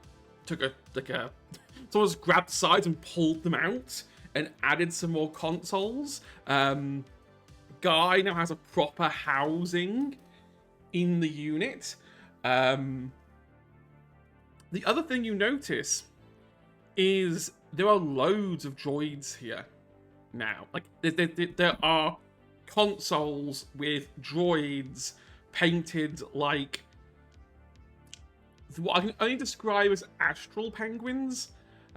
S1: grabbed the sides and pulled them out and added some more consoles. Guy now has a proper housing in the unit. The other thing you notice is there are loads of droids here now. Like, there are consoles with droids painted like what I can only describe as astral penguins.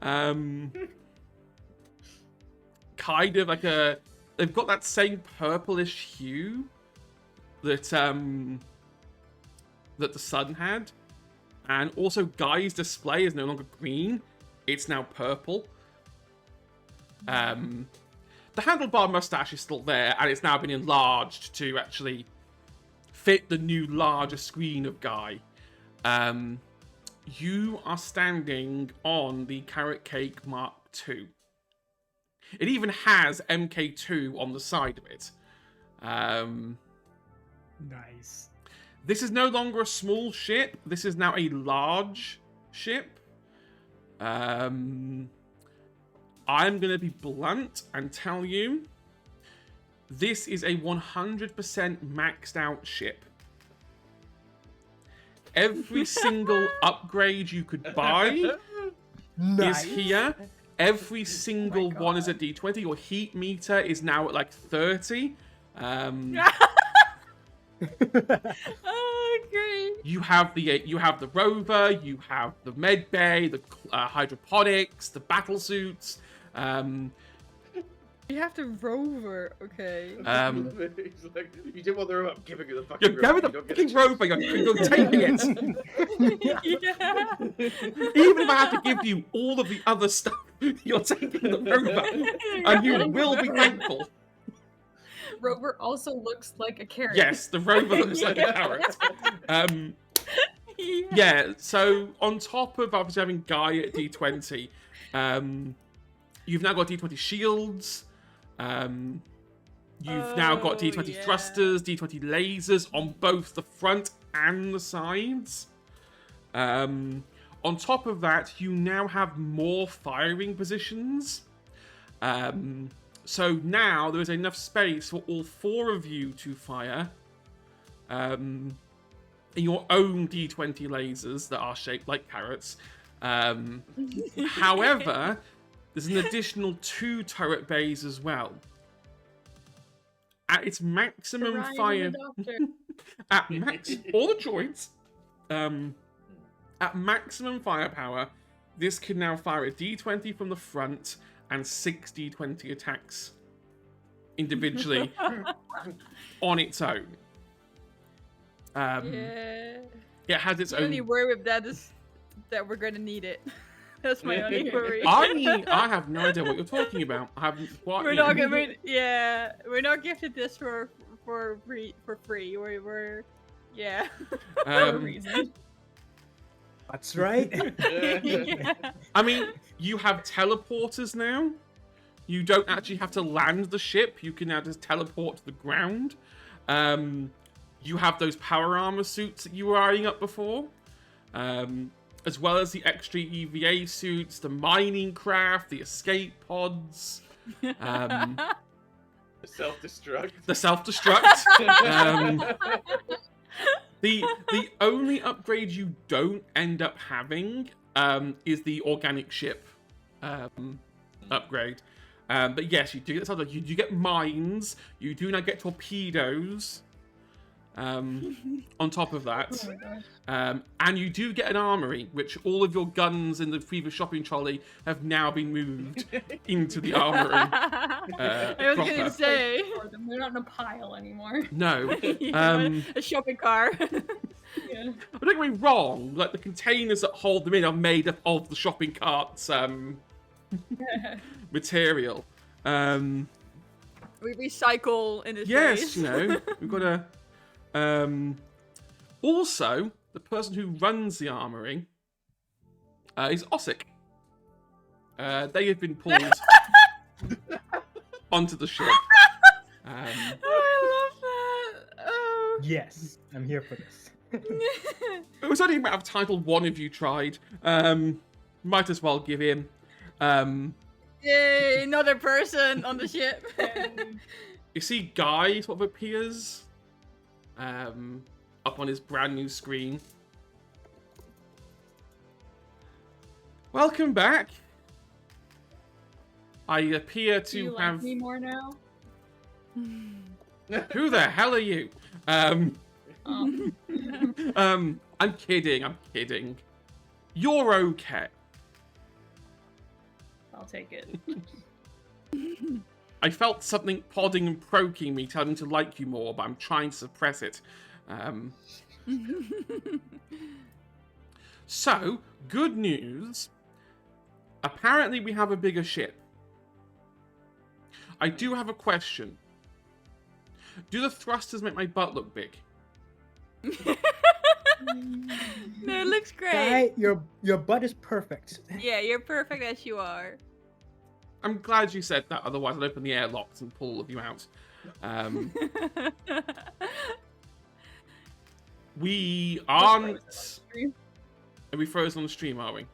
S1: Kind of like they've got that same purplish hue that that the sun had. And also Guy's display is no longer green, it's now purple. The handlebar mustache is still there, and it's now been enlarged to actually fit the new larger screen of Guy. You are standing on the Carrot Cake Mark II. It even has MK2 on the side of it.
S2: Nice.
S1: This is no longer a small ship. This is now a large ship. I'm going to be blunt and tell you, this is a 100% maxed out ship. Every single upgrade you could buy
S2: Nice.
S1: is here. Every single
S5: God.
S1: one is a D20. Your heat meter is now at like 30.
S5: Oh great.
S1: You have the rover, you have the med bay, the hydroponics, the battle suits.
S5: You have the rover, okay.
S3: He's like, you didn't want the robot, I'm giving you the fucking
S1: You're going
S3: robot.
S1: the
S3: You don't get
S1: fucking
S3: it."
S1: rover, you're taking it.
S5: Yeah.
S1: Even if I have to give you all of the other stuff, you're taking the rover, and you will be thankful.
S4: Rover also looks like a carrot.
S1: Yes, the rover looks like a carrot. Yeah, so on top of obviously having Guy at D20, you've now got D20 shields. You've now got D20
S5: yeah.
S1: thrusters, D20 lasers on both the front and the sides. On top of that, you now have more firing positions. So now there is enough space for all 4 of you to fire. In your own D20 lasers that are shaped like carrots. However, there's an additional 2 turret bays as well. At its maximum
S4: Ryan
S1: fire,
S4: the doctor.
S1: at max, all the droids, at maximum firepower, this can now fire a D20 from the front and 6 D20 attacks individually on its own.
S5: Yeah.
S1: It has its
S5: The only
S1: own.
S5: worry with that is that we're gonna need it. That's my only worry.
S1: I have no idea what you're talking about. I haven't quite.
S5: We're not gonna. Yeah, we're not gifted this for free. We're yeah.
S4: Reason.
S2: That's right.
S5: Yeah.
S1: I mean, you have teleporters now. You don't actually have to land the ship. You can now just teleport to the ground. You have those power armor suits that you were eyeing up before. As well as the extra EVA suits, the mining craft, the escape pods,
S3: Self-destruct.
S1: the self-destruct. The only upgrade you don't end up having is the organic ship upgrade. But yes, you do get something. You do get mines. You do now get torpedoes. On top of that,
S4: Oh my gosh.
S1: and you do get an armory, which all of your guns in the previous shopping trolley have now been moved into the armory.
S5: I was
S1: proper.
S5: gonna say.
S4: For them. They're not in a pile anymore.
S1: No,
S5: Yeah, a shopping car.
S4: Yeah.
S1: but don't get me wrong. Like the containers that hold them in are made up of the shopping carts material.
S5: We recycle in this
S1: Yes,
S5: place.
S1: you know, we've got a. Also, the person who runs the armory is Ossic. They have been pulled onto the ship.
S5: Oh, I love that. Oh.
S2: Yes, I'm here for this.
S1: It was only a matter of title one if you tried. Might as well give in.
S5: Yay, another person on the ship.
S1: You see Guy sort of appears up on his brand new screen. Welcome back. I appear
S4: Do you
S1: to
S4: like
S1: have.
S4: me more now?
S1: Who the hell are you?
S4: Oh.
S1: I'm kidding. I'm kidding. You're okay.
S4: I'll take it.
S1: I felt something podding and proking me, telling me to like you more, but I'm trying to suppress it. So, good news. Apparently, we have a bigger ship. I do have a question. Do the thrusters make my butt look big?
S5: No, it looks great.
S2: Guy, your butt is perfect.
S5: Yeah, you're perfect as you are.
S1: I'm glad you said that, otherwise I'd open the airlocks and pull all of you out. We aren't... Are we frozen on the stream, are we?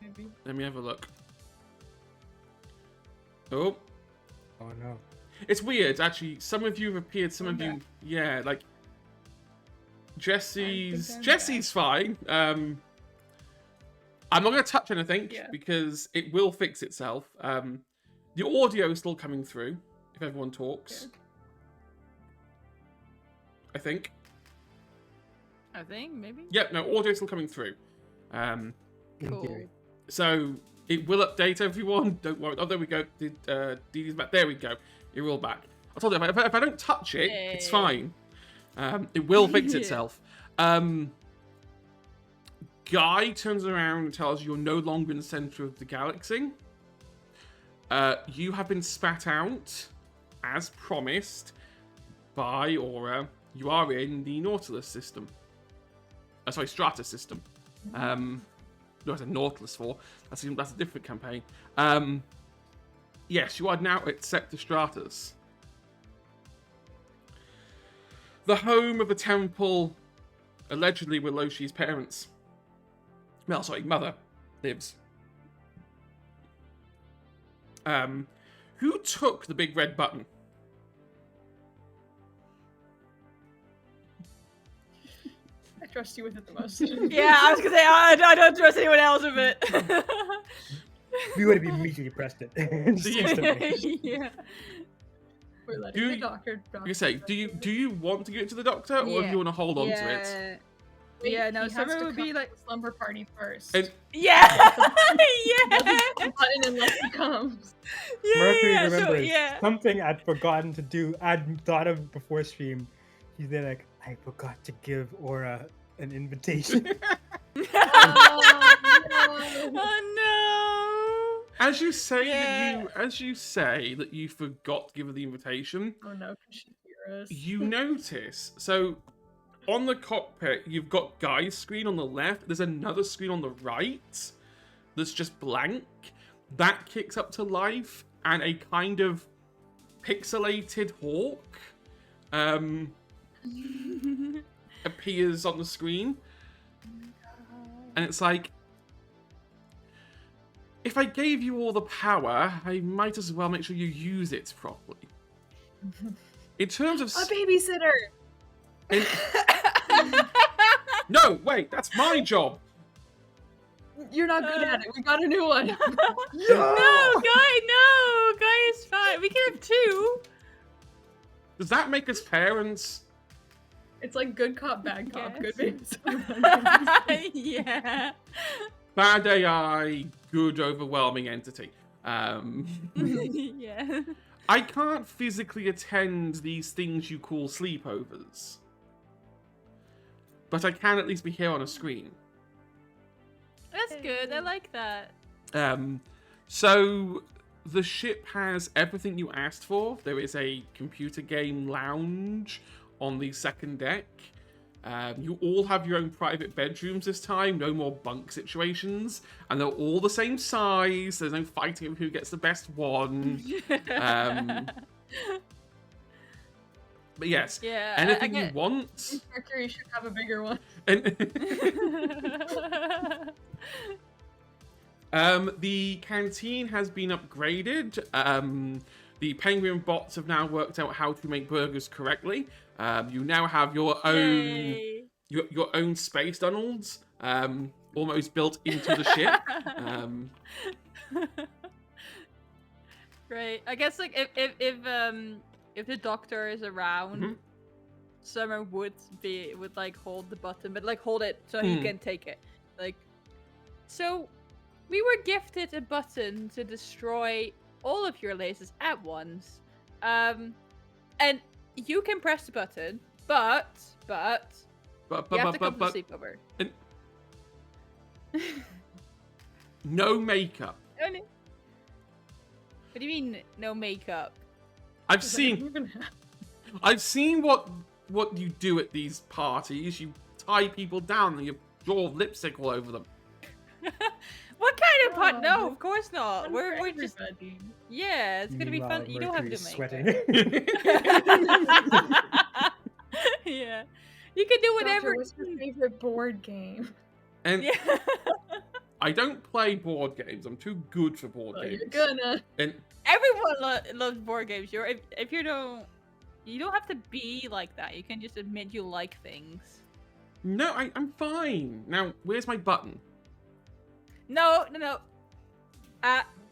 S4: Maybe.
S1: Let me have a look. Oh.
S2: Oh no.
S1: It's weird, actually. Some of you have appeared, some of
S4: Okay.
S1: you... Yeah, like... Jesse's...
S4: I'm
S1: Jesse's fine. I'm not going to touch anything,
S4: Yeah.
S1: because it will fix itself. The audio is still coming through, if everyone talks.
S4: Okay.
S1: I think.
S5: I think maybe.
S1: Yep, no, audio's still coming through.
S2: In
S5: Cool.
S2: theory.
S1: So it will update everyone. Don't worry. Oh, there we go. Dee Dee's back. There we go. You're all back. I told you, if I don't touch it, it's
S5: Yay.
S1: fine. It will fix
S5: Yeah.
S1: itself. Guy turns around and tells you you're no longer in the center of the galaxy. You have been spat out, as promised, by Aura. You are in the Nautilus system. Sorry, Stratus system. No, I said Nautilus 4. That's a different campaign. Yes, you are now at Sector Stratus. The home of the temple, allegedly where Loshi's parents, well, sorry, mother, lives. Who took the big red button?
S4: I trust you with it the most.
S5: Yeah, I was gonna say I don't trust anyone else with it.
S2: We would have immediately pressed it. Just instantly.
S5: Yeah.
S4: We're letting
S1: Do
S4: the
S1: you-
S4: doctor.
S1: You say, do you want to give it to the doctor, or do
S5: Yeah.
S1: you want to hold on to it?
S5: Yeah.
S4: Wait,
S5: Yeah, no,
S4: he has
S5: Summer
S4: to
S5: would be
S4: come
S5: like-
S4: to the slumber party first.
S1: And-
S5: Yeah.
S4: Doesn't
S5: Yeah.
S4: push the button unless he comes.
S2: Mercury
S5: Yeah. So,
S2: remembers
S5: yeah.
S2: something I'd forgotten to do. I'd thought of before stream. He's there like, I forgot to give Aura an invitation.
S5: Oh
S1: As you say
S5: Yeah.
S1: that you forgot to give her the invitation,
S4: Oh no, can she hear us?
S1: you notice, so on the cockpit, you've got Guy's screen on the left, there's another screen on the right that's just blank. That kicks up to life, and a kind of pixelated hawk
S5: no.
S1: appears on the screen. And it's like, if I gave you all the power, I might as well make sure you use it properly. In terms of...
S4: A babysitter.
S1: in- No, wait, that's my job.
S4: You're not good at it. We got a new one.
S5: No, Guy is fine. We can have two.
S1: Does that make us parents?
S4: It's like good cop, bad cop, good
S5: Yes.
S4: babysitter.
S5: Yeah.
S1: Bad AI, good overwhelming entity.
S5: Yeah.
S1: I can't physically attend these things you call sleepovers. But I can at least be here on a screen.
S5: That's good. I like that.
S1: So the ship has everything you asked for. There is a computer game lounge on the second deck. You all have your own private bedrooms this time. No more bunk situations, and they're all the same size. There's no fighting over who gets the best one. But yes,
S5: Yeah.
S1: anything you want.
S4: Mercury should have a bigger one.
S1: The canteen has been upgraded. The penguin bots have now worked out how to make burgers correctly. You now have your own
S5: Yay.
S1: your own space Donalds, almost built into the ship.
S5: Right. I guess like if the doctor is around,
S1: Mhm.
S5: Summer would like hold the button, but like hold it so he can take it. Like, so we were gifted a button to destroy all of your lasers at once, and you can press the button, but you have to come to the sleepover.
S1: No makeup.
S5: Oh, no. What do you mean no makeup?
S1: I've seen what you do at these parties. You tie people down and you draw lipstick all over them.
S5: What kind of part?
S4: Oh,
S5: No,
S4: but
S5: of course not.
S4: Fun
S5: We're
S4: for
S5: just
S4: everybody.
S5: yeah. It's gonna be fun. You don't have to make
S2: sweating.
S5: it. Yeah, you can do whatever.
S4: Doctor, what's your favorite board game?
S1: And
S5: Yeah.
S1: I don't play board games. I'm too good for board
S4: Well,
S1: games.
S4: you're gonna.
S1: And
S5: Everyone loves board games. If you don't have to be like that. You can just admit you like things.
S1: no, I'm fine. Now, where's my button?
S5: No.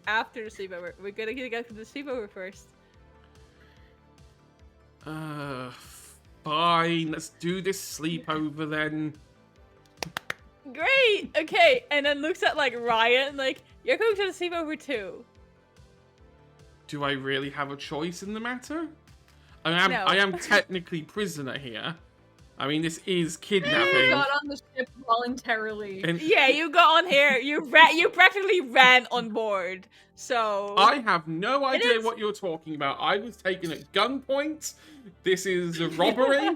S5: After the sleepover, we're gonna get to the sleepover first.
S1: Fine, let's do this sleepover then.
S5: Great. Okay, and then looks at like Ryan, like you're going to the sleepover too.
S1: Do I really have a choice in the matter?
S5: No.
S1: I am technically prisoner here. I mean, this is
S4: You
S1: kidnapping.
S4: got on the ship voluntarily.
S1: And
S5: Yeah, you got on here. You practically ran on board. So
S1: I have no idea
S5: is-
S1: what you're talking about. I was taken at gunpoint. This is a robbery.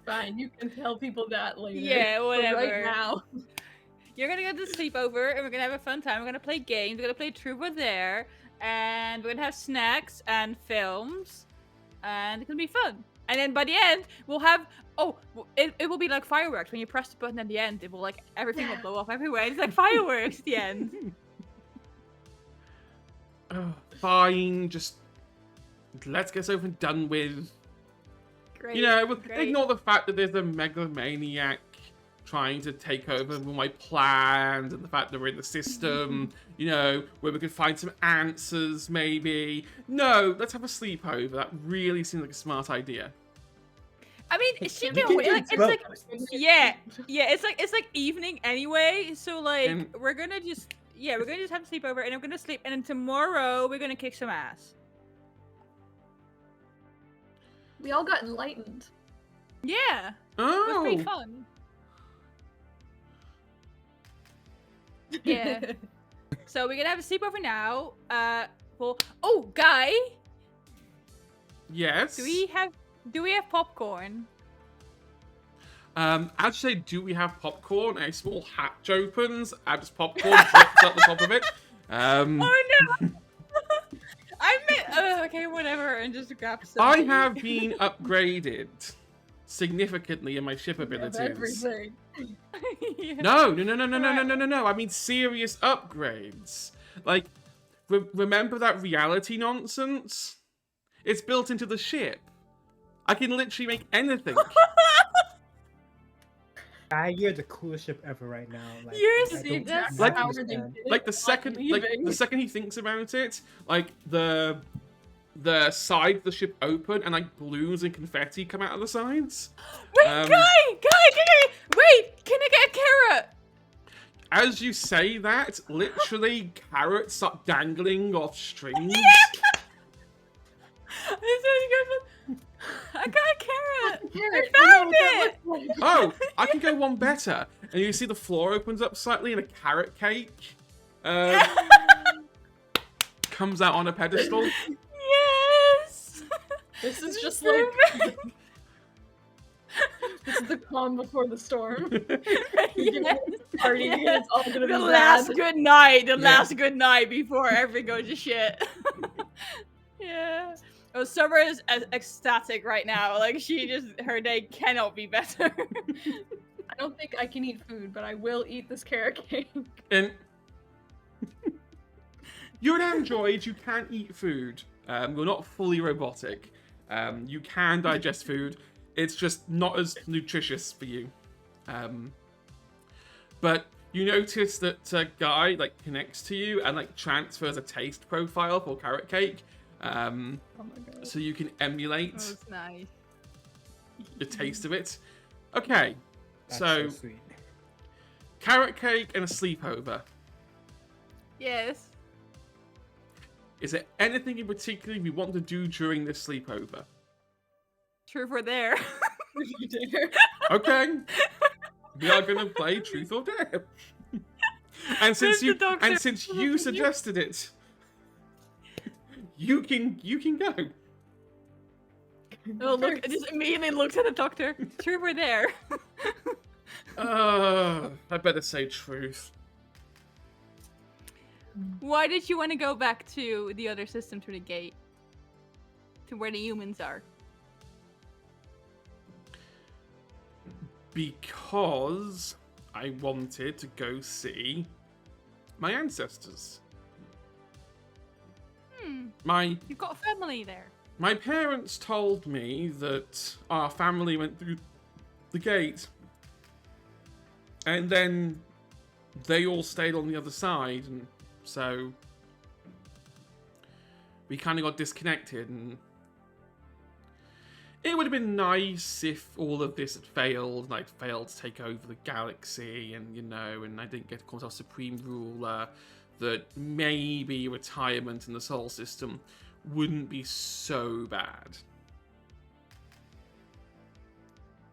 S4: Fine, you can tell people that later.
S5: Yeah,
S4: But
S5: whatever.
S4: right now.
S5: You're gonna go to the sleepover, and we're gonna have a fun time. We're gonna play games. We're gonna play Truth or Dare, and we're gonna have snacks and films, and it's gonna be fun. And then by the end, we'll have it will be like fireworks. When you press the button at the end, it will like everything will blow up everywhere. It's like fireworks at the end.
S1: Fine, just let's get this over and done with.
S5: Great.
S1: You know,
S5: great.
S1: ignore the fact that there's a megalomaniac trying to take over all my plans and the fact that we're in the system, you know, where we could find some answers, maybe. No, let's have a sleepover. That really seems like a smart idea.
S5: I mean, she
S2: You
S5: can
S2: can
S5: wait.
S2: do
S5: Like, it's
S2: both.
S5: like it's like evening anyway. So like
S1: And-
S5: we're gonna just have a sleepover, and I'm gonna sleep, and then tomorrow we're gonna kick some ass.
S4: We all got enlightened.
S5: Yeah, it was pretty
S1: Oh,
S5: fun. Yeah. So we're gonna have a sleepover now. Guy,
S1: yes.
S5: do we have popcorn?
S1: As you say, do we have popcorn? A small hatch opens, and just popcorn drips out the top of it.
S5: Oh no! I meant okay, whatever, and just grab some.
S1: I have been upgraded significantly in my ship abilities.
S4: Everything.
S5: Yeah.
S1: No. I mean serious upgrades. Like, remember that reality nonsense? It's built into the ship. I can literally make anything.
S2: You're the coolest ship ever right now. Like,
S5: You're
S2: I
S5: the
S2: don't
S5: exact
S1: Like-
S2: understand.
S1: Like the second he thinks about it, like the side of the ship open and like balloons and confetti come out of the sides.
S5: Wait,
S1: Um,
S5: guy, wait! Can I get a carrot?
S1: As you say that, literally carrots start dangling off strings.
S5: I got a carrot.
S4: Carrot,
S5: I
S4: I know
S5: found
S4: what that
S5: it.
S4: looks like.
S1: Oh, I can go one better. And you see the floor opens up slightly and a carrot cake comes out on a pedestal.
S5: Yes.
S4: This is just
S5: so
S4: like this is the calm before the storm.
S5: Yes.
S4: Party,
S5: Yes.
S4: it's all gonna be
S5: The last
S4: bad.
S5: good night. The
S1: Yeah.
S5: last good night before everything goes to shit. Yeah. Oh, Summer is ecstatic right now. Like her day cannot be better.
S4: I don't think I can eat food, but I will eat this carrot cake.
S1: And you're an android, you can eat food. You're not fully robotic. You can digest food. It's just not as nutritious for you. But you notice that a guy like connects to you and like transfers a taste profile for carrot cake.
S4: Oh my god.
S1: So you can emulate
S5: Oh, it's nice.
S1: the taste of it. Okay,
S2: That's
S1: so
S2: sweet.
S1: carrot cake and a sleepover.
S5: Yes.
S1: Is there anything in particular we want to do during this sleepover?
S5: Truth or Dare.
S4: You dare.
S1: Okay, we are going to play Truth or Dare. And since
S5: There's the doctor.
S1: you suggested it, you can go.
S5: Oh, look! I just immediately looked at the doctor. Truth or Dare.
S1: I better say truth.
S5: Why did you want to go back to the other system, to the gate, to where the humans are?
S1: Because I wanted to go see my ancestors.
S5: You've got a family there.
S1: My parents told me that our family went through the gate, and then they all stayed on the other side, and so we kind of got disconnected, and It would have been nice if all of this had failed, and I'd failed to take over the galaxy, and and I didn't get to call myself Supreme Ruler, that maybe retirement in the Sol system wouldn't be so bad.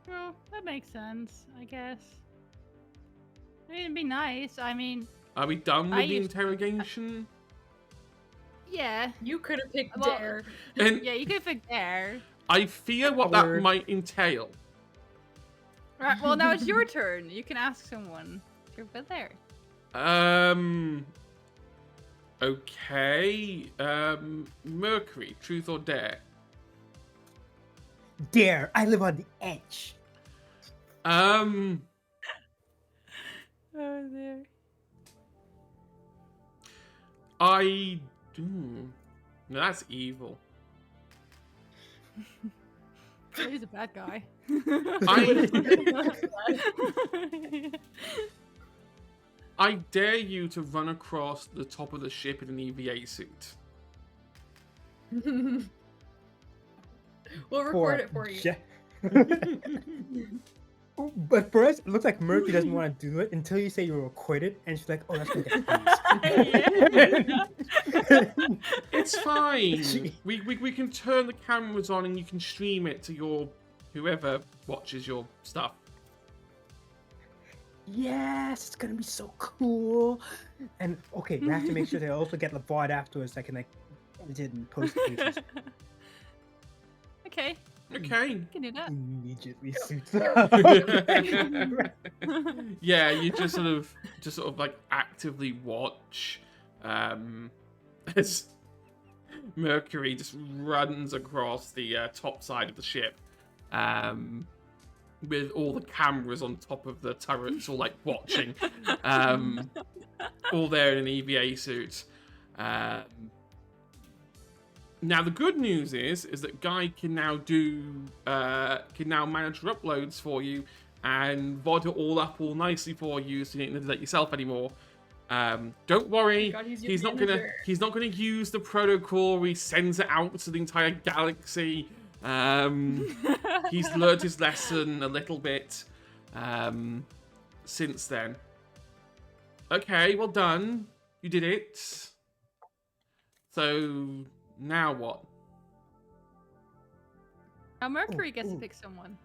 S5: Well, that makes sense, I guess. I mean, it'd be nice. I mean,
S1: Are we done with
S5: I
S1: the
S5: used-
S1: interrogation?
S5: yeah.
S4: You could have picked
S5: Well-
S4: Dare.
S1: And
S5: Yeah, you could pick there.
S1: I fear what
S2: Our-
S1: that might entail.
S5: Right, well, now it's your turn. You can ask someone. You're there.
S1: Okay. Mercury, truth or dare?
S2: Dare, I live on the edge.
S5: Oh, there.
S1: I do. No, that's evil.
S5: He's a bad guy.
S1: I dare you to run across the top of the ship in an EVA suit.
S4: We'll record it for you.
S2: But first, it looks like Mercury doesn't want to do it until you say you record it, and she's like, "Oh, that's gonna get views."
S1: It's fine.
S2: Gee.
S1: We can turn the cameras on and you can stream it to your whoever watches your stuff.
S2: Yes, it's gonna be so cool. And okay, we have to make sure they also get the VOD afterwards. I can like edit and post pictures.
S5: Okay,
S1: Okay.
S5: you can do that.
S2: Immediately suits up.
S1: Yeah, you just sort of like actively watch as Mercury just runs across the top side of the ship, with all the cameras on top of the turrets, all like watching, all there in an EVA suit. Now the good news is that Guy can now manage your uploads for you and VOD it all up all nicely for you, so you don't need to do that yourself anymore. Don't worry,
S4: God, he's your
S1: he's not
S4: manager.
S1: gonna use the protocol where he sends it out to the entire galaxy. He's learned his lesson a little bit since then. Okay, well done. You did it. So now what?
S5: Now Mercury gets to
S2: ooh.
S5: pick someone.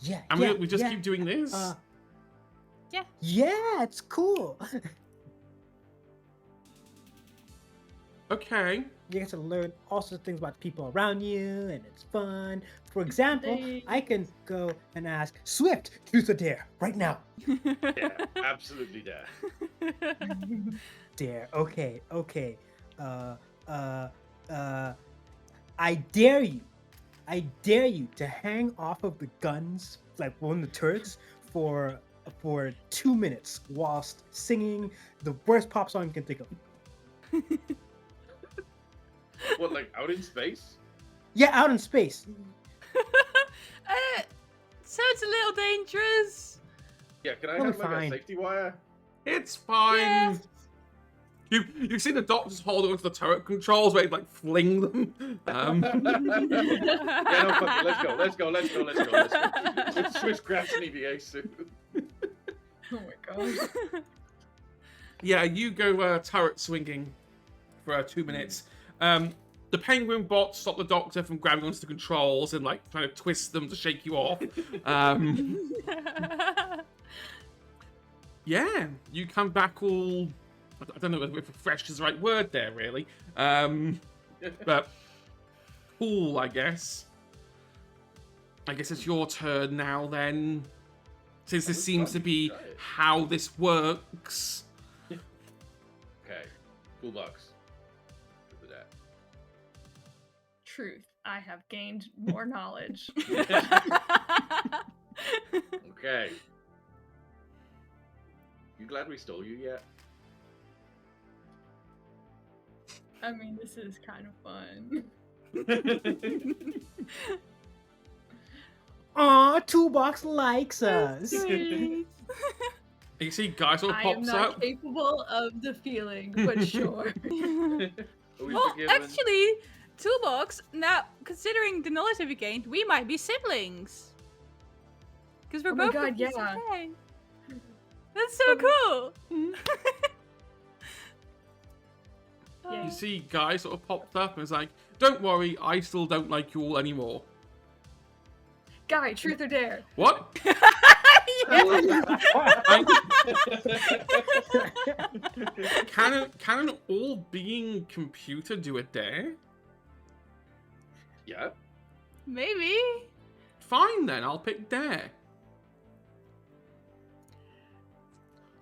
S2: Yeah,
S1: And
S2: yeah,
S1: we just
S2: yeah.
S1: keep doing this?
S2: Yeah, it's cool.
S1: Okay.
S2: You get to learn all sorts of things about the people around you, and it's fun. For example, I can go and ask Swift, truth or dare, right now.
S3: Yeah, absolutely dare.
S2: Dare. Okay. I dare you. I dare you to hang off of the guns, like one of the turrets, for 2 minutes whilst singing the worst pop song you can think of.
S3: What, like out in space?
S2: Yeah, out in space.
S5: Sounds a little dangerous.
S3: Yeah, can I
S2: We'll
S3: have
S2: be
S3: like
S2: fine.
S3: a safety wire?
S1: It's fine.
S5: Yeah.
S1: You've seen the doctors hold onto the turret controls where they like fling them.
S3: Yeah, no, fuck it. Let's go. Let's switch grabs an EVA suit.
S4: Oh my god.
S1: Yeah, you go turret swinging for 2 minutes. The penguin bots stop the doctor from grabbing onto the controls and like trying to twist them to shake you off. Yeah, you come back all. I don't know if refreshed is the right word there, really. But cool, I guess. I guess it's your turn now then. Since this seems to be how this works.
S3: Okay, cool box. Look at
S4: Truth. I have gained more knowledge.
S3: that. Okay. You glad we stole you yet?
S4: I mean, this is kind of fun.
S2: Aw, Toolbox likes us.
S1: You see, guys all
S4: I am
S1: pops
S4: not
S1: up.
S4: capable of the feeling, but sure.
S3: Are we
S5: Well,
S3: forgiven?
S5: actually, Toolbox, now, considering the knowledge we gained, we might be siblings. Because we're
S4: Oh my
S5: both
S4: God,
S5: from the same
S4: yeah.
S5: thing. That's so cool!
S4: Yeah.
S1: You see, Guy sort of popped up and was like, "Don't worry, I still don't like you all anymore."
S4: Guy, truth or dare?
S1: What? Can an all-being computer do a dare?
S3: Yeah.
S5: Maybe.
S1: Fine then, I'll pick dare.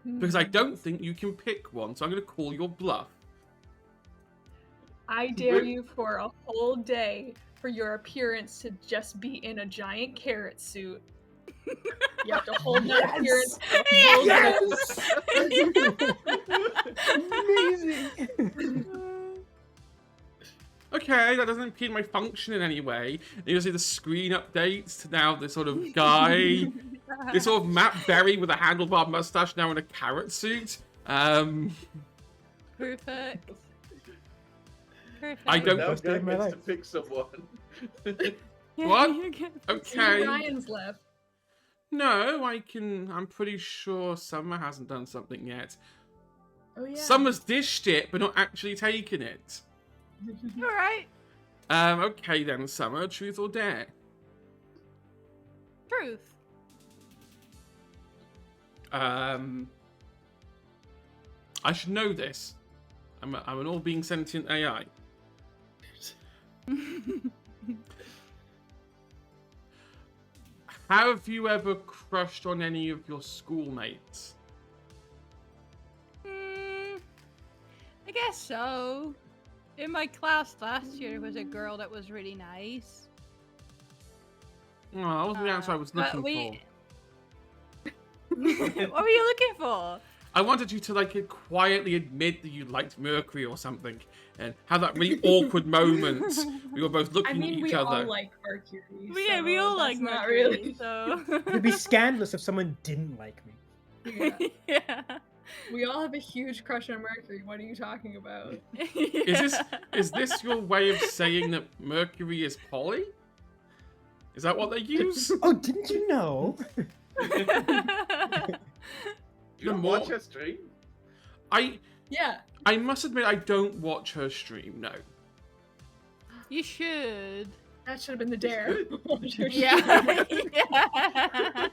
S1: Because I don't think you can pick one, so I'm going to call your bluff.
S4: I dare you for a whole day for your appearance to just be in a giant carrot suit. You have to hold that appearance for a whole day.
S2: Amazing.
S1: Okay, that doesn't impede my function in any way. You see the screen updates to now this sort of guy, this sort of Matt Berry with a handlebar mustache now in a carrot suit.
S5: Perfect. Perfect.
S1: I don't-
S3: Now
S2: Best day
S3: Guy
S2: of my
S3: gets
S2: life.
S3: to pick someone.
S1: What?
S5: You get-
S1: Okay.
S4: Ryan's left.
S1: No, I'm pretty sure Summer hasn't done something yet.
S4: Oh yeah.
S1: Summer's dished it, but not actually taken it.
S5: Alright.
S1: Okay then, Summer, truth or dare?
S5: Truth.
S1: I should know this. I'm an all-being sentient AI. Have you ever crushed on any of your schoolmates?
S5: I guess so. In my class last year, there was a girl that was really nice.
S1: Oh, that wasn't the answer I was
S5: But
S1: looking for.
S5: What were you looking for?
S1: I wanted you to like quietly admit that you liked Mercury or something, and have that really awkward moment. We were both
S4: I
S1: looking
S4: mean,
S1: at
S4: we
S1: each other.
S4: all like Mercury.
S5: Yeah, we
S4: so
S5: all like
S4: that's not
S5: Mercury,
S4: really.
S5: so...
S2: It'd be scandalous if someone didn't like me.
S4: Yeah.
S5: yeah.
S4: We all have a huge crush on Mercury. What are you talking about?
S1: Is this your way of saying that Mercury is poly? Is that what they use?
S2: Oh, didn't you know?
S3: You don't
S1: more-
S3: watch her stream?
S4: Yeah.
S1: I must admit I don't watch her stream. No.
S5: You should.
S4: That should have been the dare.
S5: Yeah. yeah.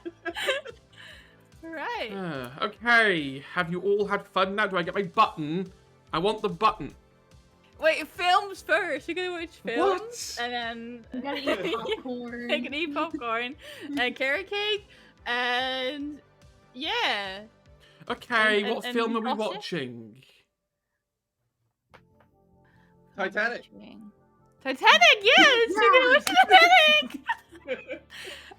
S5: Right.
S1: Okay. Have you all had fun now? Do I get my button? I want the button.
S5: Wait, films first. You're gonna watch films,
S1: What?
S5: and then
S4: You gotta eat popcorn.
S5: I can eat popcorn and carrot cake, and yeah.
S1: Okay.
S5: And-
S1: what
S5: and
S1: film are we
S5: gossip?
S1: watching?
S3: Titanic.
S5: Titanic, yes! You're gonna watch Titanic!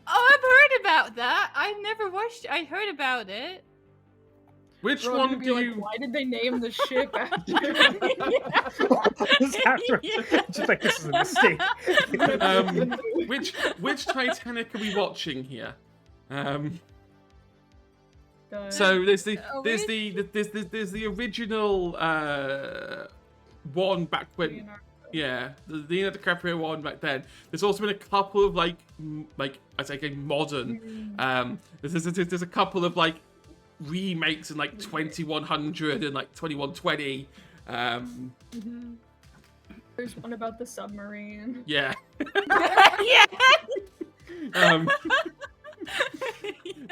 S5: Oh, I've heard about that. I've never watched it. I heard about it.
S1: Which
S4: We're all gonna
S1: one
S4: be
S1: do
S4: like,
S1: you?
S4: why did they name the ship after?
S2: Just after, just like this is a mistake.
S1: Which Titanic are we watching here?
S4: The-
S1: So there's the
S5: Oh,
S1: there's the original one back when
S4: Leonardo.
S1: yeah the Leonardo DiCaprio one back then. There's also been a couple of like I'd say modern. There's a couple of like remakes in like 2100 and like 2120.
S4: There's one about the submarine.
S1: Yeah.
S5: yeah.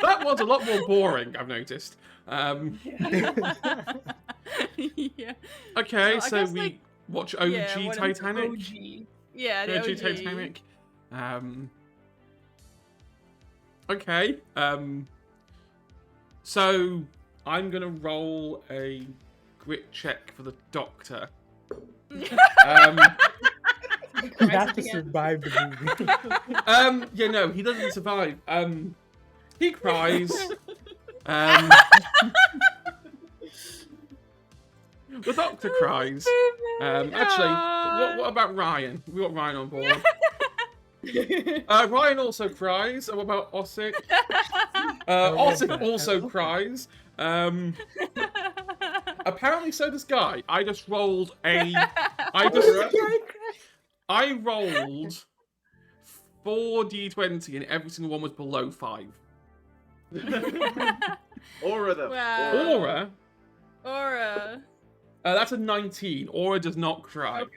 S1: That one's a lot more boring, I've noticed.
S5: yeah.
S1: Okay,
S5: I
S1: so
S5: guess,
S1: we
S5: like,
S1: watch OG
S5: yeah, one of the
S1: Titanic.
S4: OG.
S5: Yeah, the
S1: OG
S5: OG.
S1: Titanic. Okay. So I'm gonna roll a grit check for the Doctor.
S2: You have to survive the movie.
S1: Yeah, no, he doesn't survive. He cries. The Doctor cries. Actually, what about Ryan? We got Ryan on board. Ryan also cries. What about Ossic? Ossic also cries. Apparently, so does Guy. I just rolled a. I rolled 4d20 and every single one was below 5.
S3: Aura them.
S5: Wow.
S1: Aura?
S5: Aura.
S1: That's a 19. Aura does not cry.
S4: Okay.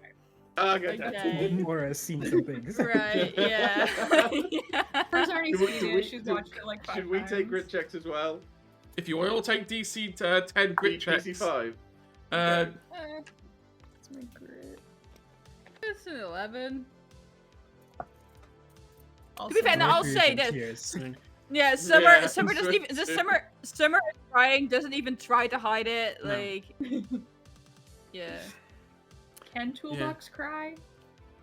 S3: Okay.
S5: Okay.
S2: Or has seen some things.
S5: Right, yeah. Yeah.
S4: First already
S3: Do we-
S4: seen
S3: do we-
S4: it. She's
S3: do-
S4: watched it like 5
S3: Should we
S4: times.
S3: take grit checks as well?
S1: If you all take DC 10 grit checks.
S3: DC 5.
S1: Uh,
S4: It's my grit.
S5: It's an 11.
S4: Also,
S5: be fair, no, I'll say that-
S2: Cheers.
S5: Yeah, Summer
S3: Yeah,
S5: Summer doesn't even
S3: sure.
S5: Summer is crying, doesn't even try to hide it.
S1: No.
S5: Like yeah.
S4: Can Toolbox cry?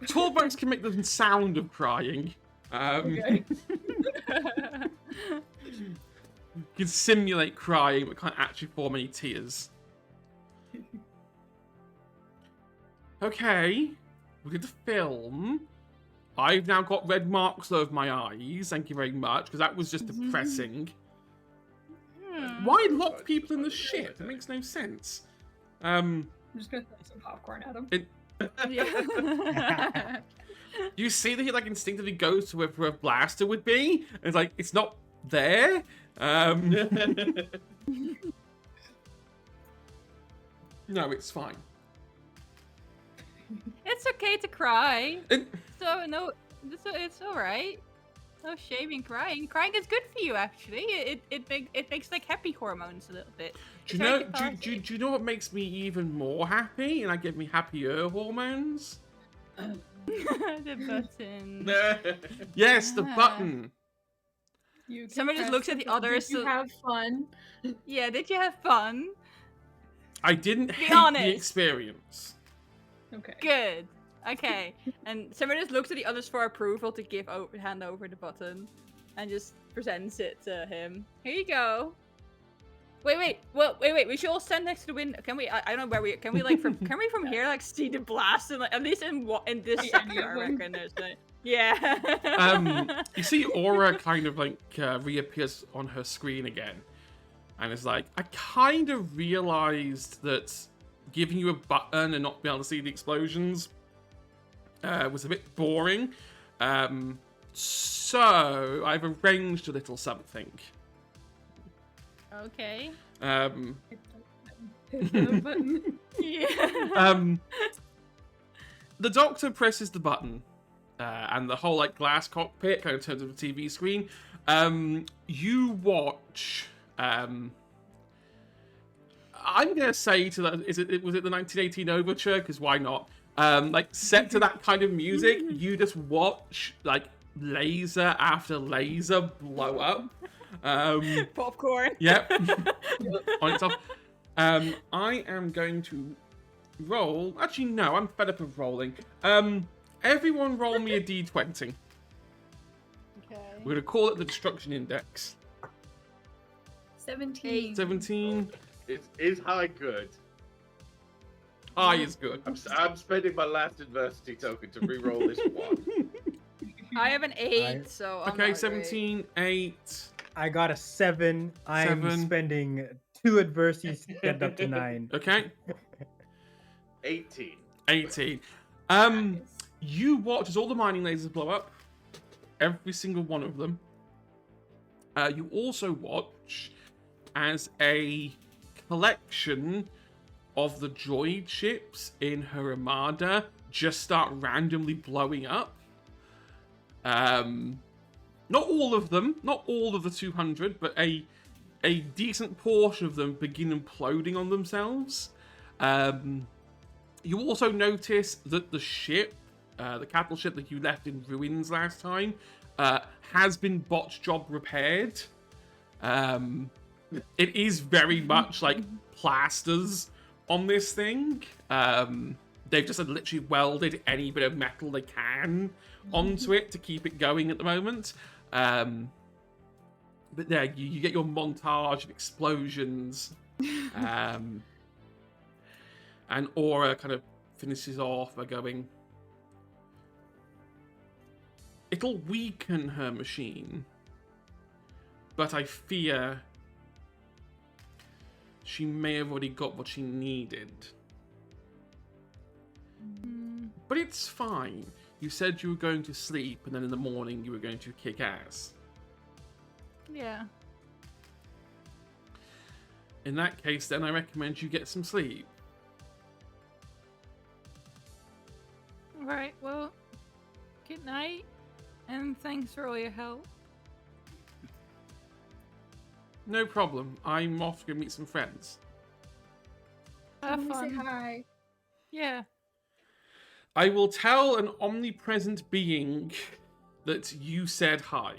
S1: Toolbox can make the sound of crying.
S4: Okay.
S1: Can simulate crying, but can't actually form any tears. Okay, we did the film. I've now got red marks over my eyes. Thank you very much, because that was just depressing.
S5: Hmm.
S1: Why lock people in the ship? It makes no sense.
S4: I'm just gonna throw some popcorn at him.
S5: Yeah.
S1: You see that he like instinctively goes to where a blaster would be, and it's like it's not there. No, it's fine.
S5: It's okay to cry.
S1: It-
S5: So no, it's all right. No shame in crying. Crying is good for you, actually. It makes like happy hormones a little bit.
S1: Do you know? Do you know what makes me even more happy, and that gives me happier hormones?
S5: The button.
S1: Yes, the
S5: Ah.
S1: button.
S4: You can
S5: Somebody just
S4: press
S5: looks at the others,
S4: Did you
S5: so-
S4: have fun?
S5: Yeah, did you have fun?
S1: I didn't hate the
S5: honest.
S1: experience.
S4: Okay.
S5: Good. Okay. And somebody just looks at the others for approval to hand over the button, and just presents it to him. Here you go. Wait. Well, wait. We should all stand next to the window. Can we? I don't know where we. Can we like from? Can we from here like see the blast and like at least in this
S4: Yeah,
S5: sector?
S4: any of
S5: I
S4: them.
S5: reckon there's like, yeah.
S1: You see Aura kind of like reappears on her screen again, and it's like, I kind of realized that giving you a button and not being able to see the explosions was a bit boring. So I've arranged a little something.
S5: Okay.
S4: Hit the button.
S5: Yeah.
S1: The doctor presses the button, and the whole like glass cockpit kind of turns into a TV screen. You watch. I'm gonna say to that. Was it the 1918 overture? Because why not? Like set to that kind of music. You just watch like laser after laser blow up.
S5: Popcorn.
S1: Yep. On its off. I am going to roll. Actually, no, I'm fed up of rolling. Everyone roll me a d20.
S5: Okay.
S1: We're going to call it the destruction index.
S4: 17.
S1: 17.
S3: Is high good?
S1: High is good.
S3: I'm spending my last adversity token to re-roll this one.
S5: I have an 8, so I'm
S1: Okay,
S5: not
S1: 17, 8.
S2: I got a 7. I'm
S1: 7.
S2: spending 2 adversities to get up to 9.
S1: Okay,
S3: 18.
S1: 18. You watch as all the mining lasers blow up. Every single one of them. You also watch as a collection of the droid ships in her armada just start randomly blowing up. Not all of them, not all of the 200, but a decent portion of them begin imploding on themselves. You also notice that the ship, the capital ship that you left in ruins last time, has been botch job repaired. It is very much like plasters on this thing. They've just literally welded any bit of metal they can onto it to keep it going at the moment. But yeah, you get your montage of explosions. And Aura kind of finishes off by going, it'll weaken her machine, but I fear she may have already got what she needed. But it's fine. You said you were going to sleep, and then in the morning you were going to kick ass.
S5: Yeah.
S1: In that case, then I recommend you get some sleep.
S5: Alright, well, good night, and thanks for all your help.
S1: No problem. I'm off to go meet some friends.
S5: Have
S4: Let me say
S5: fun.
S4: hi.
S5: Yeah.
S1: I will tell an omnipresent being that you said hi.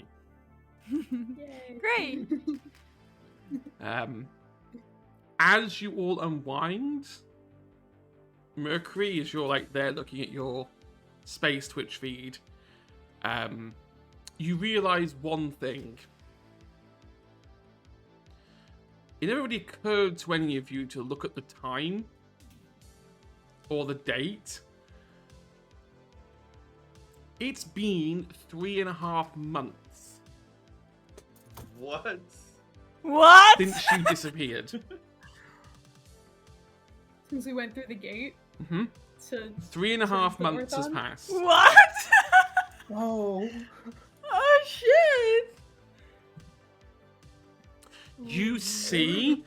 S4: Yay.
S5: Great.
S1: As you all unwind, Mercury, as you're like there looking at your space Twitch feed, you realize one thing. It never really occurred to any of you to look at the time or the date. It's been 3.5 months
S3: What?
S5: What?
S1: since you disappeared.
S4: Since we went through the gate
S1: hmm
S4: to
S1: 3.5
S4: the
S1: months has
S4: marathon?
S1: passed.
S5: What?
S2: Oh.
S5: Oh shit!
S1: You see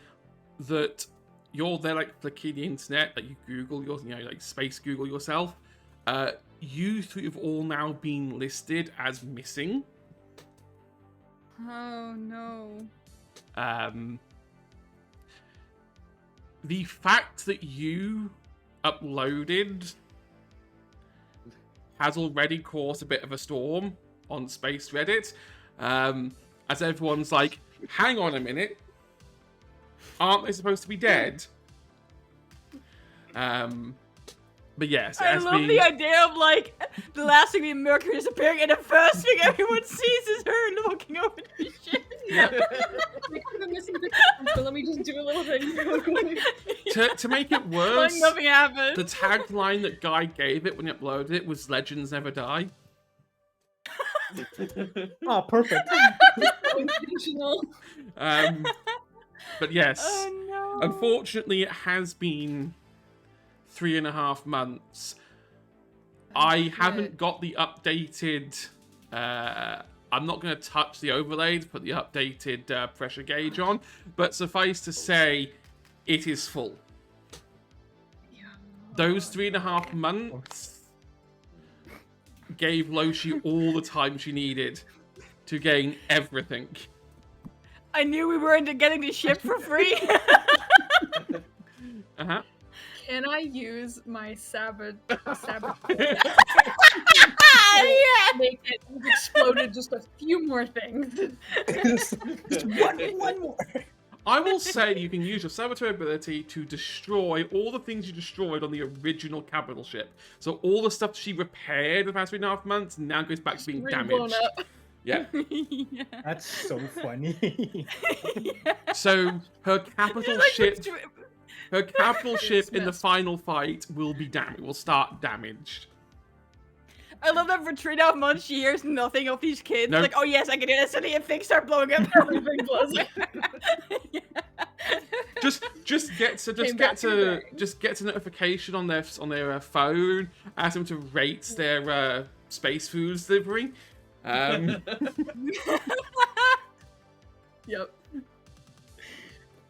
S1: that you're there, like flicking the internet, like you Google your, like space Google yourself. You three have all now been listed as missing.
S5: Oh no.
S1: The fact that you uploaded has already caused a bit of a storm on Space Reddit, as everyone's like, hang on a minute, aren't they supposed to be dead? But yes, it
S5: I
S1: has
S5: love
S1: been...
S5: the idea of like the last thing being Mercury disappearing, and the first thing everyone sees is her looking over the ship.
S4: We could have been missing the but let me just do a little thing.
S1: to make it
S5: Like
S1: worse,
S5: nothing happened.
S1: the tagline that Guy gave it when he uploaded it was "Legends never die."
S2: Oh, perfect.
S4: Intentional.
S1: But yes,
S5: Oh no.
S1: unfortunately, it has been 3.5 months. I haven't got the updated. I'm not going to touch the overlay to put the updated pressure gauge on, but suffice to say, it is full. Those 3.5 months gave Loshi all the time she needed to gain everything.
S5: I knew we weren't getting the ship for free.
S1: Uh-huh.
S4: Can I use my sabotage?
S5: Yeah.
S4: Make it we've exploded just a few more things.
S2: Just one more.
S1: I will say you can use your saboteur ability to destroy all the things you destroyed on the original capital ship. So all the stuff she repaired the past 3.5 months now goes back to being
S4: Blown
S1: damaged.
S4: up.
S1: Yeah.
S5: Yeah.
S2: That's so funny.
S1: So her capital
S5: Like,
S1: ship, her capital ship in the
S4: Dismissed.
S1: final fight will be damaged. Will start damaged.
S5: I love that for 3.5 months she hears nothing of these kids.
S1: No.
S5: Like, oh yes, I can do this, and then things start blowing up.
S4: Everything blows up.
S5: Yeah.
S1: Just get
S4: Came back to the bang.
S1: notification on their phone, ask them to rate their space foods delivery.
S4: Yep.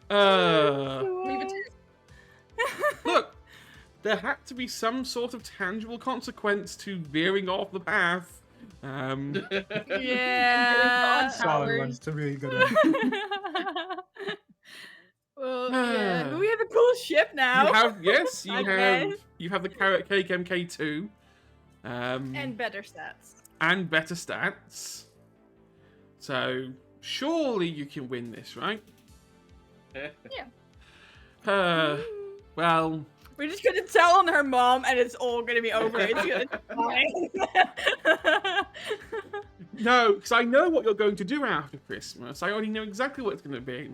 S4: Leave it to
S1: Look, there had to be some sort of tangible consequence to veering off the path.
S5: Yeah.
S2: Solid one. It's a really good one.
S5: Well, yeah. But we have a cool ship now.
S1: You have the Carrot Cake MK2,
S5: And better stats.
S1: and better stats. So surely you can win this, right? Well,
S5: We're just gonna tell on her mom, and it's all gonna be over. It's gonna fine.
S1: no, because I know what you're going to do after Christmas. I already know exactly what it's going to be.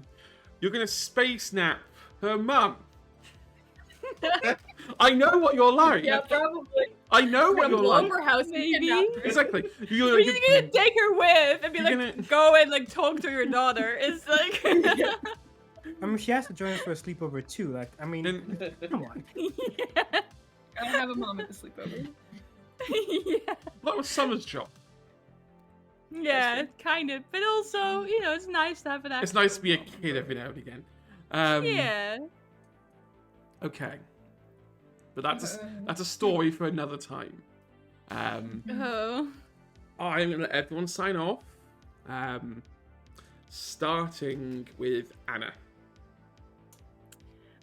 S1: You're going to space nap her mum. I know what you're like.
S4: Yeah, probably.
S1: I know what you're
S4: Blow
S1: like.
S4: up her house and
S5: Maybe.
S4: kidnap her.
S1: Exactly.
S5: We're just gonna take her with and be
S1: You're
S5: like,
S1: gonna-
S5: go and like talk to your daughter. It's like,
S2: I mean, she has to join us for a sleepover too. Like, I mean,
S1: Then-
S2: come on.
S5: yeah.
S4: I don't have a mom at the sleepover.
S5: Yeah.
S1: That was Summer's job.
S5: Yeah, kind of. But also, it's nice to have an
S1: It's nice to be a
S5: moment.
S1: kid every now and again.
S5: Yeah.
S1: Okay. But that's a story for another time.
S5: Oh.
S1: I'm gonna let everyone sign off. Starting with Anna.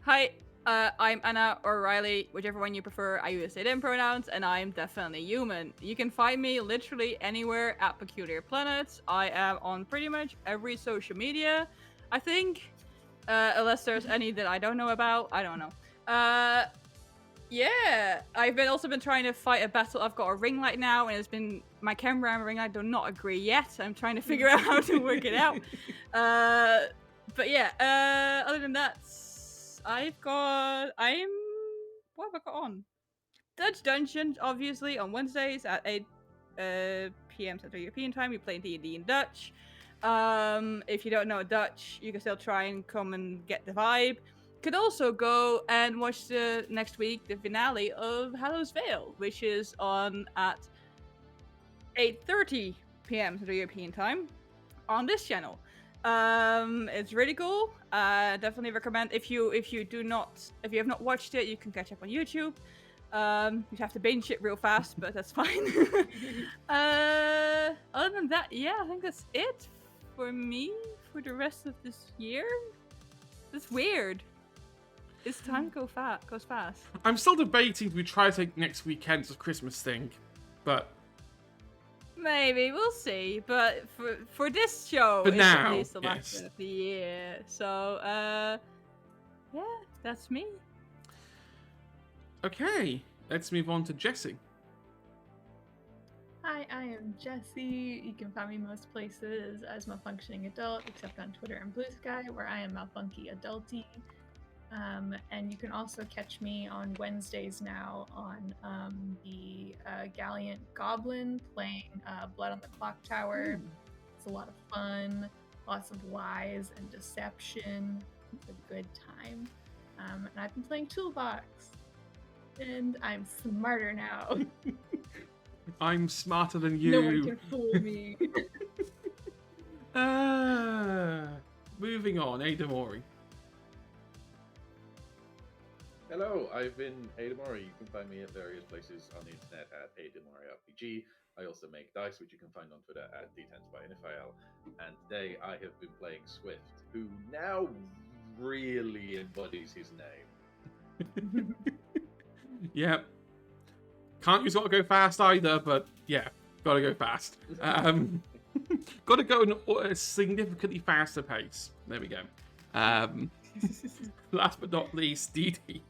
S5: Hi, I'm Anna or Riley, whichever one you prefer. I use they them pronouns, and I'm definitely human. You can find me literally anywhere at Peculiar Planets. I am on pretty much every social media, I think. Unless there's any that I don't know about. I don't know. Yeah, I've also been trying to fight a battle. I've got a ring light now, and it's been my camera and my ring light do not agree yet. I'm trying to figure out how to work it out. But yeah, other than that, what have I got on? Dutch Dungeon, obviously, on Wednesdays at 8 p.m. Central European Time. We play D&D in Dutch. If you don't know Dutch, you can still try and come and get the vibe. Could also go and watch next week the finale of Hallows Vale, which is on at 8:30 p.m. Central European Time on this channel. It's really cool. Definitely recommend if you have not watched it, you can catch up on YouTube. You have to binge it real fast, but that's fine. Other than that, yeah, I think that's it for me for the rest of this year. It's weird. This time goes fast.
S1: I'm still debating if we try to take next weekend as a Christmas thing, but
S5: Maybe we'll see. But for this show,
S1: For
S5: it's
S1: now,
S5: at least the last
S1: yes.
S5: one of the year. So yeah, that's me.
S1: okay. Let's move on to Jesse.
S4: Hi, I am Jessie. You can find me most places as Malfunctioning Adult, except on Twitter and Blue Sky, where I am Malfunky Adulty. And you can also catch me on Wednesdays now on the Gallant Goblin playing Blood on the Clock Tower. It's a lot of fun, lots of lies and deception. It's a good time. And I've been playing Toolbox. And I'm smarter now.
S1: I'm smarter than you.
S4: No one can fool me.
S1: Moving on, Adamori.
S3: Hello, I've been Adamori. You can find me at various places on the internet at AdamoriRPG. I also make dice, which you can find on Twitter at D10SbyNFIL. And today I have been playing Swift, who now really embodies his name.
S1: Yep. Can't use gotta go fast either, but yeah, gotta go fast. Gotta go at a significantly faster pace. There we go. Last but not least, Didi.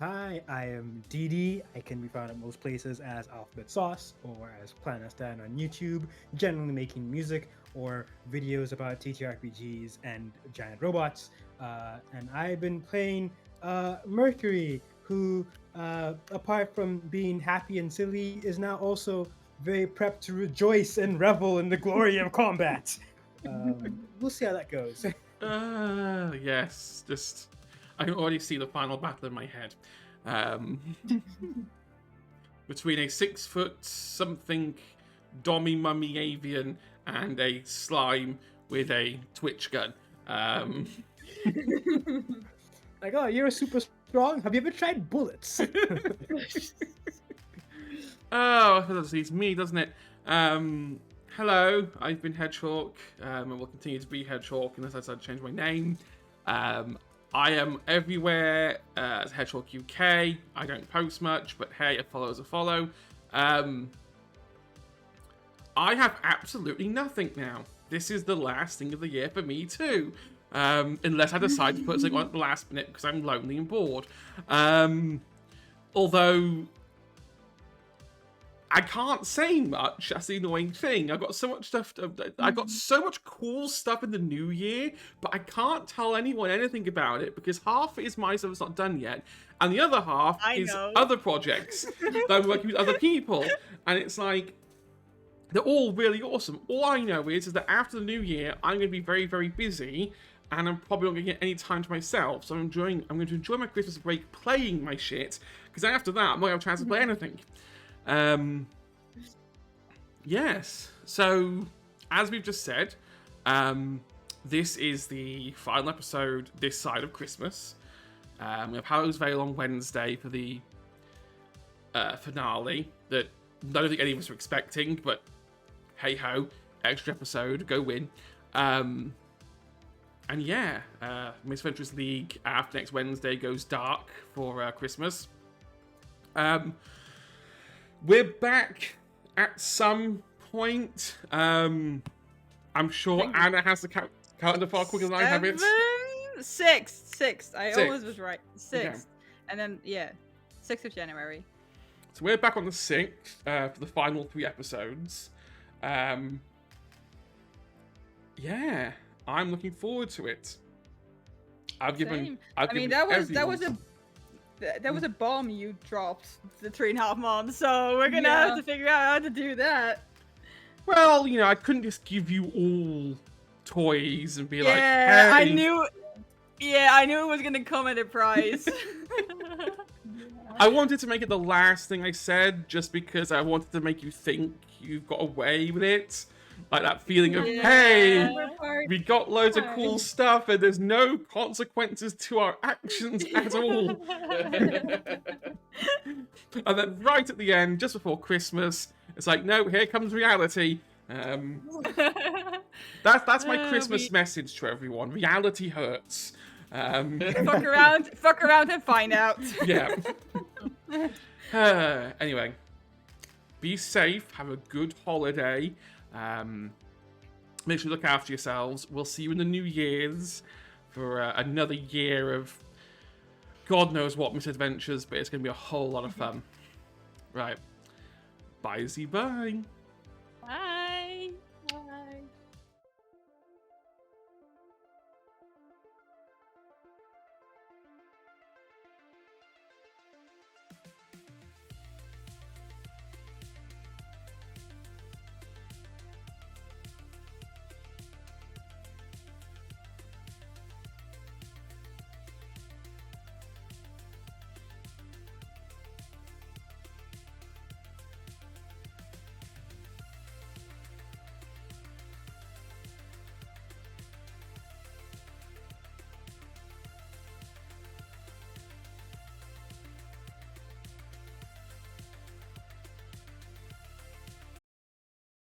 S2: Hi, I am DD. I can be found at most places as Alphabet Sauce or as Planet Stan on YouTube, generally making music or videos about TTRPGs and giant robots. And I've been playing Mercury, who, apart from being happy and silly, is now also very prepped to rejoice and revel in the glory of combat. We'll see how that goes.
S1: Yes, just I can already see the final battle in my head. Between a 6 foot something dommy mummy avian and a slime with a twitch gun.
S2: Like, oh, you're super strong. Have you ever tried bullets?
S1: Oh, it's me, doesn't it? Hello, I've been Hedgehawk, and will continue to be Hedgehawk unless I decide to change my name. I am everywhere as Hedgehawk UK. I don't post much, but hey, a follow is a follow. I have absolutely nothing now. This is the last thing of the year for me too. Unless I decide to put something on at the last minute because I'm lonely and bored. Although I can't say much. That's the annoying thing. I've got so much stuff. I got so much cool stuff in the new year, but I can't tell anyone anything about it because half is my stuff that's not done yet, and the other half is other projects that I'm working with other people, and it's like they're all really awesome. All I know is that after the new year, I'm going to be very, very busy and I'm probably not going to get any time to myself. So I'm going to enjoy my Christmas break playing my shit, because then after that, I'm not going to have a chance to play anything. Yes. So, as we've just said, this is the final episode this side of Christmas. We have Hallow's Veil on Wednesday for the finale that I don't think any of us were expecting, but hey ho, extra episode, go win. And yeah, Misadventures League after next Wednesday goes dark for Christmas. We're back at some point. I'm sure Anna has the calendar far quicker than I have it.
S5: Sixth. I
S1: Sixth.
S5: always was right. 6th.
S1: Okay.
S5: And then, 6th of January.
S1: So we're back on the 6th for the final 3 episodes. Yeah, I'm looking forward to it. I've given
S5: that was a bomb you dropped the 3.5 months, so we're gonna have to figure out how to do that.
S1: Well, I couldn't just give you all toys and be like,
S5: Yeah,
S1: hey.
S5: I knew it was gonna come at a price.
S1: I wanted to make it the last thing I said, just because I wanted to make you think you've got away with it. Like that feeling of, hey, we got loads of cool stuff and there's no consequences to our actions at all. And then right at the end, just before Christmas, it's like, no, here comes reality. That's my Christmas message to everyone. Reality hurts.
S5: Fuck around and find out.
S1: Yeah. Anyway, be safe. Have a good holiday. Make sure you look after yourselves. We'll see you in the New Year's for another year of God knows what misadventures, but it's going to be a whole lot of fun. Right. Bye-zy-bye.